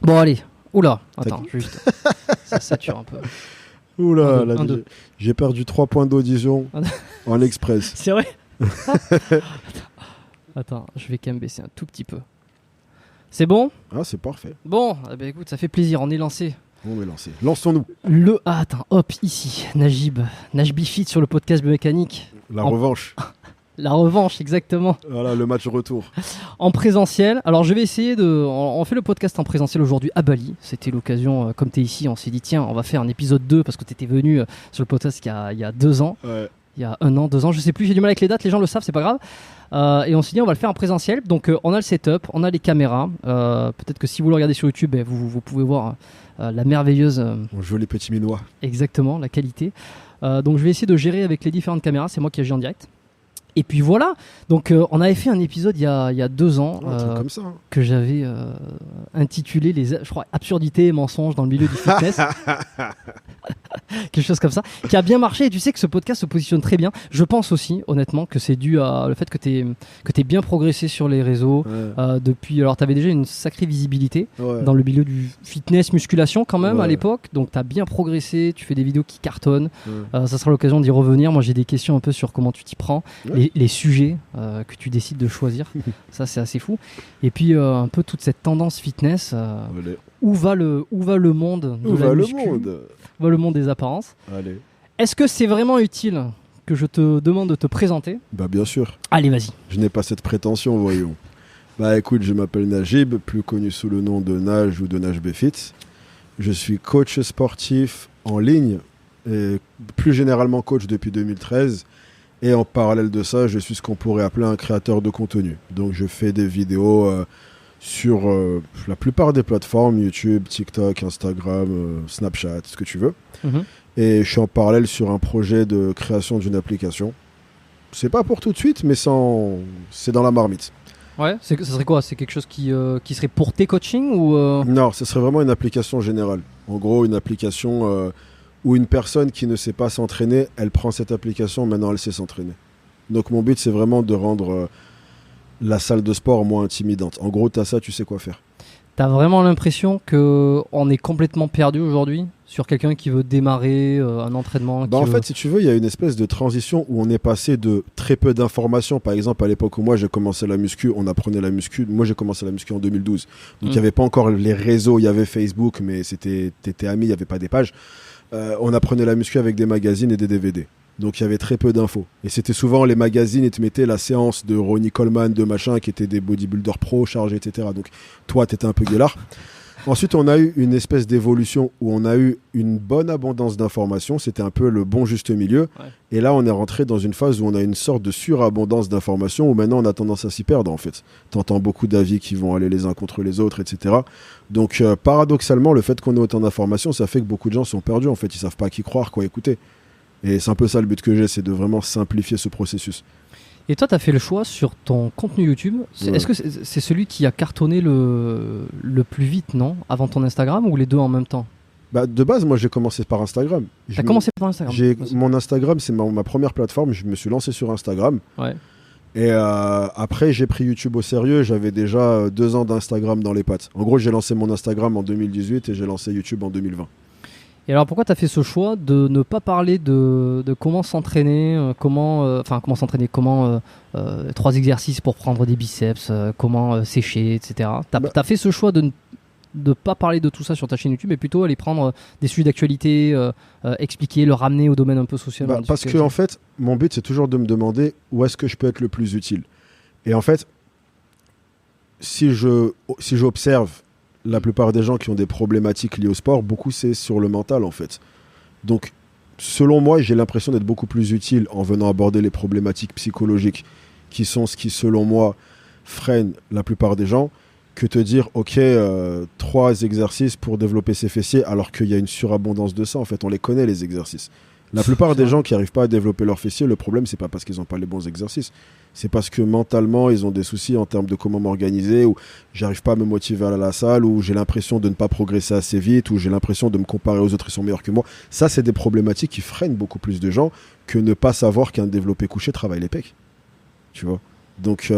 Bon, allez. Oula, attends, juste. Ça sature un peu. Oula, Un, deux. j'ai perdu 3 points d'audition en express. C'est vrai. Attends, je vais quand même baisser un tout petit peu. C'est bon? Ah, c'est parfait. Bon, écoute, ça fait plaisir, on est lancé. On est lancé. Lançons-nous. Attends, hop, ici, Najbi Fit sur le podcast biomécanique. La revanche. La revanche, exactement. Voilà, le match retour. En présentiel. Alors, je vais essayer de... On fait le podcast en présentiel aujourd'hui à Bali. C'était l'occasion, comme tu es ici, on s'est dit, tiens, on va faire un épisode 2 parce que tu étais venu sur le podcast il y a 2 ans. Ouais. Il y a 1 an, 2 ans, je sais plus, j'ai du mal avec les dates, les gens le savent, c'est pas grave. Et on s'est dit, on va le faire en présentiel. Donc, on a le setup, on a les caméras. Peut-être que si vous le regardez sur YouTube, vous pouvez voir la merveilleuse... On joue les petits minois. Exactement, la qualité. Donc, je vais essayer de gérer avec les différentes caméras. C'est moi qui agis en direct. Et puis voilà, donc on avait fait un épisode il y a 2 ans comme ça, hein. Que j'avais intitulé je crois, absurdités et mensonges dans le milieu du fitness. Quelque chose comme ça, qui a bien marché. Et tu sais que ce podcast se positionne très bien. Je pense aussi, honnêtement, que c'est dû au fait que tu bien progressé sur les réseaux. Ouais. Depuis. Alors, tu avais déjà une sacrée visibilité Ouais. dans le milieu du fitness, musculation quand même à Ouais. l'époque. Donc, tu as bien progressé. Tu fais des vidéos qui cartonnent. Ouais. Ça sera l'occasion d'y revenir. Moi, j'ai des questions un peu sur comment tu t'y prends, Ouais. les sujets que tu décides de choisir. Ça, c'est assez fou. Et puis, un peu toute cette tendance fitness. Allez. Où va le monde de Où la va le muscu, monde? où va le monde des apparences. Allez. Est-ce que c'est vraiment utile que je te demande de te présenter? Bah bien sûr. Allez, vas-y. Je n'ai pas cette prétention, voyons. Bah écoute, je m'appelle Najib, plus connu sous le nom de Naj ou de Najb Fit. Je suis coach sportif en ligne et plus généralement coach depuis 2013. Et en parallèle de ça, je suis ce qu'on pourrait appeler un créateur de contenu. Donc je fais des vidéos sur la plupart des plateformes, YouTube, TikTok, Instagram, Snapchat, ce que tu veux. Mhm. Et je suis en parallèle sur un projet de création d'une application. C'est pas pour tout de suite, mais c'est dans la marmite. Ouais, ça serait quoi? C'est quelque chose qui serait pour tes coachings ou Non, ce serait vraiment une application générale. En gros, une application où une personne qui ne sait pas s'entraîner, elle prend cette application, maintenant elle sait s'entraîner. Donc mon but, c'est vraiment de rendre la salle de sport moins intimidante. En gros, tu as ça, tu sais quoi faire. t'as vraiment l'impression qu'on est complètement perdu aujourd'hui sur quelqu'un qui veut démarrer un entraînement En fait, si tu veux, il y a une espèce de transition où on est passé de très peu d'informations. Par exemple, à l'époque où moi j'ai commencé la muscu, on apprenait la muscu. Moi j'ai commencé la muscu en 2012. Donc il n'y avait pas encore les réseaux, il y avait Facebook, mais t'étais ami, il n'y avait pas des pages. On apprenait la muscu avec des magazines et des DVD. Donc il y avait très peu d'infos. Et c'était souvent les magazines, ils te mettaient la séance de Ronnie Coleman, de machin, qui étaient des bodybuilders pro, chargés, etc. Donc toi, t'étais un peu gueulard. Ensuite, on a eu une espèce d'évolution où on a eu une bonne abondance d'informations. C'était un peu le bon juste milieu. Ouais. Et là, on est rentré dans une phase où on a une sorte de surabondance d'informations où maintenant, on a tendance à s'y perdre, en fait. T'entends beaucoup d'avis qui vont aller les uns contre les autres, etc. Donc, paradoxalement, le fait qu'on ait autant d'informations, ça fait que beaucoup de gens sont perdus, en fait. Ils savent pas à qui croire, quoi écouter. Et c'est un peu ça le but que j'ai, c'est de vraiment simplifier ce processus. Et toi, tu as fait le choix sur ton contenu YouTube. Ouais. Est-ce que c'est celui qui a cartonné le plus vite, non? Avant ton Instagram ou les deux en même temps? Bah, de base, moi, j'ai commencé par Instagram. T'as commencé par Instagram? Mon Instagram, c'est ma première plateforme. Je me suis lancé sur Instagram. Ouais. Et après, j'ai pris YouTube au sérieux. J'avais déjà 2 ans d'Instagram dans les pattes. En gros, j'ai lancé mon Instagram en 2018 et j'ai lancé YouTube en 2020. Et alors pourquoi tu as fait ce choix de ne pas parler de comment s'entraîner, comment 3 exercices pour prendre des biceps, comment sécher, etc. T'as fait ce choix de ne pas parler de tout ça sur ta chaîne YouTube et plutôt aller prendre des sujets d'actualité, expliquer, le ramener au domaine un peu social? Parce que en fait, mon but, c'est toujours de me demander où est-ce que je peux être le plus utile. Et en fait, si j'observe la plupart des gens qui ont des problématiques liées au sport, beaucoup c'est sur le mental en fait. Donc, selon moi, j'ai l'impression d'être beaucoup plus utile en venant aborder les problématiques psychologiques qui sont ce qui, selon moi, freine la plupart des gens, que te dire, ok, 3 exercices pour développer ses fessiers, alors qu'il y a une surabondance de ça. En fait, on les connaît, les exercices. La plupart des gens qui n'arrivent pas à développer leurs fessiers, le problème, c'est pas parce qu'ils n'ont pas les bons exercices. C'est parce que mentalement, ils ont des soucis en termes de comment m'organiser, ou j'arrive pas à me motiver à la salle, ou j'ai l'impression de ne pas progresser assez vite, ou j'ai l'impression de me comparer aux autres, ils sont meilleurs que moi. Ça, c'est des problématiques qui freinent beaucoup plus de gens que ne pas savoir qu'un développé couché travaille les pecs. Tu vois. Donc,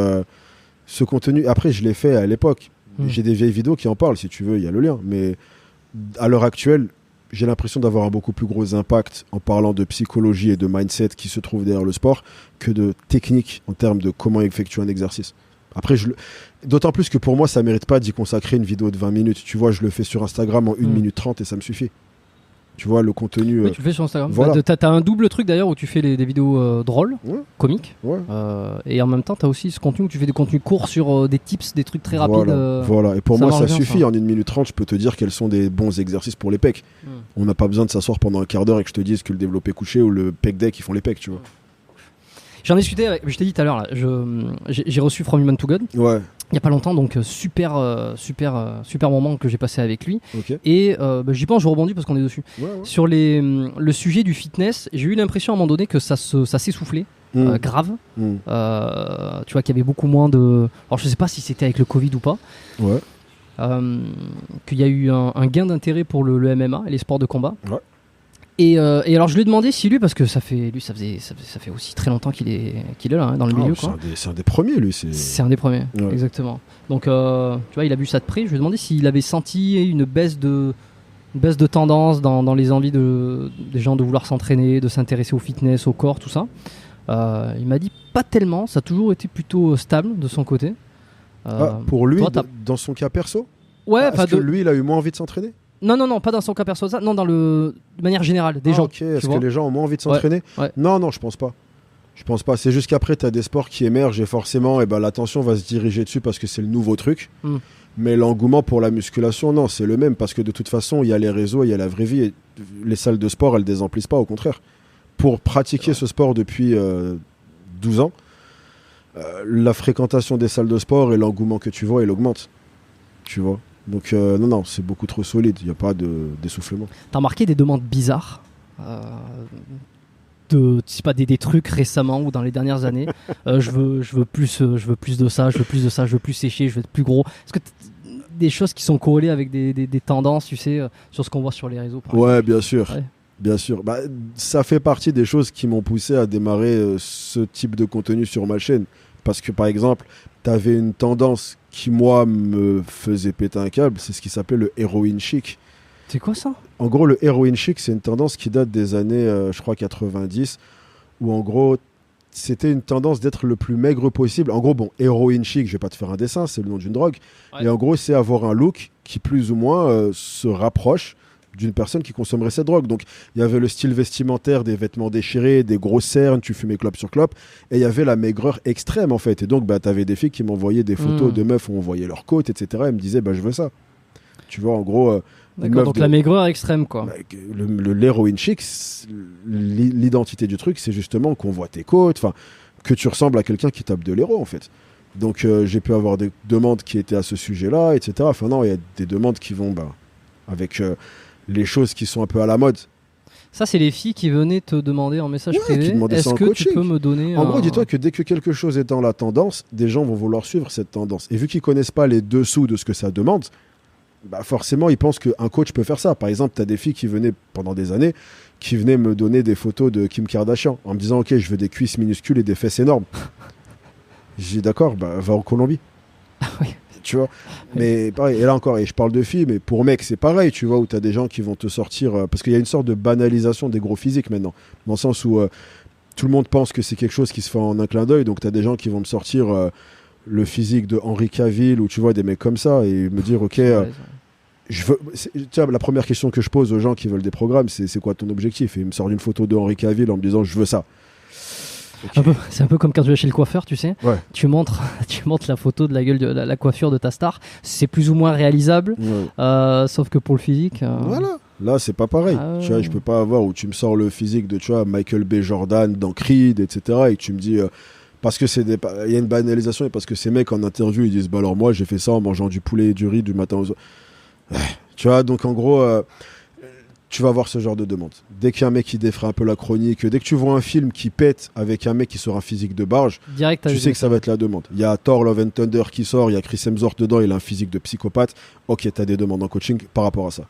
ce contenu, après, je l'ai fait à l'époque. J'ai des vieilles vidéos qui en parlent, si tu veux, il y a le lien. Mais à l'heure actuelle, j'ai l'impression d'avoir un beaucoup plus gros impact en parlant de psychologie et de mindset qui se trouve derrière le sport que de technique en termes de comment effectuer un exercice. Après, d'autant plus que pour moi, ça ne mérite pas d'y consacrer une vidéo de 20 minutes. Tu vois, je le fais sur Instagram en 1 minute 30 et ça me suffit. Tu vois, le contenu... Oui, tu le fais sur Instagram. Voilà. T'as un double truc d'ailleurs où tu fais des vidéos drôles, comiques. Ouais. Et en même temps, t'as aussi ce contenu où tu fais des contenus courts sur des tips, des trucs très rapides. Voilà. Et pour moi, ça bien, suffit. ça. En 1 minute 30, je peux te dire quels sont des bons exercices pour les pecs. On n'a pas besoin de s'asseoir pendant un quart d'heure et que je te dise que le développé couché ou le pec deck, ils font les pecs, tu vois. J'en ai discuté avec, je t'ai dit tout à l'heure, là, j'ai reçu From Human to God. Ouais. Il n'y a pas longtemps, donc super moment que j'ai passé avec lui. Ok. Et j'y pense, je rebondis parce qu'on est dessus. Ouais. Sur le sujet du fitness, j'ai eu l'impression à un moment donné que ça s'essoufflait, grave. Tu vois qu'il y avait beaucoup moins de... Alors je sais pas si c'était avec le Covid ou pas. Ouais. Qu'il y a eu un gain d'intérêt pour le MMA et les sports de combat. Ouais. Et alors je lui ai demandé si lui, parce que ça fait aussi très longtemps qu'il est là hein, dans le milieu. Quoi. C'est un des premiers, lui. C'est un des premiers, exactement. Donc tu vois, il a vu ça de près. Je lui ai demandé s'il avait senti une baisse de tendance dans les envies des gens de vouloir s'entraîner, de s'intéresser au fitness, au corps, tout ça. Il m'a dit pas tellement, ça a toujours été plutôt stable de son côté. Pour lui, toi, dans son cas perso, ouais, est-ce que lui, il a eu moins envie de s'entraîner? Non, pas dans son cas perso, ça. Non, de manière générale, des gens. Ok, est-ce que les gens ont moins envie de s'entraîner? Ouais. Non, je pense pas. Je pense pas. C'est juste qu'après, tu as des sports qui émergent et forcément, l'attention va se diriger dessus parce que c'est le nouveau truc. Mais l'engouement pour la musculation, non, c'est le même parce que de toute façon, il y a les réseaux, il y a la vraie vie. Et les salles de sport, elles désemplissent pas, au contraire. Pour pratiquer ce sport depuis 12 ans, la fréquentation des salles de sport et l'engouement que tu vois, il augmente. Tu vois. Donc non, c'est beaucoup trop solide, il n'y a pas d'essoufflement. T'as remarqué des demandes bizarres des trucs récemment ou dans les dernières années. Je veux plus de ça, je veux plus sécher, je veux être plus gros. Est-ce que des choses qui sont corrélées avec des tendances, tu sais, sur ce qu'on voit sur les réseaux par exemple. Bien sûr. Ouais. Bien sûr. Ça fait partie des choses qui m'ont poussé à démarrer ce type de contenu sur ma chaîne. Parce que par exemple, tu avais une tendance qui, moi, me faisait péter un câble, c'est ce qui s'appelait le heroin chic. C'est quoi ça? En gros, le heroin chic, c'est une tendance qui date des années, je crois, 90, où en gros, c'était une tendance d'être le plus maigre possible. En gros, heroin chic, je vais pas te faire un dessin, c'est le nom d'une drogue. Ouais. Et en gros, c'est avoir un look qui, plus ou moins, se rapproche d'une personne qui consommerait cette drogue. Donc, il y avait le style vestimentaire, des vêtements déchirés, des grosses cernes, tu fumais clope sur clope, et il y avait la maigreur extrême, en fait. Et donc, tu avais des filles qui m'envoyaient des photos de meufs où on voyait leurs côtes, etc. Elles me disaient, je veux ça. Tu vois, en gros... D'accord, donc la maigreur extrême, quoi. L'héroïne chic, l'identité du truc, c'est justement qu'on voit tes côtes, que tu ressembles à quelqu'un qui tape de l'héros, en fait. Donc, j'ai pu avoir des demandes qui étaient à ce sujet-là, etc. Enfin, non, il y a des demandes qui vont avec... les choses qui sont un peu à la mode. Ça, c'est les filles qui venaient te demander en message privé. Est-ce que tu peux me donner En gros, dis-toi que dès que quelque chose est dans la tendance, des gens vont vouloir suivre cette tendance. Et vu qu'ils connaissent pas les dessous de ce que ça demande, forcément, ils pensent qu'un coach peut faire ça. Par exemple, tu as des filles qui venaient pendant des années, qui venaient me donner des photos de Kim Kardashian en me disant, ok, je veux des cuisses minuscules et des fesses énormes. J'ai dit, d'accord, va en Colombie. Oui. Tu vois, mais pareil, et là encore, et je parle de filles, mais pour mecs c'est pareil, tu vois, où t'as des gens qui vont te sortir, parce qu'il y a une sorte de banalisation des gros physiques maintenant, dans le sens où tout le monde pense que c'est quelque chose qui se fait en un clin d'œil, donc t'as des gens qui vont me sortir le physique de Henry Cavill, ou tu vois, des mecs comme ça, et me dire, ok, la première question que je pose aux gens qui veulent des programmes, c'est quoi ton objectif? Et ils me sortent une photo de Henry Cavill en me disant, je veux ça. Okay. C'est un peu comme quand tu vas chez le coiffeur, tu sais. Ouais. Tu montres la photo de la gueule de la coiffure de ta star. C'est plus ou moins réalisable, sauf que pour le physique. Voilà. Là, c'est pas pareil. Tu vois, je peux pas avoir où tu me sors le physique de, tu vois, Michael B. Jordan dans Creed, etc. Et que tu me dis parce que il y a une banalisation et parce que ces mecs en interview ils disent alors moi j'ai fait ça en mangeant du poulet et du riz du matin au soir. Tu vois, donc en gros. Tu vas avoir ce genre de demande. Dès qu'il y a un mec qui défraie un peu la chronique, dès que tu vois un film qui pète avec un mec qui sort un physique de barge, direct, tu sais que ça va être la demande. Il y a Thor Love and Thunder qui sort, il y a Chris Hemsworth dedans, il a un physique de psychopathe. Ok, t'as des demandes en coaching par rapport à ça.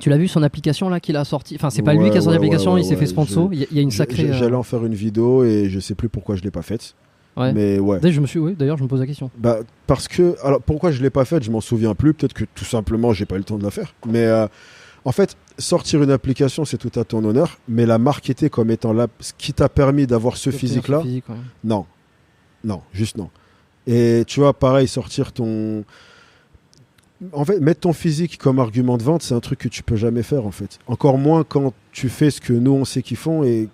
Tu l'as vu son application là qu'il a sorti? Enfin, c'est pas lui qui a sorti l'application, il s'est fait sponsor. Il y a une sacrée. J'allais en faire une vidéo et je sais plus pourquoi je l'ai pas faite. Ouais. Mais ouais. D'ailleurs, je me pose la question. Bah, parce que, alors pourquoi je l'ai pas faite, je m'en souviens plus. Peut-être que tout simplement, j'ai pas eu le temps de la faire. Mais en fait, sortir une application, c'est tout à ton honneur. Mais la marketer comme étant là, ce qui t'a permis d'avoir ce physique-là, non, juste non. Et tu vois, pareil, sortir ton. En fait, mettre ton physique comme argument de vente, c'est un truc que tu peux jamais faire, en fait. Encore moins quand tu fais ce que nous, on sait qu'ils font et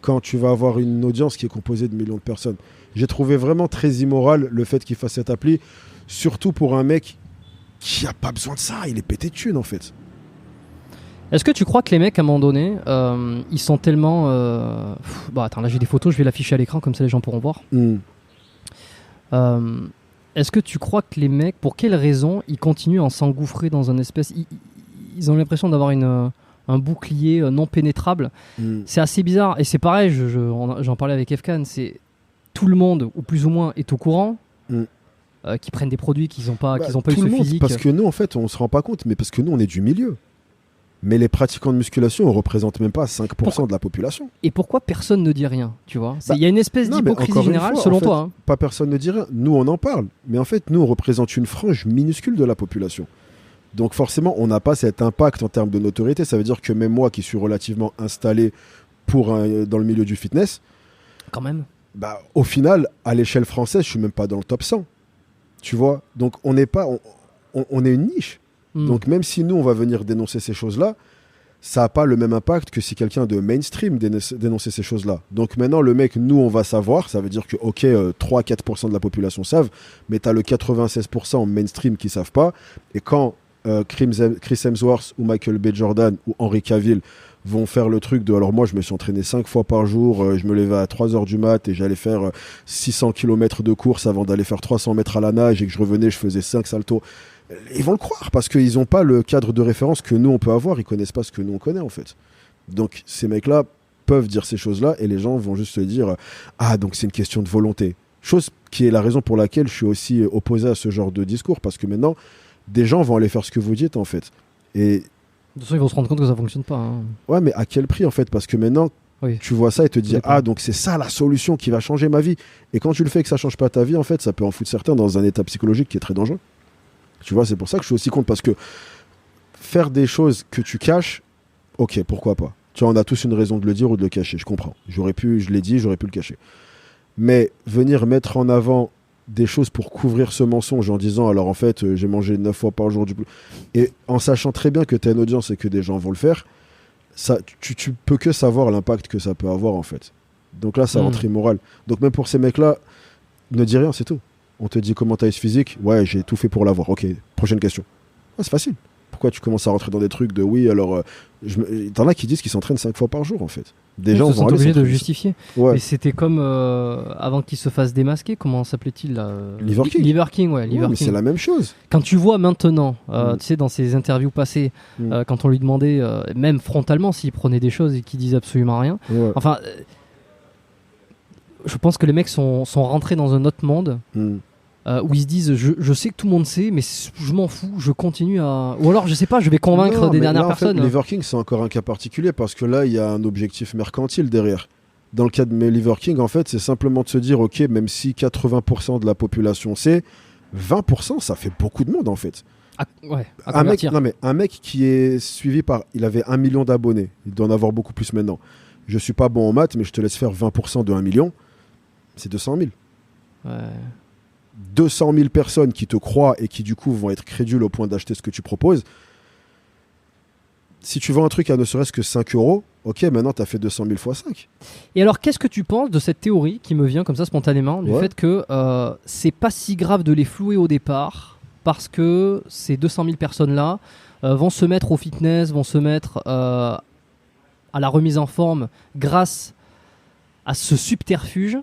quand tu vas avoir une audience qui est composée de millions de personnes. J'ai trouvé vraiment très immoral le fait qu'il fasse cette appli, surtout pour un mec qui a pas besoin de ça. Il est pété de thunes, en fait. Est-ce que tu crois que les mecs, à un moment donné, ils sont tellement... attends, là, j'ai des photos, je vais l'afficher à l'écran, comme ça les gens pourront voir. Est-ce que tu crois que les mecs, pour quelles raisons, ils continuent à s'engouffrer dans un espèce... Ils ont l'impression d'avoir un bouclier non pénétrable. C'est assez bizarre. Et c'est pareil, j'en parlais avec Efkan, c'est tout le monde, ou plus ou moins, est au courant, qui prennent des produits qu'ils n'ont pas, eu ce physique. Parce que nous, en fait, on ne se rend pas compte, mais parce que nous, on est du milieu. Mais les pratiquants de musculation ne représentent même pas 5% de la population. Et pourquoi personne ne dit rien, tu vois ? Il y a une espèce d'hypocrisie générale, selon toi. Hein. Pas personne ne dit rien. Nous, on en parle. Mais en fait, nous, on représente une frange minuscule de la population. Donc forcément, on n'a pas cet impact en termes de notoriété. Ça veut dire que même moi, qui suis relativement installé dans le milieu du fitness... Quand même. Bah, au final, à l'échelle française, je suis même pas dans le top 100. Tu vois ? Donc, on n'est pas... On est une niche. Donc même si nous, on va venir dénoncer ces choses-là, ça n'a pas le même impact que si quelqu'un de mainstream dénonçait ces choses-là. Donc maintenant, le mec, nous, on va savoir. Ça veut dire que, ok, 3-4% de la population savent, mais tu as le 96% mainstream qui ne savent pas. Et quand Chris Hemsworth ou Michael B. Jordan ou Henry Cavill vont faire le truc de... Alors moi, je me suis entraîné 5 fois par jour, je me levais à 3h du mat et j'allais faire 600 km de course avant d'aller faire 300 mètres à la nage et que je revenais, je faisais 5 saltos. Ils vont le croire parce qu'ils n'ont pas le cadre de référence que nous on peut avoir, ils connaissent pas ce que nous on connaît en fait. Donc ces mecs-là peuvent dire ces choses-là et les gens vont juste se dire ah donc c'est une question de volonté. Chose qui est la raison pour laquelle je suis aussi opposé à ce genre de discours parce que maintenant des gens vont aller faire ce que vous dites en fait. Et de toute façon ils vont se rendre compte que ça fonctionne pas. Hein. Ouais mais à quel prix en fait parce que maintenant tu vois ça et te dis ah donc c'est ça la solution qui va changer ma vie. Et quand tu le fais et que ça change pas ta vie en fait ça peut en foutre certains dans un état psychologique qui est très dangereux. Tu vois, c'est pour ça que je suis aussi contre, parce que faire des choses que tu caches, ok, pourquoi pas. Tu vois, on a tous une raison de le dire ou de le cacher, je comprends. Je l'ai dit, j'aurais pu le cacher. Mais venir mettre en avant des choses pour couvrir ce mensonge en disant, alors en fait, j'ai mangé 9 fois par jour et en sachant très bien que tu as une audience et que des gens vont le faire, ça, tu peux que savoir l'impact que ça peut avoir, en fait. Donc là, ça rentre immoral. Donc même pour ces mecs-là, ne dis rien, c'est tout. On te dit comment t'as ce physique, ouais, j'ai tout fait pour l'avoir. Ok, prochaine question. Ouais, c'est facile. Pourquoi tu commences à rentrer dans des trucs de oui, alors. T'en as qui disent qu'ils s'entraînent 5 fois par jour, en fait. Des gens vont obligés de justifier. Ouais. Mais c'était comme avant qu'ils se fassent démasquer, comment s'appelait-il là Liver King. Liver King, ouais. Mais c'est la même chose. Quand tu vois maintenant, tu sais, dans ses interviews passées, quand on lui demandait, même frontalement, s'il prenait des choses et qu'il disait absolument rien. Ouais. Enfin. Je pense que les mecs sont rentrés dans un autre monde. Où ils se disent je sais que tout le monde sait mais je m'en fous, je continue à... Ou alors je sais pas, je vais convaincre des dernières personnes. En fait, Liver King c'est encore un cas particulier parce que là il y a un objectif mercantile derrière. Dans le cas de Liver King en fait c'est simplement de se dire ok, même si 80% de la population sait, 20% ça fait beaucoup de monde en fait. Un mec qui est suivi par... Il avait 1 million d'abonnés, il doit en avoir beaucoup plus maintenant. Je suis pas bon en maths mais je te laisse faire 20% de 1 million, c'est 200 000. Ouais. 200 000 personnes qui te croient et qui du coup vont être crédules au point d'acheter ce que tu proposes. Si tu vends un truc à ne serait-ce que 5 €, ok, maintenant tu as fait 200 000 fois 5. Et alors qu'est-ce que tu penses de cette théorie qui me vient comme ça spontanément, du fait que c'est pas si grave de les flouer au départ parce que ces 200 000 personnes-là vont se mettre au fitness, vont se mettre à la remise en forme grâce à ce subterfuge.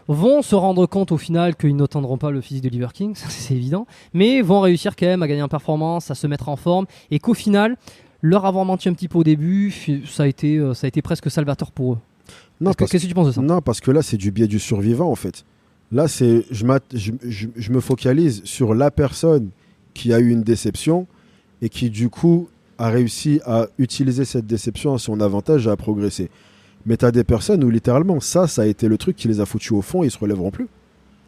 Vont se rendre compte au final qu'ils n'atteindront pas le physique de Liver King, c'est évident, mais vont réussir quand même à gagner en performance, à se mettre en forme, et qu'au final, leur avoir menti un petit peu au début, ça a été presque salvateur pour eux. Qu'est-ce que tu penses de ça ? Non, parce que là, c'est du biais du survivant, en fait. Là, je me focalise sur la personne qui a eu une déception et qui, du coup, a réussi à utiliser cette déception à son avantage et à progresser. Mais t'as des personnes où littéralement ça a été le truc qui les a foutus au fond et ils se relèveront plus.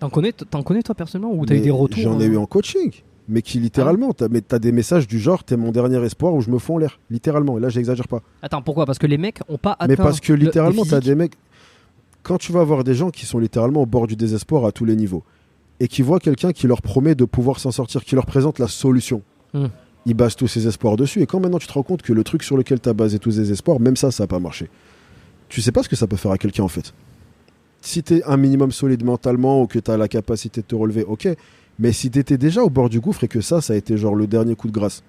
T'en connais toi personnellement ou t'as eu Mais des retours? J'en ai eu en coaching, mais qui littéralement, t'as des messages du genre t'es mon dernier espoir ou je me fous en l'air, littéralement. Et là, j'exagère pas. Attends, pourquoi? Parce que les mecs ont pas atteint. Mais parce que littéralement, le t'as physique. des mecs. Quand tu vas voir des gens qui sont littéralement au bord du désespoir à tous les niveaux et qui voient quelqu'un qui leur promet de pouvoir s'en sortir, qui leur présente la solution, ils basent tous ses espoirs dessus. Et quand maintenant tu te rends compte que le truc sur lequel t'as basé tous ces espoirs, même ça n'a pas marché. Tu sais pas ce que ça peut faire à quelqu'un en fait. Si t'es un minimum solide mentalement ou que t'as la capacité de te relever, ok. Mais si t'étais déjà au bord du gouffre et que ça a été genre le dernier coup de grâce.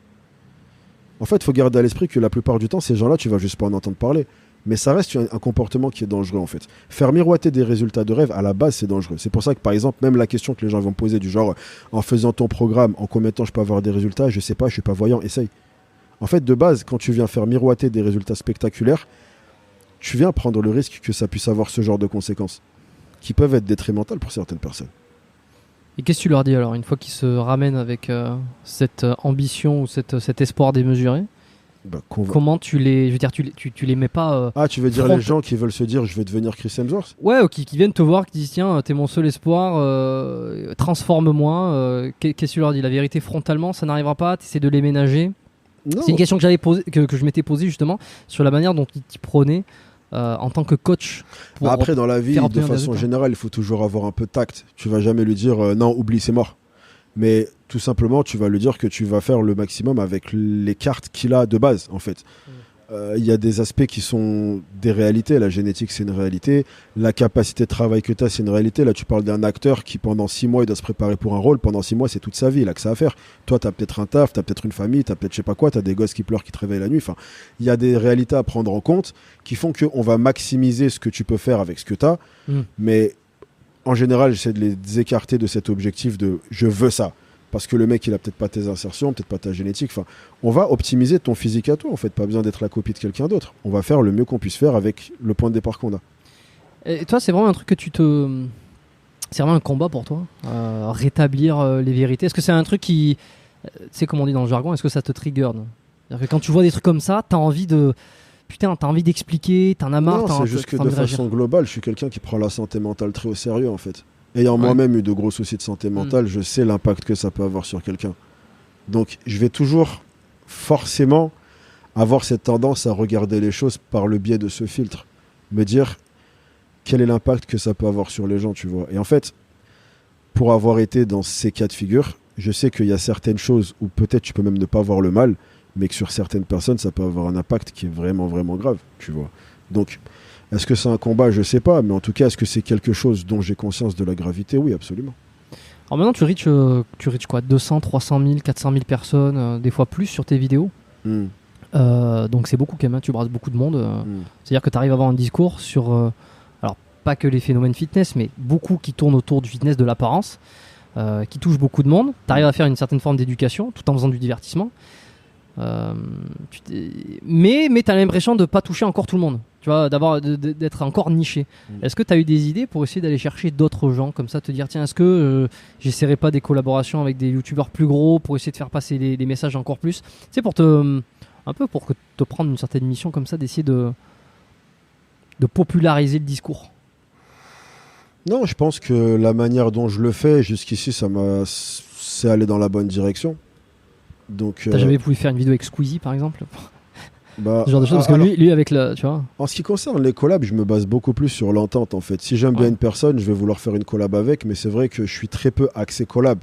En fait, il faut garder à l'esprit que la plupart du temps, ces gens-là, tu vas juste pas en entendre parler. Mais ça reste un comportement qui est dangereux en fait. Faire miroiter des résultats de rêve, à la base, c'est dangereux. C'est pour ça que par exemple, même la question que les gens vont poser du genre, en faisant ton programme, en combien de temps je peux avoir des résultats, je sais pas, je suis pas voyant, essaye. En fait, de base, quand tu viens faire miroiter des résultats spectaculaires, tu viens prendre le risque que ça puisse avoir ce genre de conséquences, qui peuvent être détrimentales pour certaines personnes. Et qu'est-ce que tu leur dis alors, une fois qu'ils se ramènent avec cette ambition ou cet espoir démesuré? Comment tu les... Je veux dire, tu les mets pas... tu veux dire les gens qui veulent se dire je vais devenir Chris Hemsworth? Ouais, ou qui viennent te voir, qui disent tiens, t'es mon seul espoir, transforme-moi. Qu'est-ce que tu leur dis? La vérité frontalement, ça n'arrivera pas, t'essaies de les ménager? C'est une question que j'avais posée, que je m'étais posée justement, sur la manière dont ils t'y prenaient en tant que coach. Après, dans la vie, de façon générale, il faut toujours avoir un peu de tact. Tu vas jamais lui dire non, oublie, c'est mort. Mais tout simplement, tu vas lui dire que tu vas faire le maximum avec les cartes qu'il a de base, en fait. Il y a des aspects qui sont des réalités. La génétique, c'est une réalité. La capacité de travail que tu as, c'est une réalité. Là, tu parles d'un acteur qui, pendant 6 mois, il doit se préparer pour un rôle. Pendant 6 mois, c'est toute sa vie. Il a que ça à faire. Toi, tu as peut-être un taf, tu as peut-être une famille, tu as peut-être je sais pas quoi, tu as des gosses qui pleurent, qui te réveillent la nuit. Enfin, il y a des réalités à prendre en compte qui font qu'on va maximiser ce que tu peux faire avec ce que tu as. Mais en général, j'essaie de les écarter de cet objectif de « je veux ça ». Parce que le mec, il a peut-être pas tes insertions, peut-être pas ta génétique. Enfin, on va optimiser ton physique à toi, en fait. Pas besoin d'être la copie de quelqu'un d'autre. On va faire le mieux qu'on puisse faire avec le point de départ qu'on a. Et toi, c'est vraiment un truc que c'est vraiment un combat pour toi, rétablir les vérités. Est-ce que c'est un truc qui... Tu sais, comme on dit dans le jargon, est-ce que ça te trigger? C'est-à-dire que quand tu vois des trucs comme ça, t'as envie de... Putain, t'as envie d'expliquer, t'en as marre. Non, c'est juste que de façon globale, je suis quelqu'un qui prend la santé mentale très au sérieux, en fait. Ayant moi-même eu de gros soucis de santé mentale, je sais l'impact que ça peut avoir sur quelqu'un. Donc, je vais toujours forcément avoir cette tendance à regarder les choses par le biais de ce filtre. Me dire quel est l'impact que ça peut avoir sur les gens, tu vois. Et en fait, pour avoir été dans ces cas de figure, je sais qu'il y a certaines choses où peut-être tu peux même ne pas voir le mal, mais que sur certaines personnes, ça peut avoir un impact qui est vraiment, vraiment grave, tu vois. Donc, est-ce que c'est un combat? Je sais pas, mais en tout cas, est-ce que c'est quelque chose dont j'ai conscience de la gravité? Oui, absolument. Alors maintenant, tu reaches quoi, 200, 300 000, 400 000 personnes, des fois plus sur tes vidéos. Donc c'est beaucoup quand même, tu brasses beaucoup de monde. C'est-à-dire que tu arrives à avoir un discours sur, alors pas que les phénomènes fitness, mais beaucoup qui tournent autour du fitness, de l'apparence, qui touchent beaucoup de monde. Tu arrives à faire une certaine forme d'éducation tout en faisant du divertissement. Mais tu as l'impression de ne pas toucher encore tout le monde, tu vois, d'être encore niché. Est-ce que tu as eu des idées pour essayer d'aller chercher d'autres gens comme ça, te dire tiens, est-ce que j'essaierai pas des collaborations avec des youtubeurs plus gros pour essayer de faire passer les messages encore plus, tu sais, pour te prendre une certaine mission comme ça, d'essayer de populariser le discours? Non, je pense que la manière dont je le fais jusqu'ici, c'est aller dans la bonne direction. Donc, t'as jamais voulu faire une vidéo avec Squeezie par exemple? Ce genre de choses, parce que lui avec le, tu vois. En ce qui concerne les collabs, je me base beaucoup plus sur l'entente en fait. Si j'aime bien une personne, je vais vouloir faire une collab avec, mais c'est vrai que je suis très peu axé collab.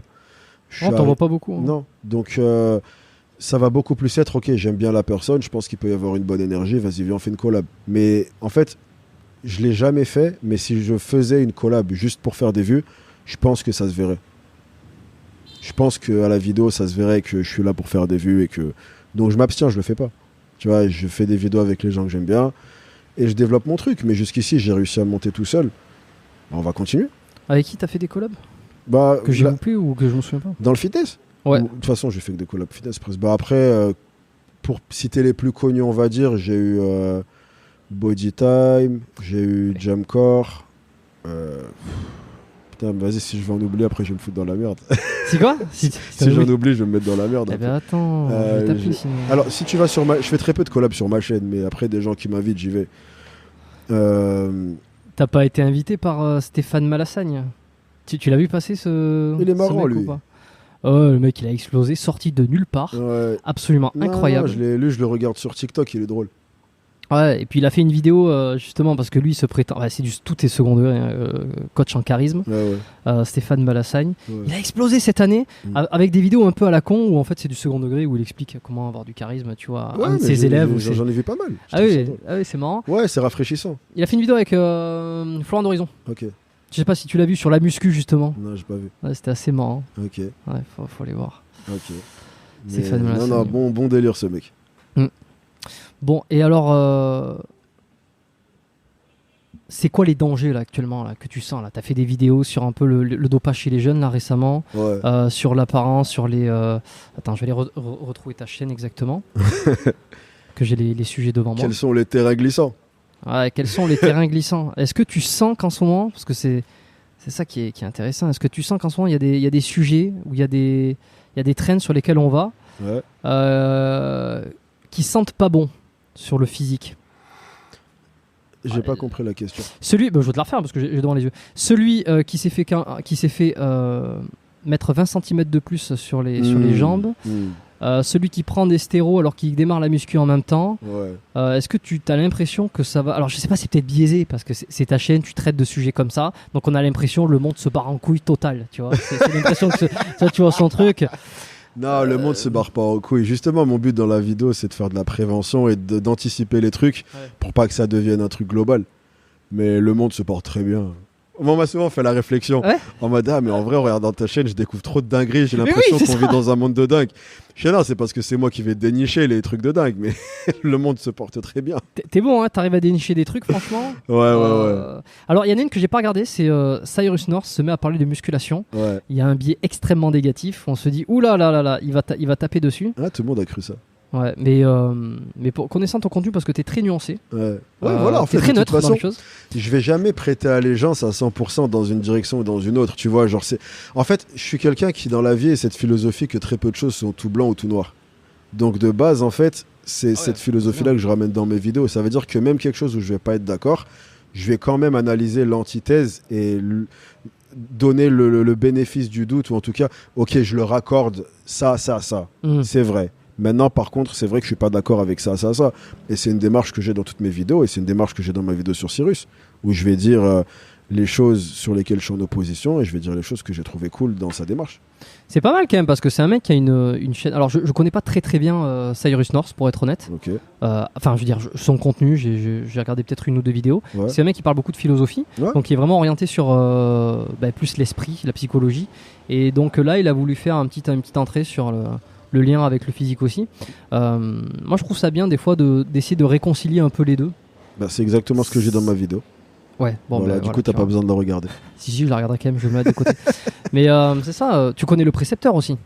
T'en vois pas beaucoup. Non, donc ça va beaucoup plus être ok, j'aime bien la personne, je pense qu'il peut y avoir une bonne énergie, vas-y viens on fait une collab. Mais en fait, je l'ai jamais fait, mais si je faisais une collab juste pour faire des vues, je pense que ça se verrait. Je pense qu'à la vidéo, ça se verrait que je suis là pour faire des vues et que... Donc je m'abstiens, je le fais pas. Tu vois, je fais des vidéos avec les gens que j'aime bien et je développe mon truc. Mais jusqu'ici, j'ai réussi à monter tout seul. On va continuer. Avec qui t'as fait des collabs? Que j'ai loupé ou que je me souviens pas? Dans le fitness? Ouais. De toute façon, j'ai fait que des collabs fitness presque. Après, pour citer les plus connus, on va dire, j'ai eu Body Time, j'ai eu Jamcore. Putain, vas-y, si je vais en oublier, après je vais me foutre dans la merde. C'est quoi? Si j'en oublie, je vais me mettre dans la merde. Eh ben attends, je vais taper sinon. Alors, si tu vas sur je fais très peu de collabs sur ma chaîne, mais après, des gens qui m'invitent, j'y vais. T'as pas été invité par Stéphane Malassagne? Tu l'as vu passer ce. Il est marrant, ce mec, lui. ou pas? Le mec, il a explosé, sorti de nulle part. Ouais. Absolument Non, incroyable. je le regarde sur TikTok, il est drôle. Ouais, et puis il a fait une vidéo justement parce que lui il se prétend, tout est second degré, coach en charisme, Stéphane Malassagne. Ouais. Il a explosé cette année avec des vidéos un peu à la con où en fait c'est du second degré où il explique comment avoir du charisme, tu vois, un de ses élèves. J'en ai vu pas mal. Ah oui, c'est marrant. Ouais, c'est rafraîchissant. Il a fait une vidéo avec Florent d'Horizon. Ok. Je sais pas si tu l'as vu sur la muscu justement. Non, j'ai pas vu. Ouais, c'était assez marrant. Ok. Ouais, faut aller voir. Ok. Stéphane Malassagne. Non, bon délire ce mec. Bon, et alors, c'est quoi les dangers là actuellement là, que tu sens là? T'as fait des vidéos sur un peu le dopage chez les jeunes là récemment, sur l'apparence, sur les. Attends, je vais aller retrouver ta chaîne exactement, que j'ai les sujets devant moi. Quels sont les terrains glissants? Ouais, quels sont les terrains glissants? Est-ce que tu sens qu'en ce moment, parce que c'est ça qui est intéressant, est-ce que tu sens qu'en ce moment il y a des sujets où il y a des trends sur lesquels on va, qui sentent pas bon sur le physique? J'ai pas compris la question. Je vais te la refaire parce que j'ai devant les yeux. Celui qui s'est fait mettre 20 cm de plus sur les jambes. Celui qui prend des stéros alors qu'il démarre la muscu en même temps. Est-ce que tu as l'impression que ça va... Alors je sais pas, c'est peut-être biaisé parce que c'est ta chaîne, tu traites de sujets comme ça. Donc on a l'impression que le monde se barre en couille totale. Tu vois, c'est l'impression que ça, tu vois son truc. Non, le monde se barre pas en couille. Justement, mon but dans la vidéo, c'est de faire de la prévention et d'anticiper les trucs pour pas que ça devienne un truc global. Mais le monde se porte très bien. On m'a souvent fait la réflexion en mode mais en vrai, en regardant ta chaîne, je découvre trop de dingueries. J'ai l'impression qu'on vit dans un monde de dingue. Je sais, non, c'est parce que c'est moi qui vais dénicher les trucs de dingue, mais le monde se porte très bien. T'es bon, hein, t'arrives à dénicher des trucs, franchement. Ouais. Alors, il y en a une que j'ai pas regardée, c'est Cyrus North se met à parler de musculation. Il y a un biais extrêmement négatif. On se dit, oulala, il va taper dessus. Ah, tout le monde a cru ça. Ouais, mais connaissant ton contenu, parce que t'es très nuancé. Voilà, en fait, très de neutre toute façon, dans les choses. Je vais jamais prêter allégeance à 100% dans une direction ou dans une autre, tu vois, genre en fait, je suis quelqu'un qui dans la vie a cette philosophie que très peu de choses sont tout blanc ou tout noir. Donc de base, en fait, c'est cette philosophie-là que je ramène dans mes vidéos. Ça veut dire que même quelque chose où je vais pas être d'accord, je vais quand même analyser l'antithèse et donner le bénéfice du doute, ou en tout cas, ok, je le raccorde, ça, c'est vrai. Maintenant, par contre, c'est vrai que je suis pas d'accord avec ça. Et c'est une démarche que j'ai dans toutes mes vidéos, et c'est une démarche que j'ai dans ma vidéo sur Cyrus, où je vais dire les choses sur lesquelles je suis en opposition, et je vais dire les choses que j'ai trouvées cool dans sa démarche. C'est pas mal quand même, parce que c'est un mec qui a une chaîne... Alors, je connais pas très bien Cyrus North, pour être honnête. Okay. Enfin, je veux dire, son contenu, j'ai regardé peut-être une ou deux vidéos. C'est un mec qui parle beaucoup de philosophie, donc qui est vraiment orienté sur plus l'esprit, la psychologie. Et donc là, il a voulu faire une petite entrée sur le lien avec le physique aussi. Moi, je trouve ça bien des fois d'essayer de réconcilier un peu les deux. C'est exactement ce que j'ai dans ma vidéo. Ouais, bon, du coup, t'as pas besoin de la regarder. Si, je la regarderai quand même, je vais me mettre de côté. Mais c'est ça, tu connais le précepteur aussi.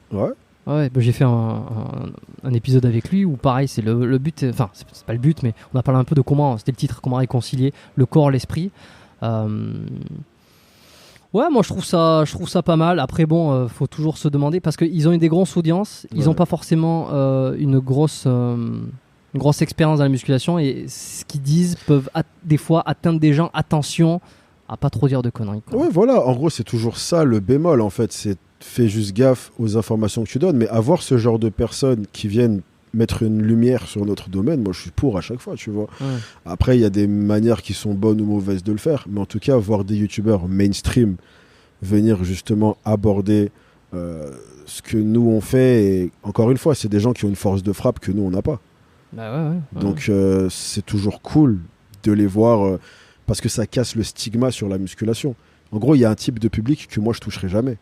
Ouais, j'ai fait un épisode avec lui où pareil, c'est le but, enfin, c'est pas le but, mais on a parlé un peu de c'était le titre, comment réconcilier le corps, l'esprit. Ouais, moi je trouve ça pas mal. Après bon, faut toujours se demander parce qu'ils ont eu des grosses audiences, ils n'ont pas forcément une grosse expérience dans la musculation et ce qu'ils disent peuvent des fois atteindre des gens. Attention à pas trop dire de conneries. Ouais, voilà. En gros, c'est toujours ça le bémol. En fait, c'est fais juste gaffe aux informations que tu donnes, mais avoir ce genre de personnes qui viennent mettre une lumière sur notre domaine, moi je suis pour à chaque fois, tu vois. Après, il y a des manières qui sont bonnes ou mauvaises de le faire, mais en tout cas, voir des youtubeurs mainstream venir justement aborder ce que nous on fait, et encore une fois, c'est des gens qui ont une force de frappe que nous on n'a pas. Donc c'est toujours cool de les voir parce que ça casse le stigma sur la musculation. En gros, il y a un type de public que moi je toucherai jamais.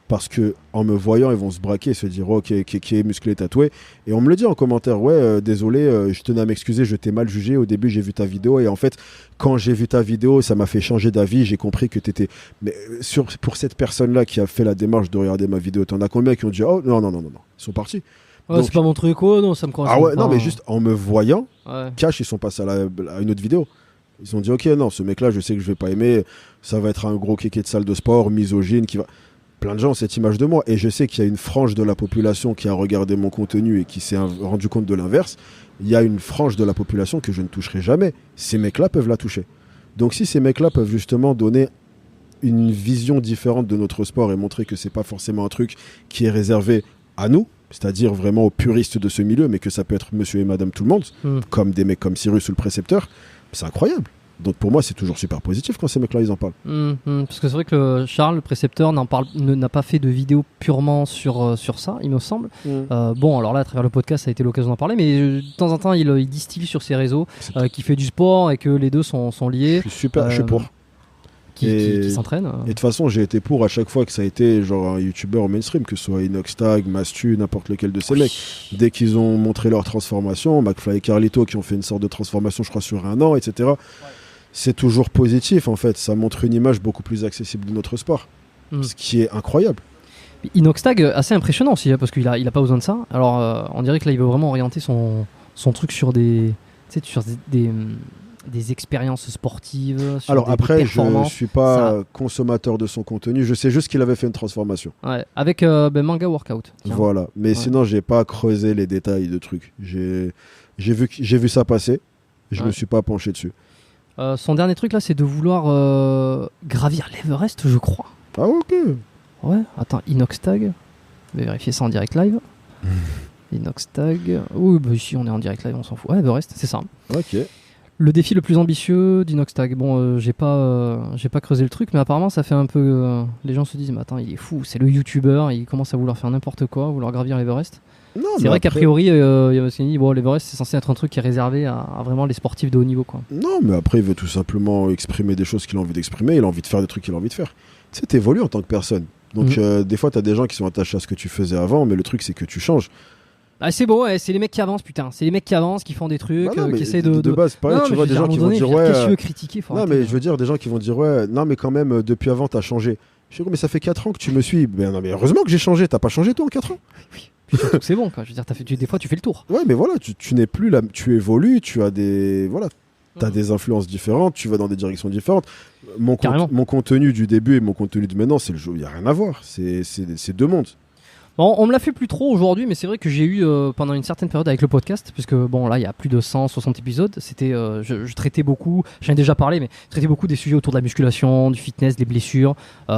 Parce que en me voyant, ils vont se braquer et se dire ok, qui est musclé, tatoué. Et on me le dit en commentaire, désolé, je tenais à m'excuser, je t'ai mal jugé. Au début, j'ai vu ta vidéo et en fait, quand j'ai vu ta vidéo, ça m'a fait changer d'avis. J'ai compris que t'étais. Mais pour cette personne-là qui a fait la démarche de regarder ma vidéo, t'en as combien qui ont dit oh non, ils sont partis. Donc, c'est pas mon truc, non, ça me correspond. Ah ouais, non, mais juste en me voyant, cash, ils sont passés à une autre vidéo. Ils ont dit ok, non, ce mec-là, je sais que je vais pas aimer. Ça va être un gros kéké de salle de sport, misogyne, qui va. Plein de gens ont cette image de moi et je sais qu'il y a une frange de la population qui a regardé mon contenu et qui s'est rendu compte de l'inverse. Il y a une frange de la population que je ne toucherai jamais. Ces mecs-là peuvent la toucher. Donc si ces mecs-là peuvent justement donner une vision différente de notre sport et montrer que c'est pas forcément un truc qui est réservé à nous, c'est-à-dire vraiment aux puristes de ce milieu, mais que ça peut être monsieur et madame tout le monde, comme des mecs comme Cyrus ou le précepteur, c'est incroyable. Donc pour moi, c'est toujours super positif quand ces mecs-là, ils en parlent. Parce que c'est vrai que Charles, le précepteur, n'a pas fait de vidéo purement sur ça, il me semble. Bon, alors là, à travers le podcast, ça a été l'occasion d'en parler, mais de temps en temps, il distille sur ses réseaux qu'il fait du sport et que les deux sont liés. Je suis pour. Qui s'entraînent. Et de toute façon, j'ai été pour à chaque fois que ça a été genre un youtubeur au mainstream, que ce soit Inoxtag, Mastu, n'importe lequel de ces mecs. Dès qu'ils ont montré leur transformation, McFly et Carlito qui ont fait une sorte de transformation, je crois, sur 1 an, etc. C'est toujours positif en fait. Ça montre une image beaucoup plus accessible de notre sport. Ce qui est incroyable. Inoxtag, assez impressionnant aussi, parce qu'il a pas besoin de ça. Alors, on dirait que là, il veut vraiment orienter son truc sur des expériences sportives. Alors après, je ne suis pas consommateur de son contenu. Je sais juste qu'il avait fait une transformation. Ouais, avec Manga Workout. Tiens. Voilà. Mais sinon, j'ai pas creusé les détails de trucs. J'ai vu ça passer. Je me suis pas penché dessus. Son dernier truc là, c'est de vouloir gravir l'Everest, je crois. Ah ok. Ouais. Attends, Inoxtag. Je vais vérifier ça en direct live. Inoxtag. Oui, bah ici on est en direct live, on s'en fout. Ouais, Everest, c'est ça. Ok. Le défi le plus ambitieux d'Inoxtag. Bon, j'ai pas creusé le truc, mais apparemment ça fait un peu. Les gens se disent, mais attends, il est fou, c'est le youtubeur, il commence à vouloir faire n'importe quoi, vouloir gravir l'Everest. C'est vrai qu'a priori, Yamasini, bon, l'Everest c'est censé être un truc qui est réservé à vraiment les sportifs de haut niveau, quoi. Non, mais après il veut tout simplement exprimer des choses qu'il a envie d'exprimer, il a envie de faire des trucs qu'il a envie de faire. Tu sais, t'évolues en tant que personne. Donc des fois t'as des gens qui sont attachés à ce que tu faisais avant, mais le truc c'est que tu changes. Ah, c'est beau, ouais, c'est les mecs qui avancent, putain. C'est les mecs qui avancent, qui font des trucs, qui essaient de base, pareil, tu vois, des gens qui vont dire, ouais. Qu'est-ce que tu veux critiquer, non, mais je veux dire, des gens qui vont dire, ouais, non, mais quand même, depuis avant, t'as changé. Je dis, mais ça fait 4 ans que tu me suis. Ben non, mais heureusement que j'ai changé. T'as pas changé, toi, en 4 ans? Oui. Puis surtout que c'est bon, quoi. Je veux dire, des fois, tu fais le tour. Ouais, mais voilà, tu n'es plus là. Tu évolues, tu as des. Voilà. T'as des influences différentes, tu vas dans des directions différentes. Mon contenu du début et mon contenu de maintenant, c'est le jeu. Il n'y a rien à voir. C'est 2 mondes. Bon, on me l'a fait plus trop aujourd'hui, mais c'est vrai que j'ai eu pendant une certaine période avec le podcast, puisque bon là il y a plus de 160 épisodes, c'était, je traitais beaucoup, j'en ai déjà parlé, mais je traitais beaucoup des sujets autour de la musculation, du fitness, des blessures.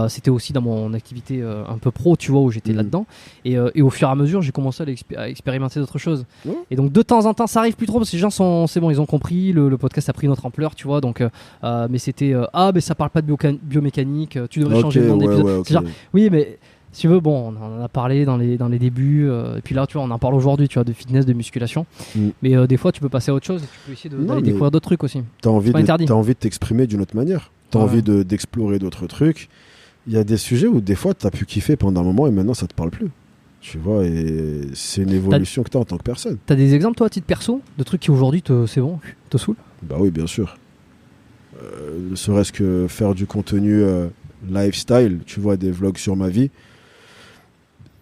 C'était aussi dans mon activité un peu pro, tu vois, où j'étais là-dedans. Et au fur et à mesure, j'ai commencé à expérimenter d'autres choses. Et donc de temps en temps, ça arrive plus trop parce que les gens c'est bon, ils ont compris, le podcast a pris une autre ampleur, tu vois. Donc, mais c'était mais ça parle pas de biomécanique, tu devrais changer le nom d'épisode. C'est genre, oui, mais si tu veux, bon, on en a parlé dans les débuts, et puis là, tu vois, on en parle aujourd'hui, tu vois, de fitness, de musculation. Mais des fois, tu peux passer à autre chose et tu peux essayer d'aller découvrir d'autres trucs aussi. T'as envie de t'exprimer d'une autre manière. T'as envie d'explorer d'autres trucs. Il y a des sujets où des fois, t'as pu kiffer pendant un moment et maintenant, ça te parle plus. Tu vois, et c'est une évolution que t'as en tant que personne. T'as des exemples, toi, à titre perso, de trucs qui aujourd'hui, c'est bon, te saoulent? Bah oui, bien sûr. Ne serait-ce que faire du contenu lifestyle, tu vois, des vlogs sur ma vie.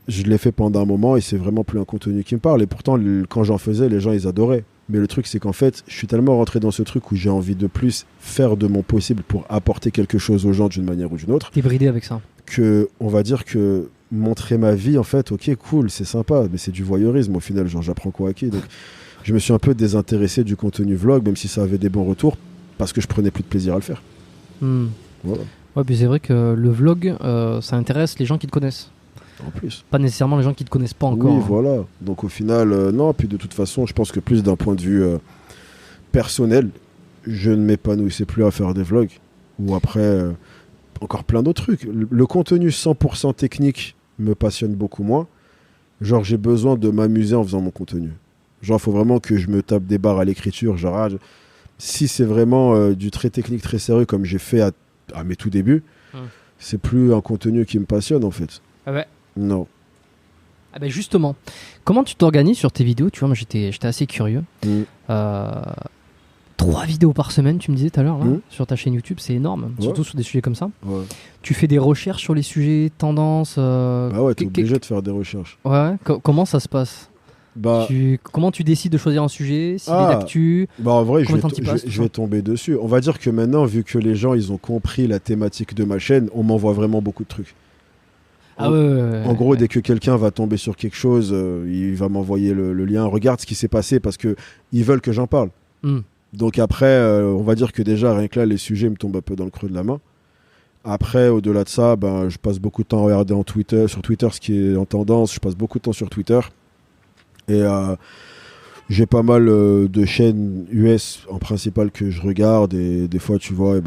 Je l'ai fait pendant un moment et c'est vraiment plus un contenu qui me parle. Et pourtant, quand j'en faisais, les gens, ils adoraient. Mais le truc, c'est qu'en fait, je suis tellement rentré dans ce truc où j'ai envie de plus faire de mon possible pour apporter quelque chose aux gens d'une manière ou d'une autre. T'es bridé avec ça. Que, on va dire que montrer ma vie, en fait, ok, cool, c'est sympa, mais c'est du voyeurisme au final. Genre, j'apprends quoi à qui. Donc, je me suis un peu désintéressé du contenu vlog, même si ça avait des bons retours, parce que je prenais plus de plaisir à le faire. Voilà. Ouais, puis c'est vrai que le vlog, ça intéresse les gens qui te connaissent. En plus. Pas nécessairement les gens qui ne te connaissent pas encore. Oui, voilà. Donc au final, non. Puis de toute façon, je pense que plus d'un point de vue personnel, je ne m'épanouissais plus à faire des vlogs. Ou après, encore plein d'autres trucs. Le contenu 100% technique me passionne beaucoup moins. Genre, j'ai besoin de m'amuser en faisant mon contenu. Genre, il faut vraiment que je me tape des barres à l'écriture. Genre, si c'est vraiment du très technique, très sérieux, comme j'ai fait à mes tout débuts, c'est plus un contenu qui me passionne, en fait. Ah ouais. Non. Ah ben justement, comment tu t'organises sur tes vidéos? Tu vois, moi j'étais assez curieux. 3 vidéos par semaine, tu me disais tout à l'heure, là, sur ta chaîne YouTube, c'est énorme, surtout sur des sujets comme ça. Ouais. Tu fais des recherches sur les sujets, tendances. Bah ouais, t'es obligé de faire des recherches. Ouais, comment ça se passe? Comment tu décides de choisir un sujet, s'il est d'actu? Bah en vrai, je vais tomber dessus. On va dire que maintenant, vu que les gens ils ont compris la thématique de ma chaîne, on m'envoie vraiment beaucoup de trucs. En gros, dès que quelqu'un va tomber sur quelque chose, il va m'envoyer le lien. Regarde ce qui s'est passé parce que ils veulent que j'en parle. Donc après, on va dire que déjà, rien que là, les sujets me tombent un peu dans le creux de la main. Après, au-delà de ça, ben, je passe beaucoup de temps à regarder sur Twitter ce qui est en tendance. Je passe beaucoup de temps sur Twitter. Et j'ai pas mal de chaînes US en principal que je regarde. Et des fois, tu vois,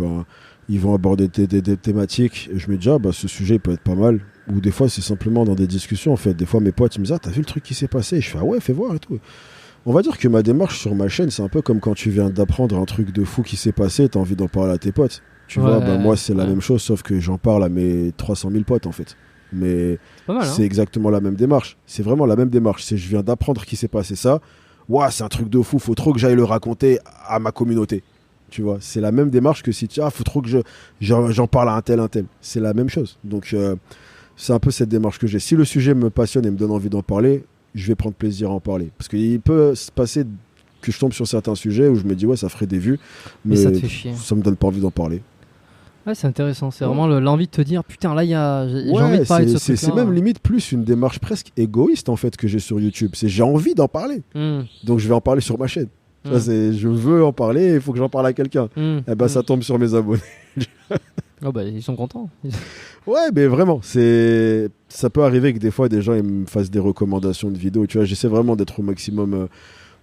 ils vont aborder des thématiques. Et je me dis, ce sujet il peut être pas mal. Ou des fois, c'est simplement dans des discussions. En fait, des fois, mes potes ils me disent, t'as vu le truc qui s'est passé? Et je fais, ouais, fais voir et tout. On va dire que ma démarche sur ma chaîne, c'est un peu comme quand tu viens d'apprendre un truc de fou qui s'est passé, t'as envie d'en parler à tes potes. Tu vois, moi, c'est la même chose, sauf que j'en parle à mes 300 000 potes, en fait. Mais pas mal, c'est exactement la même démarche. C'est vraiment la même démarche. C'est je viens d'apprendre qu'il s'est passé ça. Ouah, c'est un truc de fou, faut trop que j'aille le raconter à ma communauté. Tu vois, c'est la même démarche que si tu faut trop que j'en parle à un tel. C'est la même chose. Donc, c'est un peu cette démarche que j'ai. Si le sujet me passionne et me donne envie d'en parler, je vais prendre plaisir à en parler. Parce qu'il peut se passer que je tombe sur certains sujets où je me dis, ouais, ça ferait des vues, mais ça te fait chier. Ça me donne pas envie d'en parler. Ouais, c'est intéressant. C'est vraiment l'envie de te dire, putain, là, j'ai envie de parler de ce truc-là. C'est même limite plus une démarche presque égoïste, en fait, que j'ai sur YouTube. C'est j'ai envie d'en parler. Donc, je vais en parler sur ma chaîne. Ça, je veux en parler, il faut que j'en parle à quelqu'un. Ça tombe sur mes abonnés. Ils sont contents. Ouais, mais vraiment, ça peut arriver que des fois, des gens ils me fassent des recommandations de vidéos. Tu vois, j'essaie vraiment d'être au maximum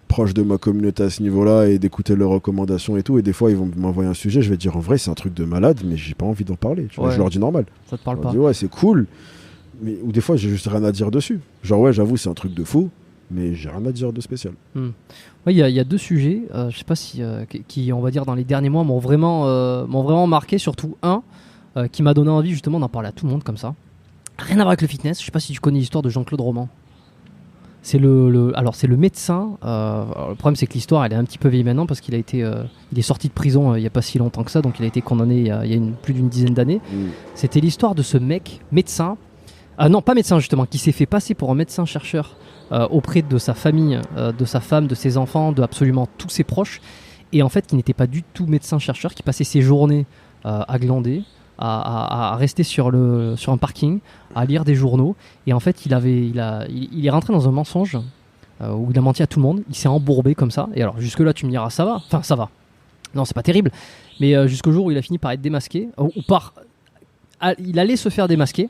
proche de ma communauté à ce niveau-là et d'écouter leurs recommandations et tout. Et des fois, ils vont m'envoyer un sujet, je vais dire, en vrai, c'est un truc de malade, mais j'ai pas envie d'en parler. Tu vois, je leur dis normal. Ça te parle pas. Je dis, ouais, c'est cool. Ou des fois, j'ai juste rien à dire dessus. Genre, ouais, j'avoue, c'est un truc de fou, mais j'ai rien à dire de spécial. Ouais, il y a deux sujets, je sais pas si qui, on va dire, dans les derniers mois m'ont vraiment marqué, surtout un qui m'a donné envie justement d'en parler à tout le monde comme ça. Rien à voir avec le fitness. Je sais pas si tu connais l'histoire de Jean-Claude Roman. C'est c'est le médecin. Le problème, c'est que l'histoire, elle est un petit peu vieille maintenant parce qu'il il est sorti de prison il y a pas si longtemps que ça, donc il a été condamné il y a plus d'une dizaine d'années. C'était l'histoire de ce mec médecin, non pas médecin justement, qui s'est fait passer pour un médecin chercheur auprès de sa famille, de sa femme, de ses enfants, de absolument tous ses proches, et en fait, qui n'était pas du tout médecin chercheur, qui passait ses journées à glander, à rester sur un parking, à lire des journaux. Et en fait, il est rentré dans un mensonge où il a menti à tout le monde. Il s'est embourbé comme ça. Et alors, jusque-là, tu me diras, ça va. Enfin, ça va. Non, c'est pas terrible. Mais jusqu'au jour où il a fini par être démasqué, il allait se faire démasquer,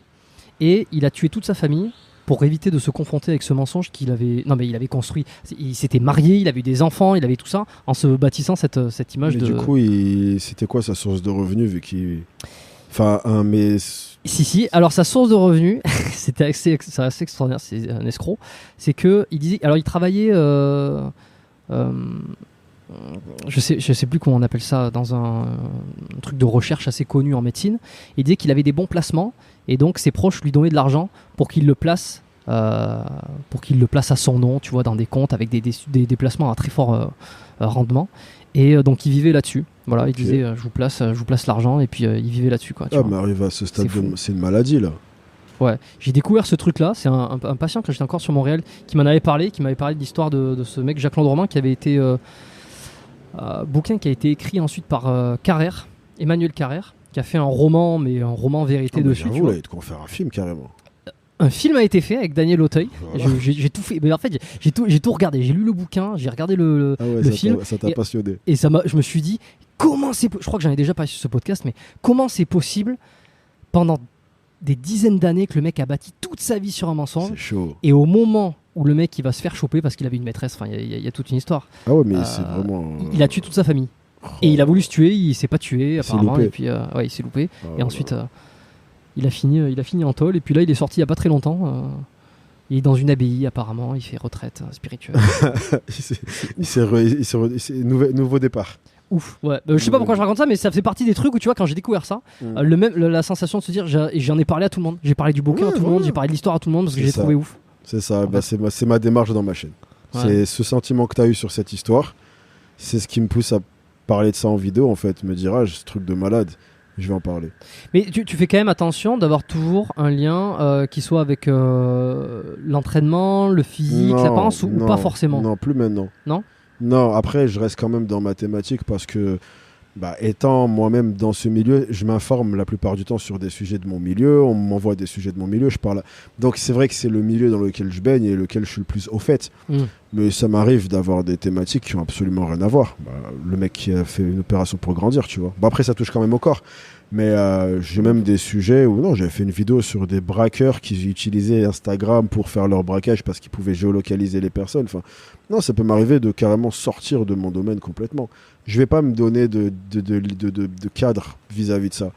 et il a tué toute sa famille pour éviter de se confronter avec ce mensonge qu'il avait. Non, mais il avait construit. Il s'était marié, il avait eu des enfants, il avait tout ça, en se bâtissant cette image mais de. Du coup, c'était quoi sa source de revenus vu qu'il. Enfin, mais. Si. Alors, sa source de revenus, c'est assez extraordinaire, c'est un escroc. C'est que il disait. Alors, il travaillait. Je sais plus comment on appelle ça, dans un truc de recherche assez connu en médecine. Il disait qu'il avait des bons placements, et donc ses proches lui donnaient de l'argent pour qu'il le place à son nom, tu vois, dans des comptes avec des placements à très fort rendement. Et donc il vivait là-dessus. Voilà, il disait je vous place l'argent, et puis il vivait là-dessus, quoi. Mais arrive à ce stade, c'est une maladie là. Ouais, j'ai découvert ce truc-là. C'est un patient, quand j'étais encore sur Montréal, qui m'avait parlé de l'histoire de ce mec Jacques-Claude Roman, qui avait été bouquin qui a été écrit ensuite par Emmanuel Carrère, qui a fait un roman, mais un roman vérité dessus. J'avoue, là, il y a de quoi faire un film carrément. Un film a été fait avec Daniel Auteuil. Voilà. J'ai tout fait. Mais en fait, j'ai tout regardé. J'ai lu le bouquin, j'ai regardé le film. Ça t'a passionné. Et je me suis dit, comment c'est. Je crois que j'en ai déjà parlé sur ce podcast, mais comment c'est possible pendant des dizaines d'années que le mec a bâti toute sa vie sur un mensonge. C'est chaud. Et au moment où le mec il va se faire choper parce qu'il avait une maîtresse, enfin il y a toute une histoire. Ah ouais, mais c'est vraiment. Il a tué toute sa famille. Et il a voulu se tuer, il s'est pas tué apparemment. Et puis il s'est loupé. Et ensuite il a fini en tôle. Et puis là il est sorti il y a pas très longtemps. Il est dans une abbaye apparemment. Il fait retraite spirituelle. Nouveau départ. Ouf, ouais. Je sais pas pourquoi je raconte ça, mais ça fait partie des trucs où, tu vois, quand j'ai découvert ça, la sensation de se dire, j'en ai parlé à tout le monde. J'ai parlé du bouquin à tout le monde, j'ai parlé de l'histoire à tout le monde parce que j'ai trouvé ouf. C'est ça, c'est ma démarche dans ma chaîne. Ouais. C'est ce sentiment que tu as eu sur cette histoire, c'est ce qui me pousse à parler de ça en vidéo, en fait. Me dire, ce truc de malade, je vais en parler. Mais tu fais quand même attention d'avoir toujours un lien qui soit avec l'entraînement, le physique, l'apparence, ou pas forcément? Non, plus maintenant. Non. Non, après, je reste quand même dans ma thématique parce que Étant moi-même dans ce milieu, je m'informe la plupart du temps sur des sujets de mon milieu, on m'envoie des sujets de mon milieu, je parle. Donc c'est vrai que c'est le milieu dans lequel je baigne et lequel je suis le plus au fait. Mais ça m'arrive d'avoir des thématiques qui ont absolument rien à voir. Le mec qui a fait une opération pour grandir, tu vois. Après ça touche quand même au corps. Mais j'ai même des sujets où non, j'avais fait une vidéo sur des braqueurs qui utilisaient Instagram pour faire leur braquage parce qu'ils pouvaient géolocaliser les personnes. Enfin, non, ça peut m'arriver de carrément sortir de mon domaine complètement. Je vais pas me donner de cadre vis-à-vis de ça.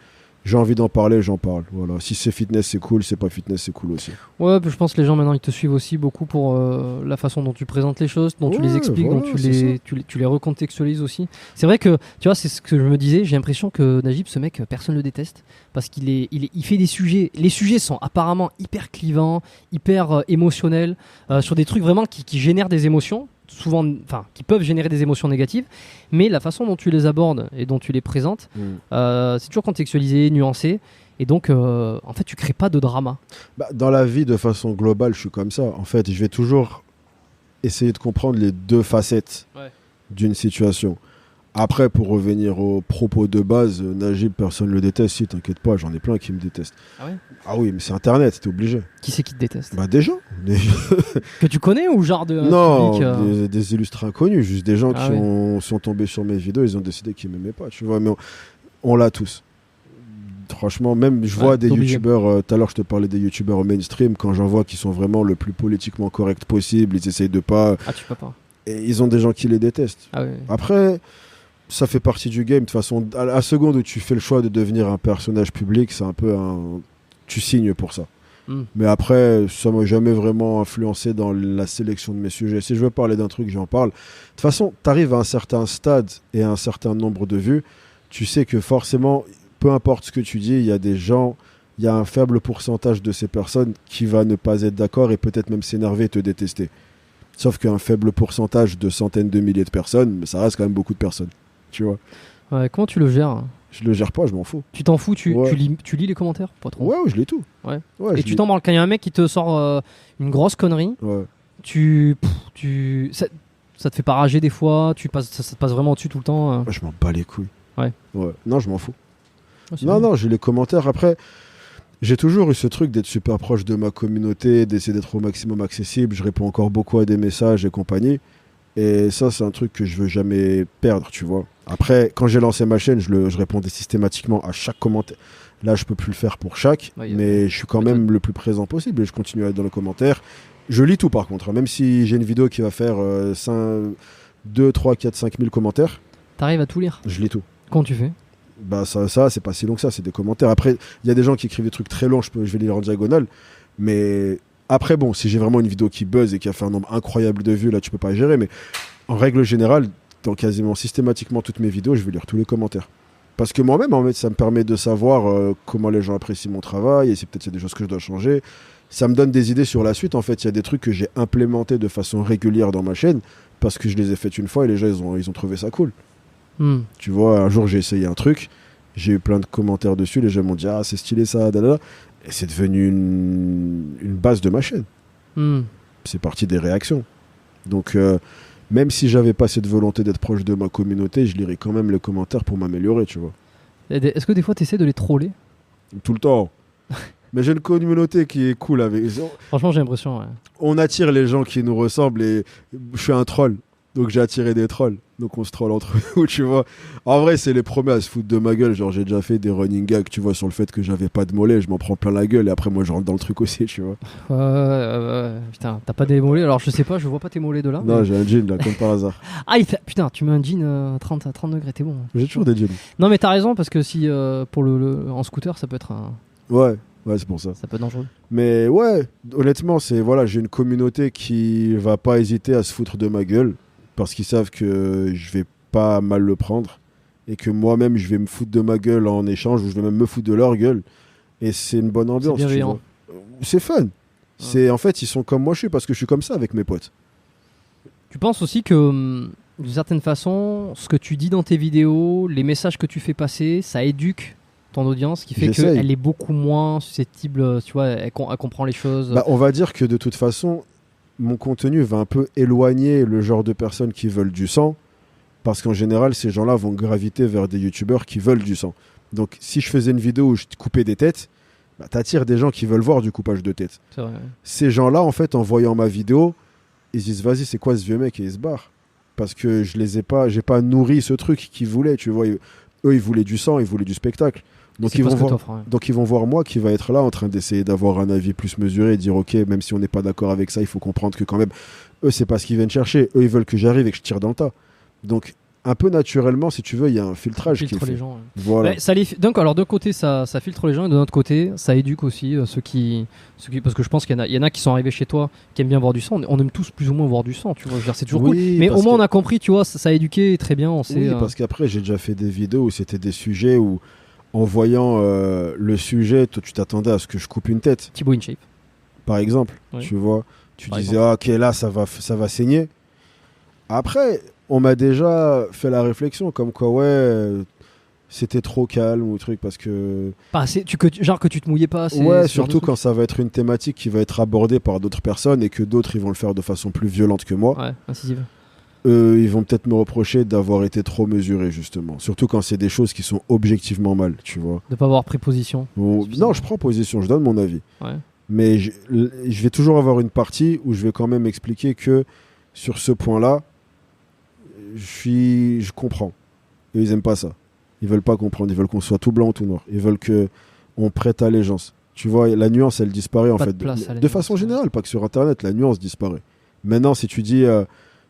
J'ai envie d'en parler, j'en parle. Voilà. Si c'est fitness, c'est cool. Si c'est pas fitness, c'est cool aussi. Ouais, puis je pense que les gens maintenant ils te suivent aussi beaucoup pour la façon dont tu présentes les choses, dont tu les expliques, voilà, dont tu les recontextualises aussi. C'est vrai que, tu vois, c'est ce que je me disais, j'ai l'impression que Najib, ce mec, personne le déteste parce qu'il fait des sujets. Les sujets sont apparemment hyper clivants, hyper émotionnels, sur des trucs vraiment qui génèrent des émotions. Souvent, enfin, qui peuvent générer des émotions négatives, mais la façon dont tu les abordes et dont tu les présentes, c'est toujours contextualisé, nuancé, et donc, en fait, tu crées pas de drama. Dans la vie, de façon globale, je suis comme ça. En fait, je vais toujours essayer de comprendre les deux facettes d'une situation. Après, pour revenir aux propos de base, Najib, personne ne le déteste. Si, t'inquiète pas, j'en ai plein qui me détestent. Ah ouais? Ah oui, mais c'est Internet, t'es obligé. Qui c'est qui te déteste? Des gens. Que tu connais ou genre de non, public, des illustres inconnus, juste des gens sont tombés sur mes vidéos, ils ont décidé qu'ils m'aimaient pas, tu vois. Mais on l'a tous. Franchement, même je vois des youtubeurs, tout à l'heure je te parlais des youtubeurs au mainstream, quand j'en vois qui sont vraiment le plus politiquement correct possible, ils essayent de pas... Ah, tu peux pas. Et ils ont des gens qui les détestent. Ah ouais. Après... ça fait partie du game. De toute façon, à la seconde où tu fais le choix de devenir un personnage public, c'est un peu un... tu signes pour ça. Mais après, ça m'a jamais vraiment influencé dans la sélection de mes sujets. Si je veux parler d'un truc, j'en parle. De toute façon, tu arrives à un certain stade et à un certain nombre de vues, tu sais que forcément, peu importe ce que tu dis, il y a des gens, il y a un faible pourcentage de ces personnes qui va ne pas être d'accord et peut-être même s'énerver et te détester. Sauf qu'un faible pourcentage de centaines de milliers de personnes, ça reste quand même beaucoup de personnes. Tu vois. Ouais, comment tu le gères? Je le gère pas, je m'en fous. Tu t'en fous, tu lis les commentaires? Pas trop. Ouais, je lis tout. Ouais. Et tu t'en branles quand il y a un mec qui te sort une grosse connerie. Ouais. Ça te fait pas rager des fois, ça te passe vraiment au-dessus tout le temps. Je m'en bats les couilles. Ouais. Non, je m'en fous. Non, j'ai les commentaires. Après, j'ai toujours eu ce truc d'être super proche de ma communauté, d'essayer d'être au maximum accessible. Je réponds encore beaucoup à des messages et compagnie. Et ça, c'est un truc que je veux jamais perdre, tu vois. Après, quand j'ai lancé ma chaîne, je répondais systématiquement à chaque commentaire. Là, je peux plus le faire pour chaque, mais je suis quand même le plus présent possible et je continue à être dans les commentaires. Je lis tout par contre, hein. Même si j'ai une vidéo qui va faire 2, 3, 4, 5 000 commentaires. T'arrives à tout lire? Je lis tout. Comment tu fais? Ça, c'est pas si long que ça, c'est des commentaires. Après, il y a des gens qui écrivent des trucs très longs, je vais les lire en diagonale, mais... Après, bon, si j'ai vraiment une vidéo qui buzz et qui a fait un nombre incroyable de vues, là, tu peux pas gérer. Mais en règle générale, dans quasiment systématiquement toutes mes vidéos, je vais lire tous les commentaires. Parce que moi-même, en fait, ça me permet de savoir comment les gens apprécient mon travail et si peut-être il y a des choses que je dois changer. Ça me donne des idées sur la suite. En fait, il y a des trucs que j'ai implémentés de façon régulière dans ma chaîne parce que je les ai faites une fois et les gens, ils ont trouvé ça cool. Tu vois, un jour, j'ai essayé un truc. J'ai eu plein de commentaires dessus. Les gens m'ont dit « Ah, c'est stylé ça, dadada ». Et c'est devenu une base de ma chaîne. C'est parti des réactions. Donc, même si j'avais pas cette volonté d'être proche de ma communauté, je lirais quand même les commentaires pour m'améliorer, tu vois. Est-ce que des fois, tu essaies de les troller? Tout le temps. Mais j'ai une communauté qui est cool avec... Franchement, j'ai l'impression, ouais. On attire les gens qui nous ressemblent et je suis un troll. Donc j'ai attiré des trolls. Donc on se troll entre nous, tu vois. En vrai, c'est les premiers à se foutre de ma gueule. Genre, j'ai déjà fait des running gags, tu vois, sur le fait que j'avais pas de mollets. Je m'en prends plein la gueule et après, moi, je rentre dans le truc aussi, tu vois. Putain, t'as pas des mollets? Alors, je sais pas, je vois pas tes mollets de là. Non, j'ai un jean, là, comme par hasard. Putain, tu mets un jean à 30 degrés, t'es bon. J'ai toujours des jeans. Non, mais t'as raison, parce que si pour en scooter, ça peut être un... Ouais, c'est pour ça. Ça peut être dangereux. Mais ouais, honnêtement, j'ai une communauté qui va pas hésiter à se foutre de ma gueule. Parce qu'ils savent que je vais pas mal le prendre et que moi-même je vais me foutre de ma gueule en échange ou je vais même me foutre de leur gueule et c'est une bonne ambiance. C'est bienveillant. C'est fun. En fait, ils sont comme moi je suis parce que je suis comme ça avec mes potes. Tu penses aussi que d'une certaine façon, ce que tu dis dans tes vidéos, les messages que tu fais passer, ça éduque ton audience, qui fait qu'elle est beaucoup moins susceptible, tu vois, elle comprend les choses. On va dire que de toute façon, mon contenu va un peu éloigner le genre de personnes qui veulent du sang Parce qu'en général, ces gens-là vont graviter vers des youtubeurs qui veulent du sang. Donc, si je faisais une vidéo où je coupais des têtes, bah, t'attires des gens qui veulent voir du coupage de têtes. C'est vrai. Ces gens-là, en fait, en voyant ma vidéo, ils se disent, vas-y, c'est quoi ce vieux mec? Et ils se barrent. Parce que j'ai pas nourri ce truc qu'ils voulaient, tu vois. Eux, ils voulaient du sang, ils voulaient du spectacle. Donc ils vont voir moi qui va être là en train d'essayer d'avoir un avis plus mesuré et dire ok, même si on n'est pas d'accord avec ça, il faut comprendre que quand même, eux, c'est pas ce qu'ils viennent chercher. Eux, ils veulent que j'arrive et que je tire dans le tas. Donc, un peu naturellement, si tu veux, il y a un filtrage qui est fait. Les gens, ouais. Voilà. Donc, alors, d'un côté, ça filtre les gens, et de l'autre côté, ça éduque aussi ceux qui. Parce que je pense qu'il y en a qui sont arrivés chez toi, qui aiment bien voir du sang. On aime tous plus ou moins voir du sang, tu vois. Je veux dire, c'est toujours cool. Mais au moins, on a compris, tu vois, ça a éduqué très bien. On sait, parce qu'après, j'ai déjà fait des vidéos où c'était des sujets où, en voyant le sujet, toi, tu t'attendais à ce que je coupe une tête. Thibaut InShape. Par exemple, tu vois. Tu disais, ok, là, ça va saigner. Après, on m'a déjà fait la réflexion, comme quoi, c'était trop calme ou truc, parce que... genre que tu te mouillais pas assez. Ouais, surtout quand ça va être une thématique qui va être abordée par d'autres personnes et que d'autres, ils vont le faire de façon plus violente que moi. Ouais, incisive. Ils vont peut-être me reprocher d'avoir été trop mesuré, justement. Surtout quand c'est des choses qui sont objectivement mal, tu vois. De pas avoir pris position. Non, je prends position, je donne mon avis. Ouais. Mais je vais toujours avoir une partie où je vais quand même expliquer que sur ce point-là, je comprends. Et ils aiment pas ça. Ils veulent pas comprendre. Ils veulent qu'on soit tout blanc ou tout noir. Ils veulent qu'on prête allégeance. Tu vois, la nuance, elle disparaît en fait. De façon générale, pas que sur Internet, la nuance disparaît. Maintenant, si tu dis...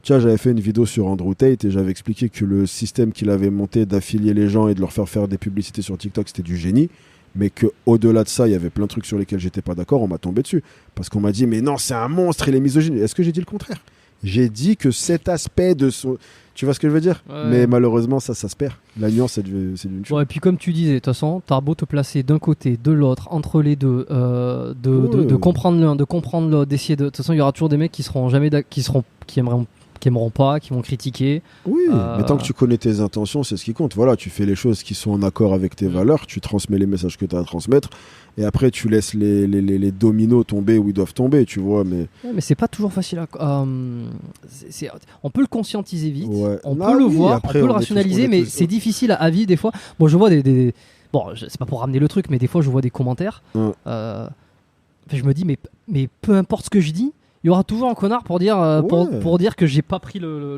tiens, j'avais fait une vidéo sur Andrew Tate et j'avais expliqué que le système qu'il avait monté d'affilier les gens et de leur faire des publicités sur TikTok, c'était du génie. Mais qu'au-delà de ça, il y avait plein de trucs sur lesquels j'étais pas d'accord, on m'a tombé dessus. Parce qu'on m'a dit, mais non, c'est un monstre, il est misogyne. Est-ce que j'ai dit le contraire? J'ai dit que cet aspect de son... Tu vois ce que je veux dire? Mais malheureusement, ça se perd. La nuance, c'est d'une chose. Ouais, et puis comme tu disais, de toute façon, t'as beau te placer d'un côté, de l'autre, entre les deux, de comprendre l'un, de comprendre l'autre, d'essayer de... De toute façon, il y aura toujours des mecs qui aimeront pas, qui vont critiquer. Oui, mais tant que tu connais tes intentions, c'est ce qui compte. Voilà, tu fais les choses qui sont en accord avec tes valeurs, tu transmets les messages que tu as à transmettre, et après tu laisses les dominos tomber où ils doivent tomber, tu vois. Mais c'est pas toujours facile. On peut le conscientiser vite, on peut le oui, voir, après, on peut le rationaliser, mais c'est difficile à vivre des fois. Bon, je vois Bon, c'est pas pour ramener le truc, mais des fois je vois des commentaires. Je me dis, mais peu importe ce que je dis, il y aura toujours un connard pour dire pour dire que j'ai pas pris le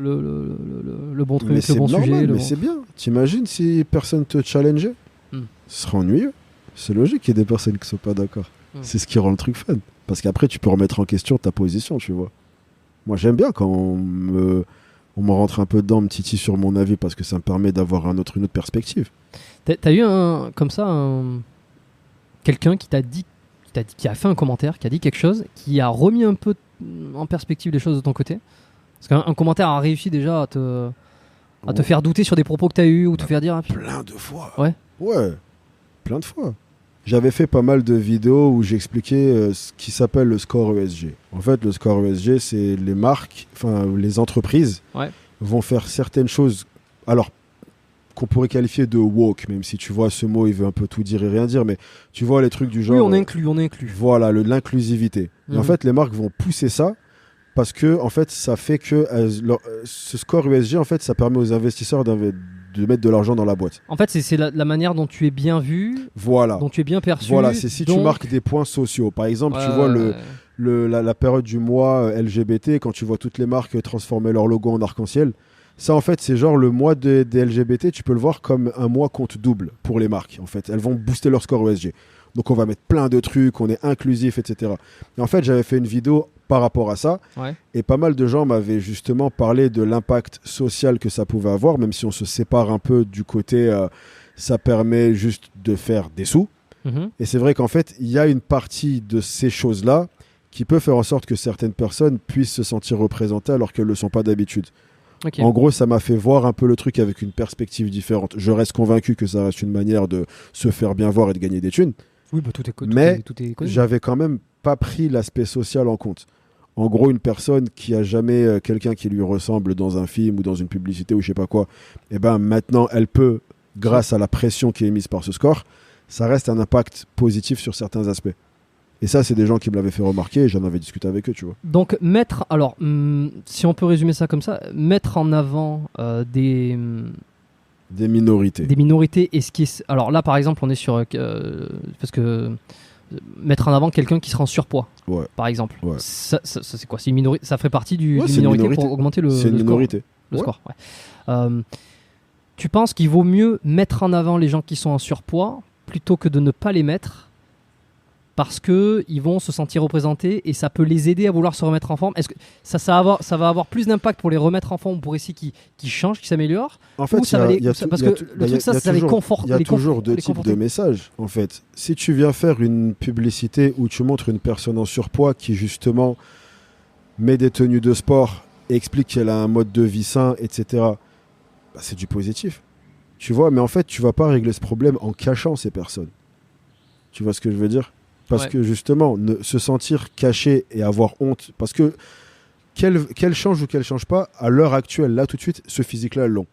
bon truc, le bon sujet. Mais c'est bien. T'imagines si personne te challengeait, ce serait ennuyeux. C'est logique qu'il y ait des personnes qui sont pas d'accord. C'est ce qui rend le truc fun. Parce qu'après, tu peux remettre en question ta position, tu vois. Moi, j'aime bien quand on me rentre un peu dedans, me titille sur mon avis, parce que ça me permet d'avoir une autre perspective. T'as eu quelqu'un qui t'a dit, qui a fait un commentaire, qui a dit quelque chose, qui a remis un peu en perspective les choses de ton côté? Parce qu'un commentaire a réussi déjà à te faire douter sur des propos que tu as eus ou te faire dire... Plein de fois. Ouais, plein de fois. J'avais fait pas mal de vidéos où j'expliquais ce qui s'appelle le score ESG. En fait, le score ESG, c'est les marques, enfin les entreprises vont faire certaines choses, alors qu'on pourrait qualifier de woke, même si tu vois ce mot, il veut un peu tout dire et rien dire, mais tu vois les trucs du genre... Oui, on inclut. Voilà, l'inclusivité. Et en fait, les marques vont pousser ça parce que, en fait, ça fait que ce score ESG, en fait, ça permet aux investisseurs de mettre de l'argent dans la boîte. En fait, c'est la manière dont tu es bien vu, dont tu es bien perçu. Voilà, c'est si tu marques des points sociaux. Par exemple, tu vois la période du mois LGBT, quand tu vois toutes les marques transformer leur logo en arc-en-ciel, ça, en fait, c'est genre le mois des LGBT, tu peux le voir comme un mois compte double pour les marques. En fait, elles vont booster leur score ESG. Donc, on va mettre plein de trucs, on est inclusif, etc. Et en fait, j'avais fait une vidéo par rapport à ça. Et pas mal de gens m'avaient justement parlé de l'impact social que ça pouvait avoir, même si on se sépare un peu du côté ça permet juste de faire des sous. Et c'est vrai qu'en fait, il y a une partie de ces choses-là qui peut faire en sorte que certaines personnes puissent se sentir représentées alors qu'elles ne le sont pas d'habitude. En gros, ça m'a fait voir un peu le truc avec une perspective différente. Je reste convaincu que ça reste une manière de se faire bien voir et de gagner des thunes. Oui, bah tout est j'avais quand même pas pris l'aspect social en compte. En gros, une personne qui a jamais quelqu'un qui lui ressemble dans un film ou dans une publicité ou je sais pas quoi, et ben maintenant elle peut, grâce à la pression qui est mise par ce score, ça reste un impact positif sur certains aspects. Et ça, c'est des gens qui me l'avaient fait remarquer et j'en avais discuté avec eux, tu vois. Donc, alors, si on peut résumer ça comme ça, mettre en avant des minorités. Des minorités, et ce qui est... Alors là, par exemple, on est sur... parce que mettre en avant quelqu'un qui sera en surpoids, par exemple. Ouais. Ça c'est quoi? C'est une minorité, ça ferait partie d'une c'est minorité, minorité pour augmenter le C'est une score. minorité. Le score, tu penses qu'il vaut mieux mettre en avant les gens qui sont en surpoids plutôt que de ne pas les mettre parce qu'ils vont se sentir représentés et ça peut les aider à vouloir se remettre en forme? Est-ce que ça va avoir plus d'impact pour les remettre en forme, pour essayer qu'ils changent, qu'ils s'améliorent? En fait, parce que le truc, ça les conforte. Il y a toujours deux types de messages, en fait. Si tu viens faire une publicité où tu montres une personne en surpoids qui, justement, met des tenues de sport et explique qu'elle a un mode de vie sain, etc., c'est du positif. Tu vois, mais en fait, tu vas pas régler ce problème en cachant ces personnes. Tu vois ce que je veux dire? Parce que justement, se sentir caché et avoir honte, parce que qu'elle change ou qu'elle change pas, à l'heure actuelle, là tout de suite, ce physique-là, elles l'ont.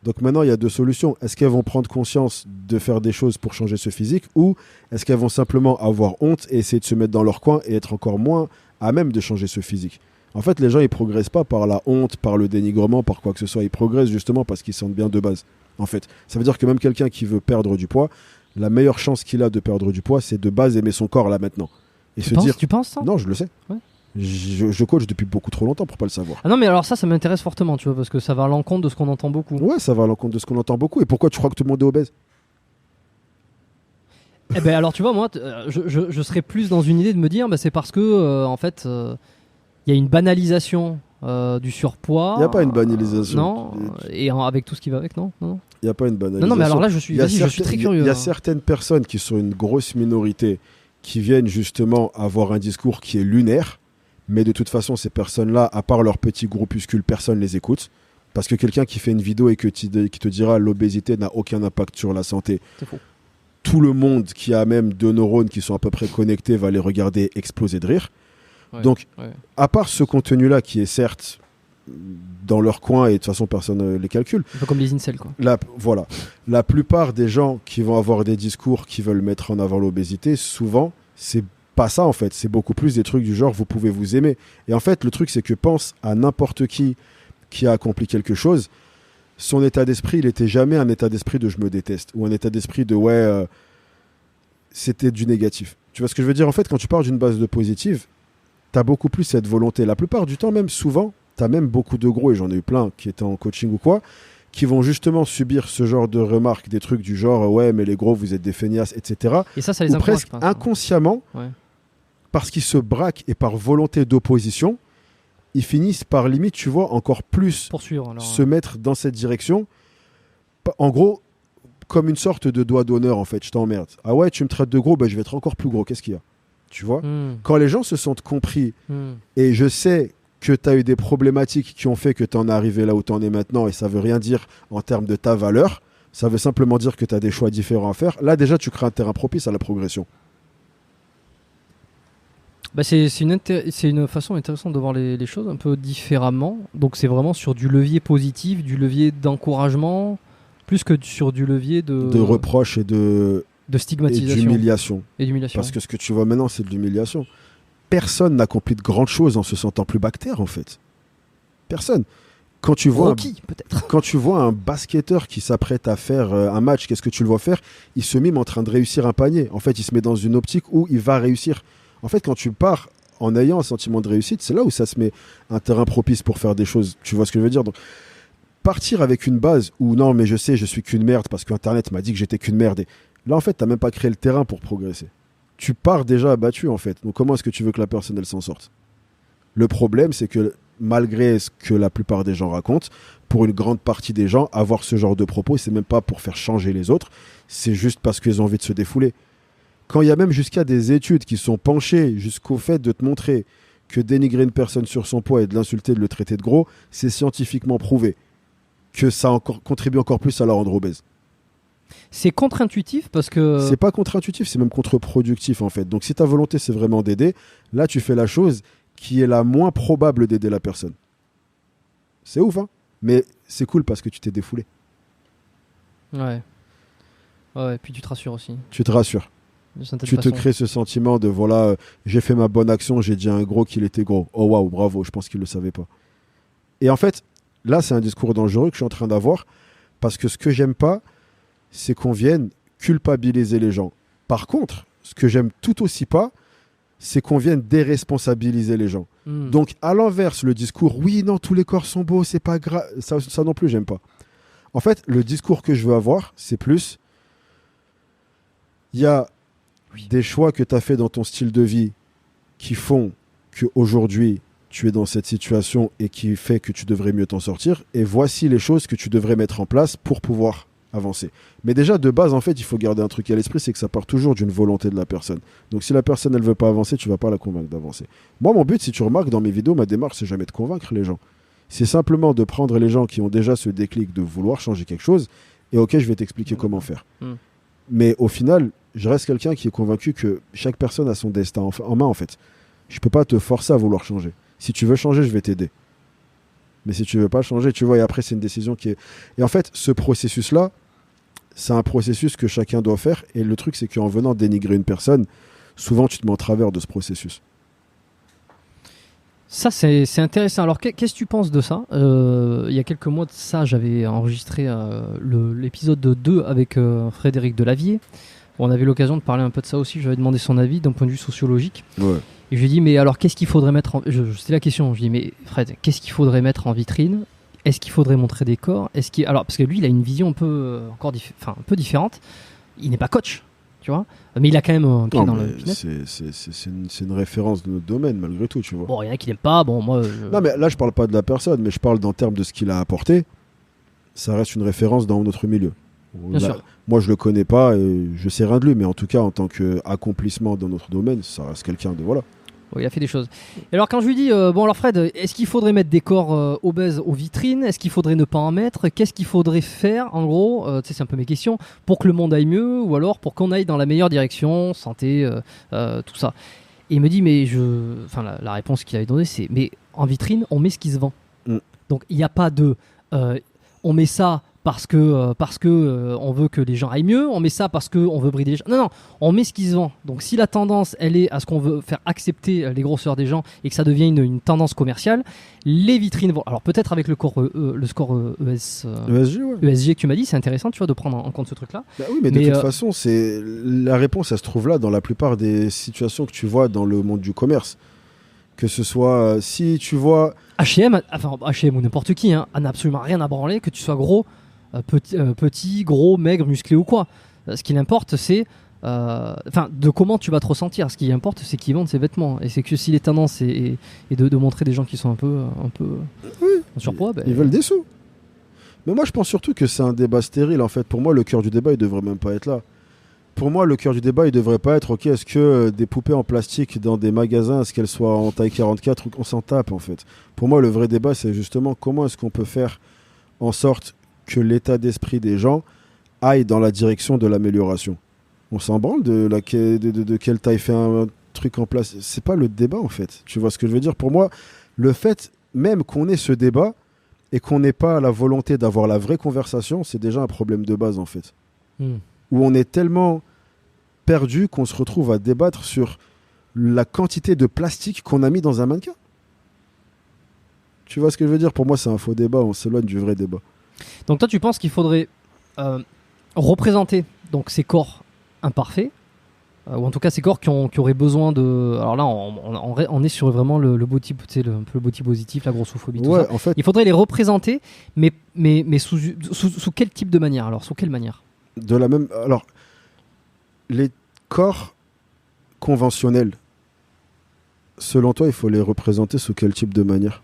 Donc maintenant, il y a deux solutions. Est-ce qu'elles vont prendre conscience de faire des choses pour changer ce physique, ou est-ce qu'elles vont simplement avoir honte et essayer de se mettre dans leur coin et être encore moins à même de changer ce physique? En fait, les gens, ils progressent pas par la honte, par le dénigrement, par quoi que ce soit. Ils progressent justement parce qu'ils se sentent bien de base. En fait, ça veut dire que même quelqu'un qui veut perdre du poids, la meilleure chance qu'il a de perdre du poids, c'est de base aimer son corps là maintenant. Et tu penses ça? Non, je le sais. Ouais. Je coach depuis beaucoup trop longtemps pour pas le savoir. Ah non, mais alors ça m'intéresse fortement, tu vois, parce que ça va à l'encontre de ce qu'on entend beaucoup. Ouais, ça va à l'encontre de ce qu'on entend beaucoup. Et pourquoi tu crois que tout le monde est obèse? Eh ben alors tu vois, moi, je serais plus dans une idée de me dire, c'est parce que en fait, il y a une banalisation du surpoids. Il n'y a pas une banalisation. Non. Et avec tout ce qui va avec, non. Il n'y a pas une banalisation. Non, mais alors là, je suis très curieux. Il y a certaines personnes qui sont une grosse minorité qui viennent justement avoir un discours qui est lunaire, mais de toute façon, ces personnes-là, à part leur petit groupuscule, personne ne les écoute. Parce que quelqu'un qui fait une vidéo et qui te dira l'obésité n'a aucun impact sur la santé, c'est faux. Tout le monde qui a même deux neurones qui sont à peu près connectés va les regarder exploser de rire. Ouais, donc, à part ce contenu-là qui est certes dans leur coin et de toute façon personne ne les calcule. Un peu comme les incels, quoi. Voilà. La plupart des gens qui vont avoir des discours qui veulent mettre en avant l'obésité, souvent, c'est pas ça en fait. C'est beaucoup plus des trucs du genre vous pouvez vous aimer. Et en fait, le truc, c'est que pense à n'importe qui a accompli quelque chose. Son état d'esprit, il n'était jamais un état d'esprit de je me déteste ou un état d'esprit de c'était du négatif. Tu vois ce que je veux dire? En fait, quand tu pars d'une base de positive, tu as beaucoup plus cette volonté. La plupart du temps, même souvent, tu as même beaucoup de gros, et j'en ai eu plein qui étaient en coaching ou quoi, qui vont justement subir ce genre de remarques, des trucs du genre ouais, mais les gros, vous êtes des feignasses, etc. Et ça les encourage, presque inconsciemment, parce qu'ils se braquent et par volonté d'opposition, ils finissent par limite, tu vois, encore plus se mettre dans cette direction. En gros, comme une sorte de doigt d'honneur, en fait, je t'emmerde. Ah ouais, tu me traites de gros, je vais être encore plus gros, qu'est-ce qu'il y a? Tu vois? Quand les gens se sentent compris, et je sais que tu as eu des problématiques qui ont fait que tu en es arrivé là où tu en es maintenant, et ça veut rien dire en termes de ta valeur, ça veut simplement dire que tu as des choix différents à faire. Là, déjà, tu crées un terrain propice à la progression. C'est une façon intéressante de voir les choses un peu différemment. Donc c'est vraiment sur du levier positif, du levier d'encouragement, plus que sur du levier de reproche et de stigmatisation. Et d'humiliation. Parce que ce que tu vois maintenant, c'est de l'humiliation. Personne n'accomplit de grandes choses en se sentant plus bactère, en fait. Personne. Quand tu vois peut-être. Quand tu vois un basketteur qui s'apprête à faire un match, qu'est-ce que tu le vois faire? Il se mime en train de réussir un panier. En fait, il se met dans une optique où il va réussir. En fait, quand tu pars en ayant un sentiment de réussite, c'est là où ça se met un terrain propice pour faire des choses. Tu vois ce que je veux dire? Donc, partir avec une base où non, mais je sais, je suis qu'une merde parce qu'Internet m'a dit que j'étais qu'une merde. Et là, en fait, tu n'as même pas créé le terrain pour progresser. Tu pars déjà abattu, en fait. Donc, comment est-ce que tu veux que la personne, elle s'en sorte? Le problème, c'est que malgré ce que la plupart des gens racontent, pour une grande partie des gens, avoir ce genre de propos, c'est même pas pour faire changer les autres, c'est juste parce qu'ils ont envie de se défouler. Quand il y a même jusqu'à des études qui sont penchées jusqu'au fait de te montrer que dénigrer une personne sur son poids et de l'insulter, de le traiter de gros, c'est scientifiquement prouvé que ça contribue encore plus à la rendre obèse. C'est contre-intuitif parce que... C'est pas contre-intuitif, c'est même contre-productif en fait. Donc si ta volonté c'est vraiment d'aider, là tu fais la chose qui est la moins probable d'aider la personne. C'est ouf, hein? Mais c'est cool parce que tu t'es défoulé. Ouais. Ouais, puis tu te rassures aussi. Tu te rassures. Tu te crées ce sentiment de voilà, j'ai fait ma bonne action, j'ai dit à un gros qu'il était gros. Oh waouh, bravo, je pense qu'il ne le savait pas. Et en fait, là, c'est un discours dangereux que je suis en train d'avoir parce que ce que j'aime pas, c'est qu'on vienne culpabiliser les gens. Par contre, ce que j'aime tout aussi pas, c'est qu'on vienne déresponsabiliser les gens. Donc, à l'inverse, le discours, oui, non, tous les corps sont beaux, c'est pas grave, ça non plus, j'aime pas. En fait, le discours que je veux avoir, c'est plus, il y a des choix que tu as fait dans ton style de vie qui font qu'aujourd'hui, tu es dans cette situation et qui fait que tu devrais mieux t'en sortir. Et voici les choses que tu devrais mettre en place pour pouvoir avancer. Mais déjà, de base, en fait, il faut garder un truc à l'esprit, c'est que ça part toujours d'une volonté de la personne. Donc, si la personne, elle veut pas avancer, tu vas pas la convaincre d'avancer. Moi, mon but, si tu remarques dans mes vidéos, ma démarche, c'est jamais de convaincre les gens. C'est simplement de prendre les gens qui ont déjà ce déclic de vouloir changer quelque chose et ok, je vais t'expliquer comment faire. Mais au final, je reste quelqu'un qui est convaincu que chaque personne a son destin en main, en fait. Je peux pas te forcer à vouloir changer. Si tu veux changer, je vais t'aider. Mais si tu veux pas changer, tu vois, et après, c'est une décision qui est... Et en fait, ce processus-là, c'est un processus que chacun doit faire. Et le truc, c'est qu'en venant dénigrer une personne, souvent, tu te mets en travers de ce processus. Ça, c'est intéressant. Alors, qu'est-ce que tu penses de ça ? Il y a quelques mois de ça, j'avais enregistré l'épisode 2 avec Frédéric Delavier. On avait l'occasion de parler un peu de ça aussi. J'avais demandé son avis d'un point de vue sociologique. Ouais. Et je lui ai dit, mais alors, qu'est-ce qu'il faudrait mettre en... C'était la question. Je lui ai dit, mais Fred, qu'est-ce qu'il faudrait mettre en vitrine ? Est-ce qu'il faudrait montrer des corps ? Alors, parce que lui, il a une vision un peu, un peu différente. Il n'est pas coach, tu vois, mais il a quand même un pied dans le business. C'est une référence de notre domaine, malgré tout, tu vois. Bon, il y en a qui n'aiment pas. Bon, moi... Non, mais là, je parle pas de la personne, mais je parle en termes de ce qu'il a apporté. Ça reste une référence dans notre milieu. Bien sûr. Moi, je le connais pas et je sais rien de lui, mais en tout cas, en tant qu'accomplissement dans notre domaine, ça reste quelqu'un de... Voilà. Oui, il a fait des choses. Et alors quand je lui dis, bon alors Fred, est-ce qu'il faudrait mettre des corps obèses aux vitrines ? Est-ce qu'il faudrait ne pas en mettre ? Qu'est-ce qu'il faudrait faire, en gros, c'est un peu mes questions, pour que le monde aille mieux, ou alors pour qu'on aille dans la meilleure direction, santé, tout ça. Et il me dit, mais la réponse qu'il avait donnée, c'est, mais en vitrine, on met ce qui se vend. Donc il n'y a pas de, on met ça parce que on veut que les gens aillent mieux, on met ça parce qu'on veut brider les gens. Non, on met ce qui se vend. Donc si la tendance, elle est à ce qu'on veut faire accepter les grosseurs des gens et que ça devient une tendance commerciale, les vitrines vont... Alors peut-être avec le score ESG que tu m'as dit, c'est intéressant, tu vois, de prendre en compte ce truc-là. Bah oui, mais de toute façon, la réponse, elle se trouve là dans la plupart des situations que tu vois dans le monde du commerce. Que ce soit, si tu vois... H&M ou n'importe qui, n'a absolument rien à branler, que tu sois gros, petit, gros, maigre, musclé ou quoi. Ce qui importe, c'est de comment tu vas te ressentir. Ce qui importe, c'est qu'ils vendent ses vêtements. Et c'est que si les tendances est de montrer des gens qui sont un peu en surpoids... Ils veulent des sous. Mais moi, je pense surtout que c'est un débat stérile, en fait. Pour moi, le cœur du débat, il devrait même pas être là. Pour moi, le cœur du débat, il devrait pas être, ok, est-ce que des poupées en plastique dans des magasins, est-ce qu'elles soient en taille 44 ou on s'en tape, en fait. Pour moi, le vrai débat, c'est justement comment est-ce qu'on peut faire en sorte que l'état d'esprit des gens aille dans la direction de l'amélioration. On s'en branle de quelle taille fait un truc en place. C'est pas le débat, en fait. Tu vois ce que je veux dire ? Pour moi, le fait même qu'on ait ce débat et qu'on n'ait pas la volonté d'avoir la vraie conversation, c'est déjà un problème de base, en fait. Où on est tellement perdu qu'on se retrouve à débattre sur la quantité de plastique qu'on a mis dans un mannequin. Tu vois ce que je veux dire ? Pour moi, c'est un faux débat, on s'éloigne du vrai débat. Donc toi, tu penses qu'il faudrait représenter donc, ces corps imparfaits, ou en tout cas ces corps qui auraient besoin de... Alors là, on est sur vraiment le body, un peu le body positif, la grossophobie, tout ça. En fait, il faudrait les représenter, mais sous quel type de manière ? Alors, sous quelle manière ? De la même... Alors, les corps conventionnels, selon toi, il faut les représenter sous quel type de manière ?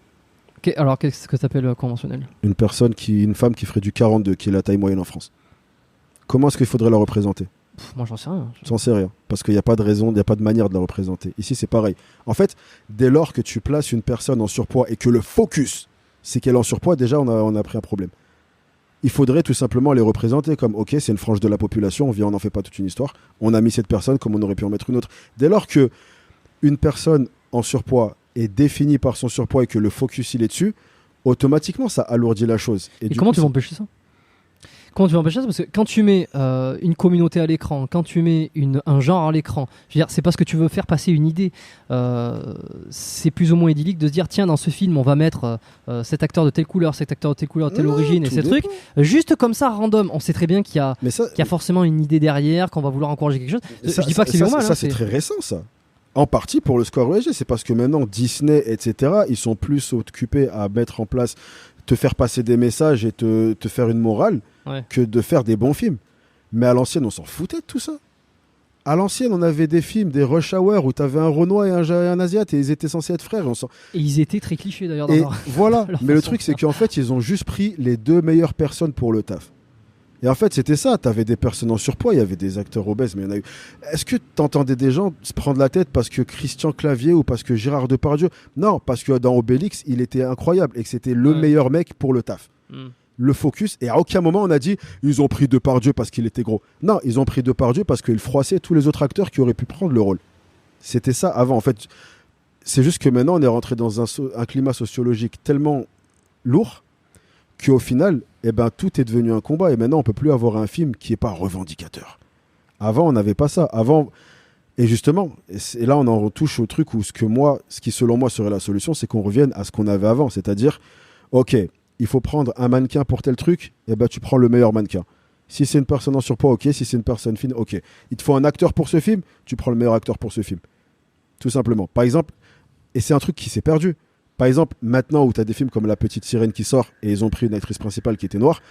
Alors, qu'est-ce que tu appelles conventionnel ? Une femme qui ferait du 42, qui est la taille moyenne en France. Comment est-ce qu'il faudrait la représenter ? Moi, j'en sais rien. J'en sais rien. Parce qu'il n'y a pas de raison, il n'y a pas de manière de la représenter. Ici, c'est pareil. En fait, dès lors que tu places une personne en surpoids et que le focus, c'est qu'elle est en surpoids, déjà, on a pris un problème. Il faudrait tout simplement les représenter comme, ok, c'est une frange de la population, on n'en fait pas toute une histoire. On a mis cette personne comme on aurait pu en mettre une autre. Dès lors que une personne en surpoids est définie par son surpoids et que le focus, il est dessus, automatiquement, ça alourdit la chose. Et comment tu vas empêcher ça ? Comment tu veux empêcher ça? Parce que quand tu mets une communauté à l'écran, quand tu mets un genre à l'écran, je veux dire, c'est parce que tu veux faire passer une idée. C'est plus ou moins idyllique de se dire, tiens, dans ce film, on va mettre cet acteur de telle couleur, cet acteur de telle couleur, telle origine et ces trucs. Juste comme ça, random. On sait très bien qu'il y a forcément une idée derrière, qu'on va vouloir encourager quelque chose. Je dis pas que c'est normal. Ça, c'est très récent, ça. En partie pour le score ESG, c'est parce que maintenant Disney, etc., ils sont plus occupés à mettre en place, te faire passer des messages et te faire une morale que de faire des bons films. Mais à l'ancienne, on s'en foutait de tout ça. À l'ancienne, on avait des films, des Rush Hour où tu avais un Renoir et un Asiate et ils étaient censés être frères. Et ils étaient très clichés d'ailleurs. Voilà. Mais le truc, c'est qu'en fait, ils ont juste pris les 2 meilleures personnes pour le taf. Et en fait, c'était ça. Tu avais des personnes en surpoids, il y avait des acteurs obèses, mais il y en a eu. Est-ce que tu entendais des gens se prendre la tête parce que Christian Clavier ou parce que Gérard Depardieu? Non, parce que dans Obélix, il était incroyable et que c'était le meilleur mec pour le taf. Le focus, et à aucun moment on a dit ils ont pris Depardieu parce qu'il était gros. Non, ils ont pris Depardieu parce qu'il froissait tous les autres acteurs qui auraient pu prendre le rôle. C'était ça avant. En fait, c'est juste que maintenant on est rentré dans un climat sociologique tellement lourd qu'au final, tout est devenu un combat. Et maintenant, on ne peut plus avoir un film qui n'est pas revendicateur. Avant, on n'avait pas ça. Avant, et justement, et là, on en retouche au truc où ce qui, selon moi, serait la solution, c'est qu'on revienne à ce qu'on avait avant. C'est-à-dire, OK, il faut prendre un mannequin pour tel truc, tu prends le meilleur mannequin. Si c'est une personne en surpoids, OK. Si c'est une personne fine, OK. Il te faut un acteur pour ce film, tu prends le meilleur acteur pour ce film. Tout simplement. Par exemple, et c'est un truc qui s'est perdu. Par exemple, maintenant où tu as des films comme La Petite Sirène qui sort et ils ont pris une actrice principale qui était noire,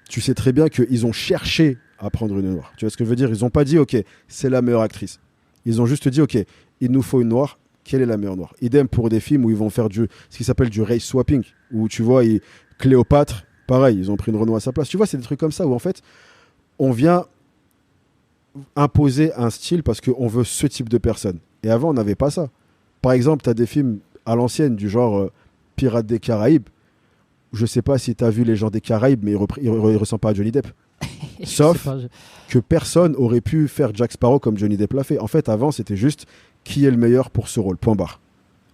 tu sais très bien qu'ils ont cherché à prendre une noire. Tu vois ce que je veux dire? Ils n'ont pas dit, OK, c'est la meilleure actrice. Ils ont juste dit, OK, il nous faut une noire, quelle est la meilleure noire? Idem pour des films où ils vont faire ce qui s'appelle du race swapping, où tu vois, Cléopâtre, pareil, ils ont pris une Renaud à sa place. Tu vois, c'est des trucs comme ça où en fait, on vient imposer un style parce qu'on veut ce type de personne. Et avant, on n'avait pas ça. Par exemple, tu as des films à l'ancienne du genre Pirates des Caraïbes. Je sais pas si tu as vu Les gens des Caraïbes, mais il ressemble pas à Johnny Depp. Sauf que personne aurait pu faire Jack Sparrow comme Johnny Depp l'a fait. En fait, avant, c'était juste qui est le meilleur pour ce rôle, point barre.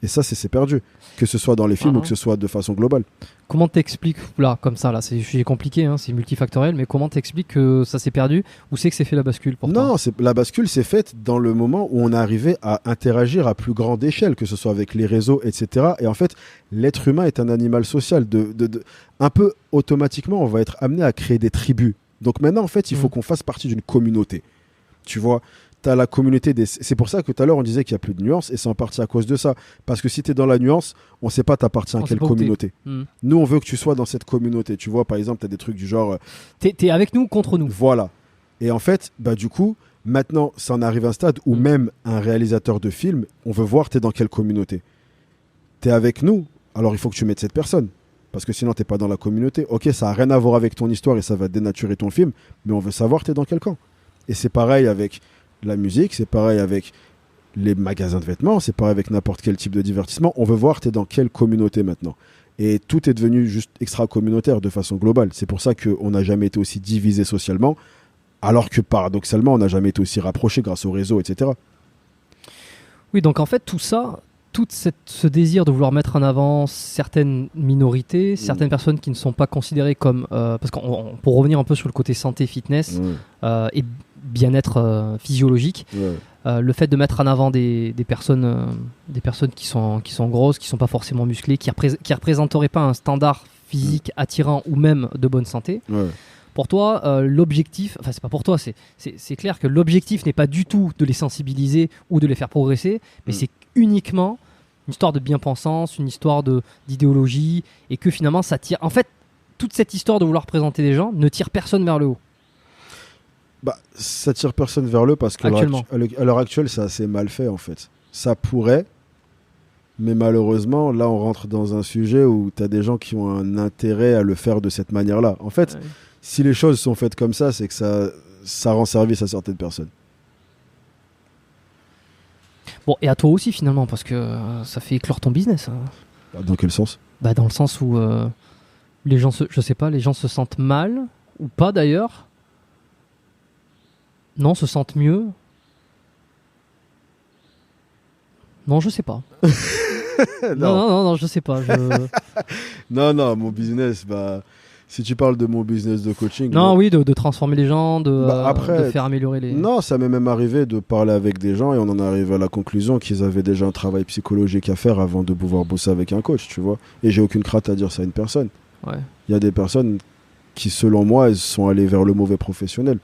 Et ça, c'est perdu. Que ce soit dans les films ou que ce soit de façon globale. Comment t'expliques, là, comme ça, là, c'est compliqué, hein, c'est multifactoriel, mais comment t'expliques que ça s'est perdu? Ou c'est que c'est fait la bascule pour toi? Non, la bascule s'est faite dans le moment où on est arrivé à interagir à plus grande échelle, que ce soit avec les réseaux, etc. Et en fait, l'être humain est un animal social. Un peu automatiquement, on va être amené à créer des tribus. Donc maintenant, en fait, il faut qu'on fasse partie d'une communauté. Tu vois, tu as la communauté des... C'est pour ça que tout à l'heure, on disait qu'il n'y a plus de nuances, et c'est en partie à cause de ça. Parce que si tu es dans la nuance, on ne sait pas t'appartiens à quelle communauté. Nous, on veut que tu sois dans cette communauté. Tu vois, par exemple, tu as des trucs du genre... T'es avec nous ou contre nous? Voilà. Et en fait, du coup, maintenant, ça en arrive à un stade où même un réalisateur de film, on veut voir t'es dans quelle communauté. T'es avec nous, alors il faut que tu mettes cette personne. Parce que sinon, t'es pas dans la communauté. Ok, ça n'a rien à voir avec ton histoire et ça va dénaturer ton film, mais on veut savoir t'es dans quel camp. Et c'est pareil avec la musique, c'est pareil avec les magasins de vêtements, c'est pareil avec n'importe quel type de divertissement. On veut voir t'es dans quelle communauté maintenant. Et tout est devenu juste extra-communautaire de façon globale. C'est pour ça qu'on n'a jamais été aussi divisé socialement, alors que paradoxalement, on n'a jamais été aussi rapproché grâce au réseau, etc. Oui, donc en fait, tout ça, ce désir de vouloir mettre en avant certaines minorités, certaines personnes qui ne sont pas considérées comme... parce qu'on pour revenir un peu sur le côté santé, fitness et bien-être physiologique, le fait de mettre en avant des personnes qui sont grosses, qui ne sont pas forcément musclées, qui ne représenteraient pas un standard physique attirant ou même de bonne santé. Pour toi, l'objectif, enfin c'est pas pour toi, c'est clair que l'objectif n'est pas du tout de les sensibiliser ou de les faire progresser, mais c'est uniquement une histoire de bien-pensance, une histoire d'idéologie, et que finalement ça tire... En fait, toute cette histoire de vouloir présenter des gens ne tire personne vers le haut. Ça tire personne vers le haut parce qu'à l'heure actuelle, c'est assez mal fait en fait. Ça pourrait, mais malheureusement, là on rentre dans un sujet où tu as des gens qui ont un intérêt à le faire de cette manière-là. En fait, si les choses sont faites comme ça, c'est que ça rend service à certaines personnes. Bon, et à toi aussi finalement, parce que ça fait éclore ton business. Dans quel sens ? Dans le sens où les gens les gens se sentent mal, ou pas d'ailleurs. Non, se sentent mieux. Non, je sais pas. non, je sais pas. Non, mon business, Si tu parles de mon business de coaching. Non, oui, de transformer les gens, après, de faire améliorer les. Non, ça m'est même arrivé de parler avec des gens et on en arrive à la conclusion qu'ils avaient déjà un travail psychologique à faire avant de pouvoir bosser avec un coach, tu vois. Et j'ai aucune crainte à dire ça à une personne. Ouais. Il y a des personnes qui, selon moi, elles sont allées vers le mauvais professionnel.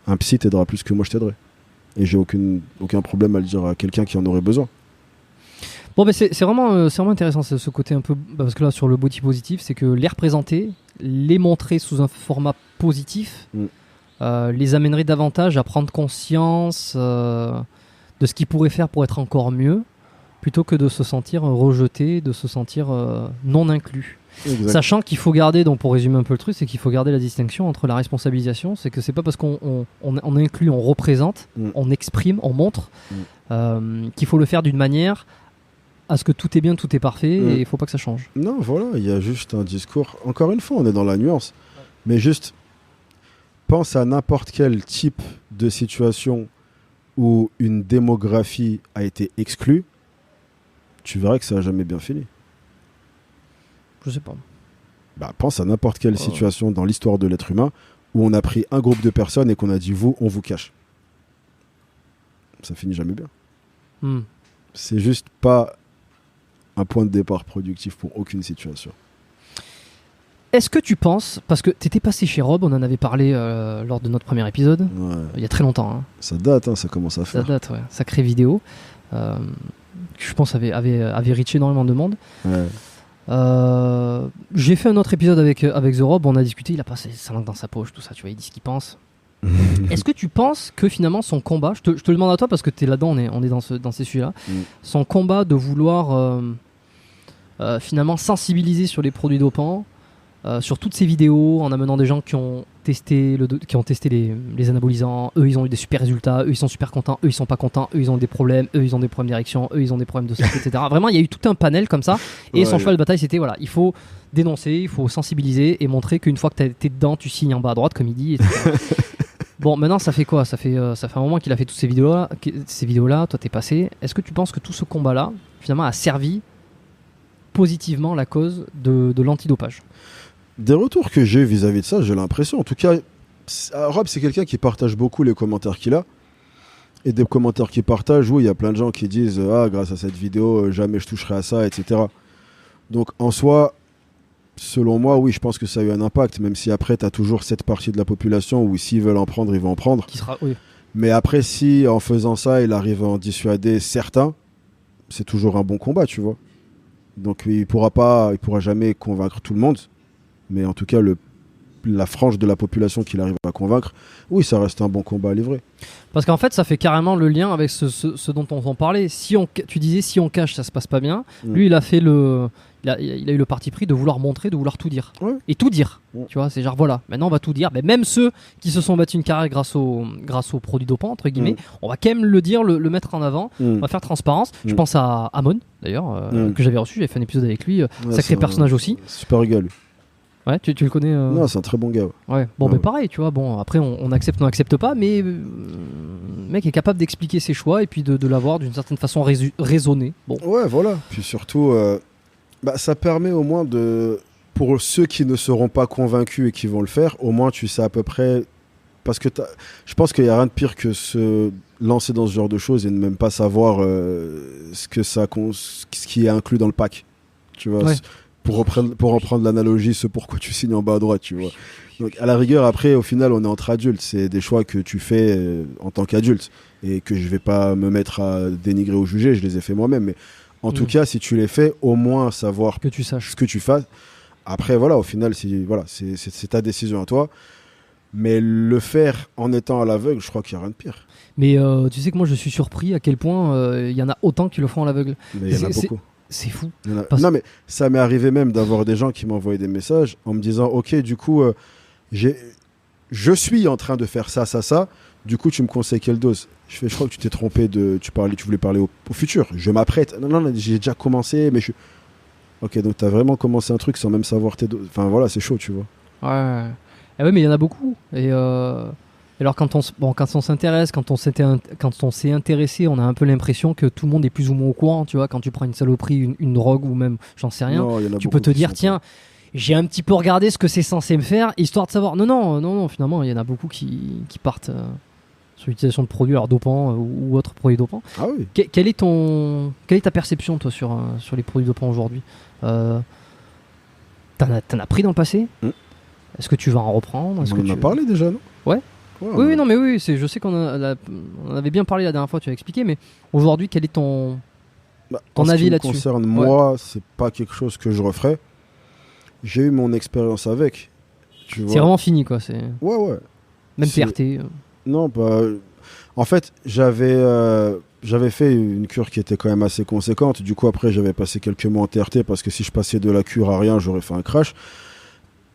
Un psy t'aidera plus que moi je t'aiderai. Et j'ai aucun problème à le dire à quelqu'un qui en aurait besoin. Bon, mais c'est vraiment intéressant ce côté un peu. Parce que là, sur le body positif, c'est que les représenter, les montrer sous un format positif, les amènerait davantage à prendre conscience de ce qu'ils pourraient faire pour être encore mieux, plutôt que de se sentir rejeté, de se sentir non inclus. Exact. Sachant qu'il faut garder, donc pour résumer un peu le truc, c'est qu'il faut garder la distinction entre la responsabilisation, c'est que c'est pas parce qu'on inclut, on représente, on exprime, on montre, qu'il faut le faire d'une manière à ce que tout est bien, tout est parfait, et il faut pas que ça change. Non, voilà, il y a juste un discours. Encore une fois, on est dans la nuance. Mais juste, pense à n'importe quel type de situation où une démographie a été exclue, tu verras que ça n'a jamais bien fini. Je sais pas. Bah, pense à n'importe quelle situation dans l'histoire de l'être humain où on a pris un groupe de personnes et qu'on a dit vous, on vous cache. Ça finit jamais bien. C'est juste pas un point de départ productif pour aucune situation. Est-ce que tu penses, parce que tu étais passé chez Rob, on en avait parlé lors de notre premier épisode, il y a très longtemps. Hein. Ça date, ça commence à faire. Ça date, ouais. Sacrée vidéo. Je pense avait reach énormément de monde. Ouais. J'ai fait un autre épisode avec The Rob, on a discuté, il a passé sa langue dans sa poche, tout ça, tu vois, il dit ce qu'il pense. Est-ce que tu penses que finalement son combat, je te le demande à toi parce que tu es là-dedans, on est dans ces sujets-là, son combat de vouloir finalement sensibiliser sur les produits dopants, sur toutes ces vidéos, en amenant des gens qui ont testé les anabolisants, eux ils ont eu des super résultats, eux ils sont super contents, eux ils sont pas contents, eux ils ont des problèmes, eux ils ont des problèmes d'érection, eux ils ont des problèmes de santé, etc. Vraiment il y a eu tout un panel comme ça, et son cheval de bataille c'était voilà, il faut dénoncer, il faut sensibiliser et montrer qu'une fois que t'es dedans tu signes en bas à droite comme il dit, etc. Bon, maintenant ça fait quoi ? Ça fait un moment qu'il a fait toutes ces vidéos-là, toi t'es passé. Est-ce que tu penses que tout ce combat-là finalement a servi positivement la cause de l'antidopage ? Des retours que j'ai vis-à-vis de ça, j'ai l'impression. En tout cas, Rob, c'est quelqu'un qui partage beaucoup les commentaires qu'il a. Et des commentaires qu'il partage, où il y a plein de gens qui disent « Ah, grâce à cette vidéo, jamais je toucherai à ça, etc. » Donc, en soi, selon moi, oui, je pense que ça a eu un impact, même si après, tu as toujours cette partie de la population où s'ils veulent en prendre, ils vont en prendre. Oui. Mais après, si en faisant ça, il arrive à en dissuader certains, c'est toujours un bon combat, tu vois. Donc, il pourra jamais convaincre tout le monde. Mais en tout cas, la frange de la population qu'il arrive à convaincre, oui, ça reste un bon combat à livrer. Parce qu'en fait, ça fait carrément le lien avec ce dont on parlait. Tu disais, si on cache, ça se passe pas bien. Lui, il a fait il a eu le parti pris de vouloir montrer, de vouloir tout dire. Ouais. Et tout dire. Ouais. Tu vois, c'est genre, voilà, maintenant on va tout dire. Mais même ceux qui se sont battus une carrière grâce aux produits dopants, entre guillemets, on va quand même le dire, le mettre en avant. On va faire transparence. Je pense à Amon, d'ailleurs, que j'avais reçu. J'avais fait un épisode avec lui. Sacré personnage aussi. Super rigolo. Ouais, tu le connais Non, c'est un très bon gars. Ouais. Bon, mais pareil, tu vois. Bon, après, on accepte, on n'accepte pas, mais le mec est capable d'expliquer ses choix et puis de l'avoir d'une certaine façon raisonnée. Bon. Ouais, voilà. Puis surtout, ça permet au moins pour ceux qui ne seront pas convaincus et qui vont le faire, au moins tu sais à peu près. Parce que je pense qu'il n'y a rien de pire que se lancer dans ce genre de choses et ne même pas savoir ce qui est inclus dans le pack. Tu vois. Ouais. Pour reprendre l'analogie, ce pourquoi tu signes en bas à droite, tu vois. Donc, à la rigueur, après, au final, on est entre adultes. C'est des choix que tu fais en tant qu'adulte et que je vais pas me mettre à dénigrer ou juger. Je les ai fait moi-même. Mais en tout cas, si tu les fais, au moins savoir que tu saches ce que tu fasses. Après, voilà, au final, c'est ta décision à toi. Mais le faire en étant à l'aveugle, je crois qu'il n'y a rien de pire. Mais tu sais que moi, je suis surpris à quel point il y en a autant qui le font à l'aveugle. Mais il y en a beaucoup. C'est fou. Non, mais ça m'est arrivé même d'avoir des gens qui m'envoyaient des messages en me disant ok, du coup, je suis en train de faire ça, du coup, tu me conseilles quelle dose ? Je crois que tu t'es trompé tu voulais parler au futur. Je m'apprête. Non, j'ai déjà commencé, mais ok, donc t'as vraiment commencé un truc sans même savoir tes doses. Enfin, voilà, c'est chaud, tu vois. Ouais. Ah ouais, mais il y en a beaucoup. Et alors quand on s'intéresse, quand on s'est intéressé, on a un peu l'impression que tout le monde est plus ou moins au courant, tu vois, quand tu prends une saloperie, une drogue ou même j'en sais rien, tu peux te dire tiens, j'ai un petit peu regardé ce que c'est censé me faire, histoire de savoir. Non, finalement, il y en a beaucoup qui partent sur l'utilisation de produits, alors dopants ou autres produits dopants. Ah oui. Quelle est ta perception, toi, sur les produits dopants aujourd'hui? T'en as pris dans le passé? Est-ce que tu vas en reprendre? On en a parlé déjà, non? Ouais. Ouais, non, mais oui, je sais qu'on on avait bien parlé la dernière fois, tu as expliqué, mais aujourd'hui, quel est ton avis là-dessus? En ce qui me concerne, moi, c'est pas quelque chose que je referais. J'ai eu mon expérience avec. Tu vois. C'est vraiment fini, quoi. Ouais. Même TRT. Non, en fait, j'avais fait une cure qui était quand même assez conséquente. Du coup, après, j'avais passé quelques mois en TRT parce que si je passais de la cure à rien, j'aurais fait un crash.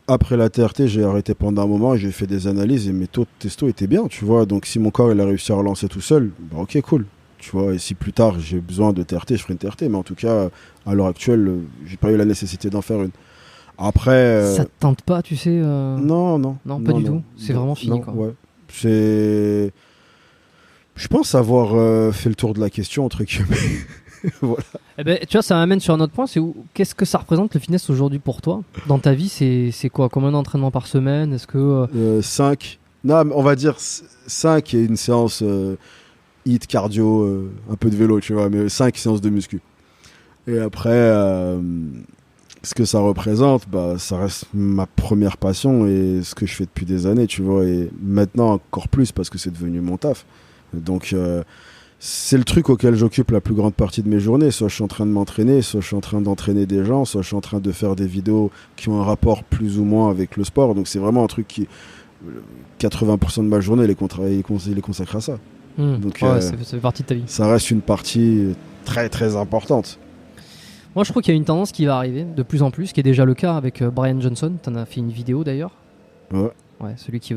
Après la TRT, j'ai arrêté pendant un moment et j'ai fait des analyses et mes taux de testo étaient bien, tu vois. Donc, si mon corps il a réussi à relancer tout seul, bah, ok, cool. Tu vois, et si plus tard j'ai besoin de TRT, je ferai une TRT. Mais en tout cas, à l'heure actuelle, j'ai pas eu la nécessité d'en faire une. Après. Ça te tente pas, tu sais Non, pas du tout. C'est vraiment fini, quoi. Ouais. Je pense avoir fait le tour de la question, entre guillemets. Voilà. Eh ben, tu vois, ça m'amène sur un autre point, qu'est-ce que ça représente le fitness aujourd'hui pour toi? Dans ta vie, c'est quoi? Combien d'entraînements par semaine? Est-ce que 5. Non, on va dire 5 et une séance HIIT, cardio, un peu de vélo, tu vois, mais 5 séances de muscu. Et après, ce que ça représente, bah, ça reste ma première passion et ce que je fais depuis des années, tu vois, et maintenant encore plus parce que c'est devenu mon taf. Donc, c'est le truc auquel j'occupe la plus grande partie de mes journées. Soit je suis en train de m'entraîner, soit je suis en train d'entraîner des gens, soit je suis en train de faire des vidéos qui ont un rapport plus ou moins avec le sport. Donc, c'est vraiment un truc qui, 80% de ma journée, il est consacré à ça. Donc, ça fait partie de ta vie. Ça reste une partie très très importante. Moi, je crois qu'il y a une tendance qui va arriver de plus en plus, ce qui est déjà le cas avec Brian Johnson. Tu en as fait une vidéo d'ailleurs. Ouais, celui qui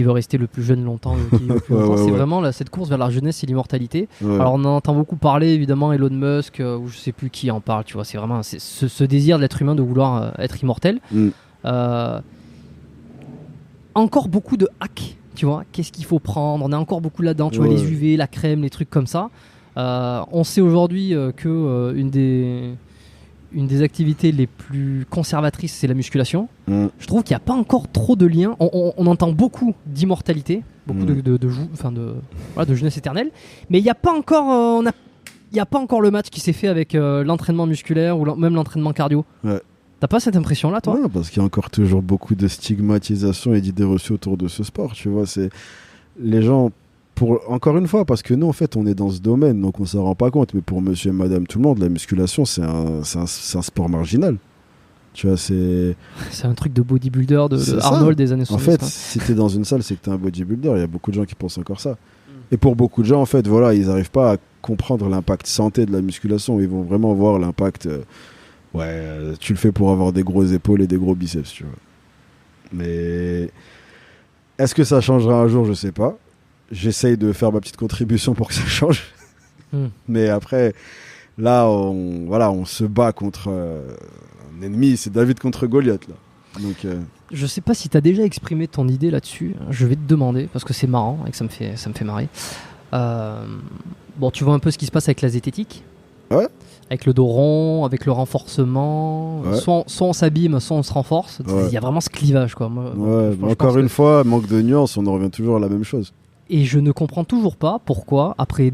veut rester le plus jeune longtemps. C'est vraiment cette course vers la jeunesse et l'immortalité. Ouais. Alors, on en entend beaucoup parler, évidemment, Elon Musk, ou je sais plus qui en parle. Tu vois, c'est vraiment ce désir de l'être humain de vouloir être immortel. Encore beaucoup de hacks. Tu vois, qu'est-ce qu'il faut prendre? On est encore beaucoup là-dedans. Tu vois, les UV, la crème, les trucs comme ça. On sait aujourd'hui que une des activités les plus conservatrices, c'est la musculation. Je trouve qu'il n'y a pas encore trop de liens. On entend beaucoup d'immortalité, beaucoup de jeunesse éternelle, mais il n'y a pas encore, il y a pas encore le match qui s'est fait avec l'entraînement musculaire ou même l'entraînement cardio. Ouais. T'as pas cette impression-là, toi? Non, parce qu'il y a encore toujours beaucoup de stigmatisation et d'idées reçues autour de ce sport. Tu vois, c'est les gens. Encore une fois, parce que nous, en fait, on est dans ce domaine, donc on s'en rend pas compte. Mais pour monsieur et madame tout le monde, la musculation, c'est un sport marginal. Tu vois, c'est un truc de bodybuilder de Arnold des années 70. En fait, si t'es dans une salle, c'est que t'es un bodybuilder. Il y a beaucoup de gens qui pensent encore ça. Et pour beaucoup de gens, en fait, voilà, ils n'arrivent pas à comprendre l'impact santé de la musculation. Ils vont vraiment voir l'impact... tu le fais pour avoir des grosses épaules et des gros biceps, tu vois. Mais est-ce que ça changera un jour? Je sais pas. J'essaye de faire ma petite contribution pour que ça change. Mais après, là, on se bat contre un ennemi. C'est David contre Goliath, là. Donc, je sais pas si tu as déjà exprimé ton idée là-dessus. Je vais te demander, parce que c'est marrant et que ça me fait marrer. Bon, tu vois un peu ce qui se passe avec la zététique. Ouais. Avec le dos rond, avec le renforcement. Ouais. Soit on s'abîme, soit on se renforce. Il y a vraiment ce clivage, quoi. Encore une fois, manque de nuances, on en revient toujours à la même chose. Et je ne comprends toujours pas pourquoi, après,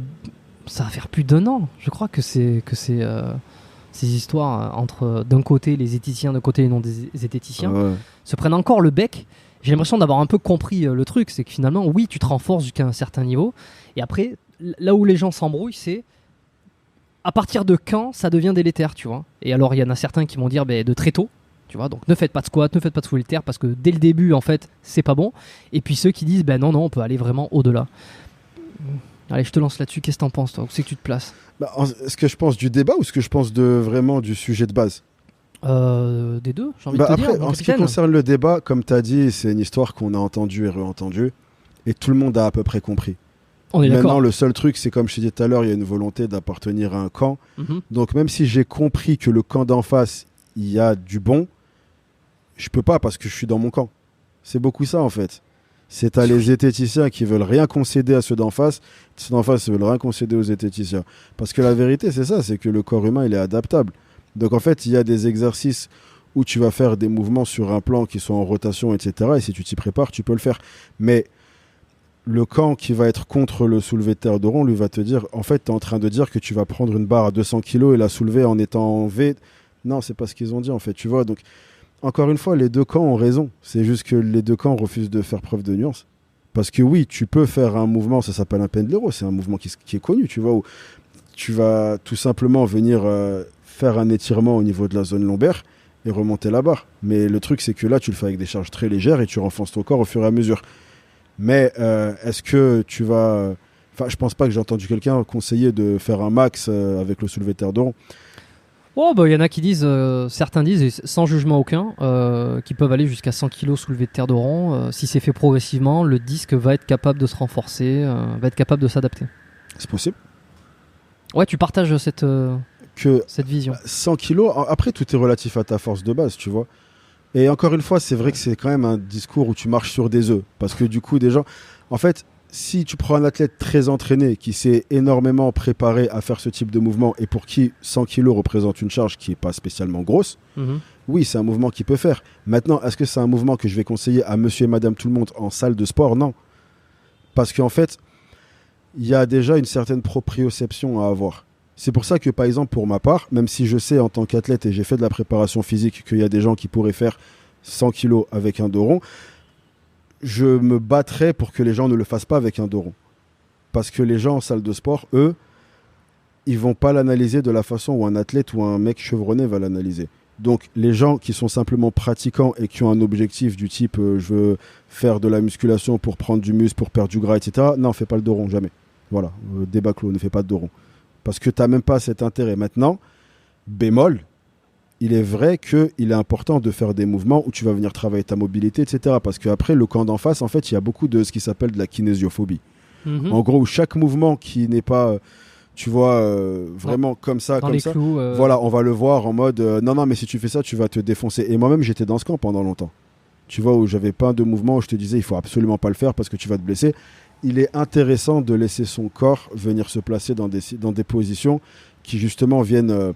ça va faire plus d'1 an, je crois que c'est ces histoires entre d'un côté les zététiciens, d'un côté les non-zététiciens, se prennent encore le bec. J'ai l'impression d'avoir un peu compris le truc, c'est que finalement, oui, tu te renforces jusqu'à un certain niveau, et après, là où les gens s'embrouillent, c'est à partir de quand ça devient délétère, tu vois. Et alors, il y en a certains qui vont dire de très tôt. Tu vois, donc ne faites pas de squat, ne faites pas de soulevé de terre parce que dès le début, en fait, c'est pas bon. Et puis ceux qui disent, non, on peut aller vraiment au-delà. Allez, je te lance là-dessus. Qu'est-ce que t'en penses, toi? Où c'est que tu te places? Est-ce que je pense du débat ou est-ce que je pense vraiment du sujet de base? Des deux, j'ai envie de te après, dire. En ce qui concerne le débat, comme tu as dit, c'est une histoire qu'on a entendue et re-entendue. Et tout le monde a à peu près compris. On est d'accord. Maintenant, le seul truc, c'est comme je t'ai dit tout à l'heure, il y a une volonté d'appartenir à un camp. Donc même si j'ai compris que le camp d'en face, il y a du bon, je peux pas parce que je suis dans mon camp. C'est beaucoup ça en fait. C'est à les zététiciens qui veulent rien concéder à ceux d'en face. Ceux d'en face veulent rien concéder aux zététiciens. Parce que la vérité, c'est ça, c'est que le corps humain, il est adaptable. Donc en fait, il y a des exercices où tu vas faire des mouvements sur un plan qui sont en rotation, etc. Et si tu t'y prépares, tu peux le faire. Mais le camp qui va être contre le soulevé de terre de rond, lui va te dire, en fait, tu es en train de dire que tu vas prendre une barre à 200 kg et la soulever en étant en V. Non, c'est pas ce qu'ils ont dit, en fait, tu vois. Donc, encore une fois, les deux camps ont raison. C'est juste que les deux camps refusent de faire preuve de nuance. Parce que oui, tu peux faire un mouvement, ça s'appelle un pendlero, c'est un mouvement qui est connu, tu vois, où tu vas tout simplement venir faire un étirement au niveau de la zone lombaire et remonter la barre. Mais le truc, c'est que là, tu le fais avec des charges très légères et tu renforces ton corps au fur et à mesure. Mais est-ce que tu vas... Enfin, je pense pas que j'ai entendu quelqu'un conseiller de faire un max avec le soulevé de terre de rond. Oh, bah, y en a qui disent, certains disent, et sans jugement aucun, qui peuvent aller jusqu'à 100 kg soulevé de terre de rond. Si c'est fait progressivement, le disque va être capable de se renforcer, va être capable de s'adapter. C'est possible. Ouais, tu partages cette vision. 100 kilos, après tout est relatif à ta force de base, tu vois. Et encore une fois, c'est vrai que c'est quand même un discours où tu marches sur des œufs. Parce que du coup, des gens... En fait, si tu prends un athlète très entraîné qui s'est énormément préparé à faire ce type de mouvement et pour qui 100 kilos représente une charge qui n'est pas spécialement grosse, oui, c'est un mouvement qu'il peut faire. Maintenant, est-ce que c'est un mouvement que je vais conseiller à monsieur et madame tout le monde en salle de sport? Non. Parce qu'en fait, il y a déjà une certaine proprioception à avoir. C'est pour ça que, par exemple, pour ma part, même si je sais en tant qu'athlète et j'ai fait de la préparation physique qu'il y a des gens qui pourraient faire 100 kilos avec un dos rond, je me battrais pour que les gens ne le fassent pas avec un dos rond. Parce que les gens en salle de sport, eux, ils vont pas l'analyser de la façon où un athlète ou un mec chevronné va l'analyser. Donc, les gens qui sont simplement pratiquants et qui ont un objectif du type je veux faire de la musculation pour prendre du muscle, pour perdre du gras, etc. Non, fais pas le dos rond, jamais. Voilà, débat clos, ne fais pas de dos rond. Parce que tu n'as même pas cet intérêt. Maintenant, bémol, il est vrai qu'il est important de faire des mouvements où tu vas venir travailler ta mobilité, etc. Parce qu'après, le camp d'en face, en fait, il y a beaucoup de ce qui s'appelle de la kinésiophobie. En gros, chaque mouvement qui n'est pas, tu vois, vraiment comme ça, dans comme les ça, clous, voilà, on va le voir en mode non, mais si tu fais ça, tu vas te défoncer. Et moi-même, j'étais dans ce camp pendant longtemps. Tu vois, où j'avais pas de mouvement où je te disais, il faut absolument pas le faire parce que tu vas te blesser. Il est intéressant de laisser son corps venir se placer dans des positions qui justement viennent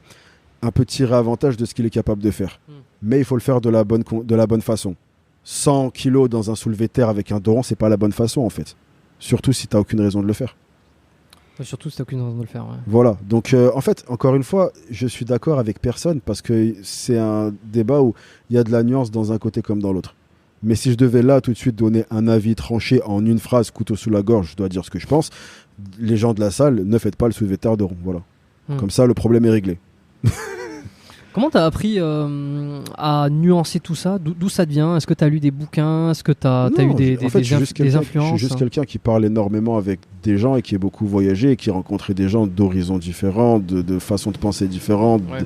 un peu tirer avantage de ce qu'il est capable de faire. Mais il faut le faire de la bonne façon. 100 kilos dans un soulevé de terre avec un dos rond, c'est pas la bonne façon en fait. Surtout si tu n'as aucune raison de le faire. Surtout si tu n'as aucune raison de le faire. Ouais. Voilà, donc en fait, encore une fois, je suis d'accord avec personne parce que c'est un débat où il y a de la nuance dans un côté comme dans l'autre. Mais si je devais là tout de suite donner un avis tranché en une phrase, couteau sous la gorge, je dois dire ce que je pense. Les gens de la salle, ne faites pas le soulevé de terre de rond. Voilà. Comme ça, le problème est réglé. Comment tu as appris à nuancer tout ça? D'où ça te vient? Est-ce que tu as lu des bouquins? Est-ce que tu as eu des influences? Je suis juste quelqu'un qui parle énormément avec des gens et qui est beaucoup voyagé et qui rencontrait des gens d'horizons différents, de façons de penser différentes. Ouais.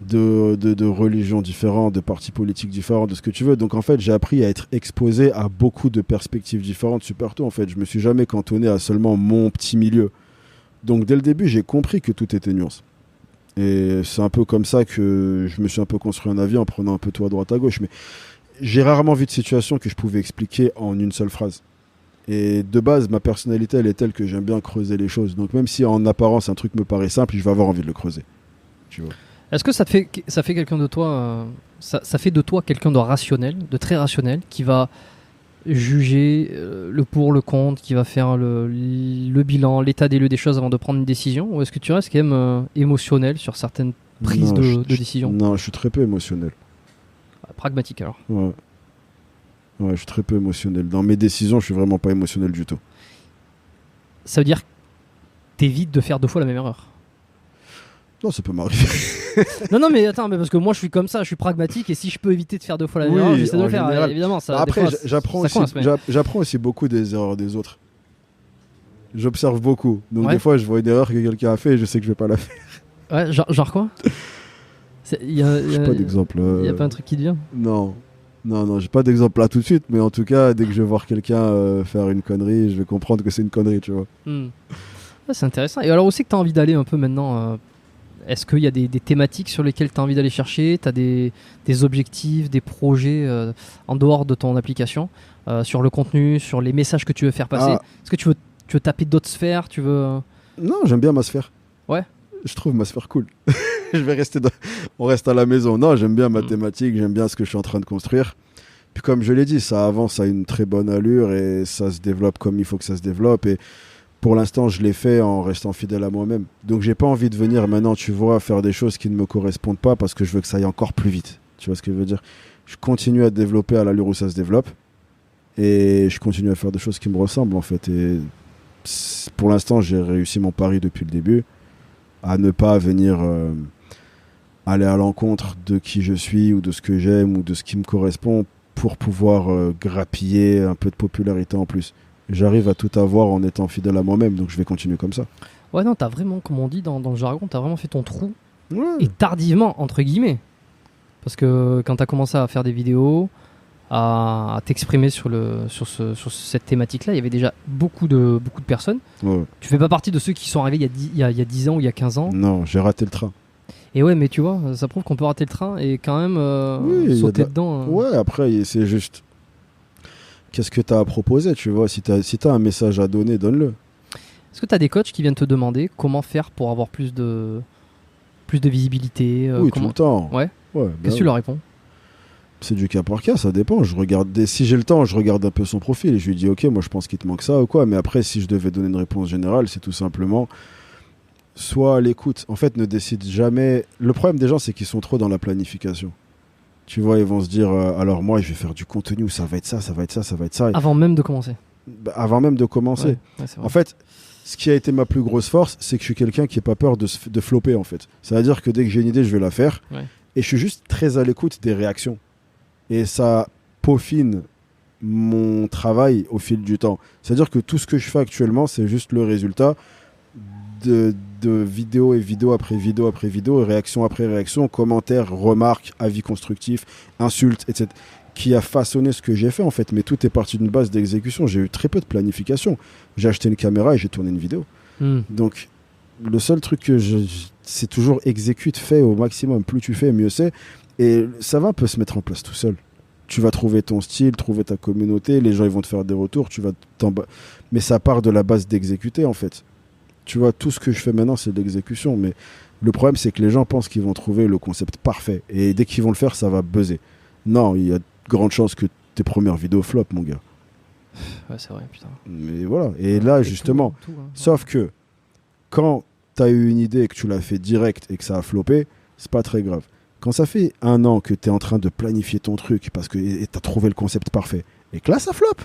De religions différentes, de partis politiques différents, de ce que tu veux. Donc en fait, j'ai appris à être exposé à beaucoup de perspectives différentes super tôt. En fait, je me suis jamais cantonné à seulement mon petit milieu. Donc dès le début, j'ai compris que tout était nuance. Et c'est un peu comme ça que je me suis un peu construit un avis en prenant un peu tout à droite à gauche. Mais j'ai rarement vu de situation que je pouvais expliquer en une seule phrase. Et de base, ma personnalité, elle est telle que j'aime bien creuser les choses. Donc même si en apparence un truc me paraît simple, je vais avoir envie de le creuser. Tu vois. Est-ce que ça fait quelqu'un de toi, ça fait de toi quelqu'un de rationnel, de très rationnel, qui va juger le pour, le contre, qui va faire le bilan, l'état des lieux des choses avant de prendre une décision? Ou est-ce que tu restes quand même émotionnel sur certaines prises de décision? Non, je suis très peu émotionnel. Pragmatique alors. Ouais, je suis très peu émotionnel. Dans mes décisions, je suis vraiment pas émotionnel du tout. Ça veut dire que t'évites de faire 2 fois la même erreur? Non, ça peut m'arriver. non, mais attends, parce que moi je suis comme ça, je suis pragmatique et si je peux éviter de faire 2 fois la même erreur, j'essaie de le faire. Évidemment, ça. Après, j'apprends aussi beaucoup des erreurs des autres. J'observe beaucoup. Donc des fois, je vois une erreur que quelqu'un a fait et je sais que je vais pas la faire. Ouais, genre quoi? J'ai pas d'exemple. Il y a pas un truc qui te vient? Non, j'ai pas d'exemple là tout de suite, mais en tout cas, dès que je vais voir quelqu'un faire une connerie, je vais comprendre que c'est une connerie, tu vois. C'est intéressant. Et alors, où c'est que tu as envie d'aller un peu maintenant? Est-ce qu'il y a des thématiques sur lesquelles tu as envie d'aller chercher? Tu as des objectifs, des projets en dehors de ton application, sur le contenu, sur les messages que tu veux faire passer? Est-ce que tu veux taper d'autres sphères? Non, j'aime bien ma sphère. Ouais. Je trouve ma sphère cool. je vais rester on reste à la maison. Non, j'aime bien mathématiques, j'aime bien ce que je suis en train de construire. Puis comme je l'ai dit, ça avance à une très bonne allure et ça se développe comme il faut que ça se développe. Et pour l'instant, je l'ai fait en restant fidèle à moi-même. Donc, j'ai pas envie de venir maintenant, tu vois, faire des choses qui ne me correspondent pas parce que je veux que ça aille encore plus vite. Tu vois ce que je veux dire? Je continue à développer à l'allure où ça se développe et je continue à faire des choses qui me ressemblent en fait. Et pour l'instant, j'ai réussi mon pari depuis le début à ne pas venir aller à l'encontre de qui je suis ou de ce que j'aime ou de ce qui me correspond pour pouvoir grappiller un peu de popularité en plus. J'arrive à tout avoir en étant fidèle à moi-même, donc je vais continuer comme ça. Ouais, non, t'as vraiment, comme on dit dans le jargon, t'as vraiment fait ton trou. Ouais. Et tardivement, entre guillemets. Parce que quand t'as commencé à faire des vidéos, à t'exprimer sur cette thématique-là, il y avait déjà beaucoup de personnes. Ouais. Tu fais pas partie de ceux qui sont arrivés il y a 10 ans ou il y a 15 ans. Non, j'ai raté le train. Et ouais, mais tu vois, ça prouve qu'on peut rater le train et quand même sauter dedans. Ouais, après, c'est juste... Qu'est-ce que tu as à proposer, tu vois? Si tu as un message à donner, donne-le. Est-ce que tu as des coachs qui viennent te demander comment faire pour avoir plus de visibilité Oui, tout le temps. Ouais. Ouais, Qu'est-ce que tu leur réponds? C'est du cas par cas, ça dépend. Si j'ai le temps, je regarde un peu son profil et je lui dis ok, moi je pense qu'il te manque ça ou quoi. Mais après, si je devais donner une réponse générale, c'est tout simplement soit à l'écoute. En fait, ne décide jamais. Le problème des gens, c'est qu'ils sont trop dans la planification. Tu vois, ils vont se dire alors moi je vais faire du contenu où ça va être ça, ça va être ça, ça va être ça. Avant même de commencer. Avant même de commencer. Ouais, c'est vrai. En fait, ce qui a été ma plus grosse force, c'est que je suis quelqu'un qui n'a pas peur de flopper en fait. C'est-à-dire que dès que j'ai une idée, je vais la faire. Ouais. Et je suis juste très à l'écoute des réactions. Et ça peaufine mon travail au fil du temps. C'est-à-dire que tout ce que je fais actuellement, c'est juste le résultat de vidéo et vidéo après vidéo après vidéo, réaction après réaction, commentaires, remarques, avis constructifs, insultes, etc. qui a façonné ce que j'ai fait en fait. Mais tout est parti d'une base d'exécution. J'ai eu très peu de planification. J'ai acheté une caméra et j'ai tourné une vidéo. Donc, le seul truc que c'est toujours exécute, fais au maximum. Plus tu fais, mieux c'est. Et ça va un peu se mettre en place tout seul. Tu vas trouver ton style, trouver ta communauté, les gens ils vont te faire des retours, mais ça part de la base d'exécuter en fait. Tu vois, tout ce que je fais maintenant c'est de l'exécution, mais le problème c'est que les gens pensent qu'ils vont trouver le concept parfait et dès qu'ils vont le faire ça va buzzer. Non, il y a de grandes chances que tes premières vidéos flop mon gars. Ouais, c'est vrai, putain. Mais voilà, et là justement, tout, hein. Sauf que quand t'as eu une idée et que tu l'as fait direct et que ça a floppé, c'est pas très grave. Quand ça fait 1 an que tu es en train de planifier ton truc parce que tu as trouvé le concept parfait et que là ça floppe,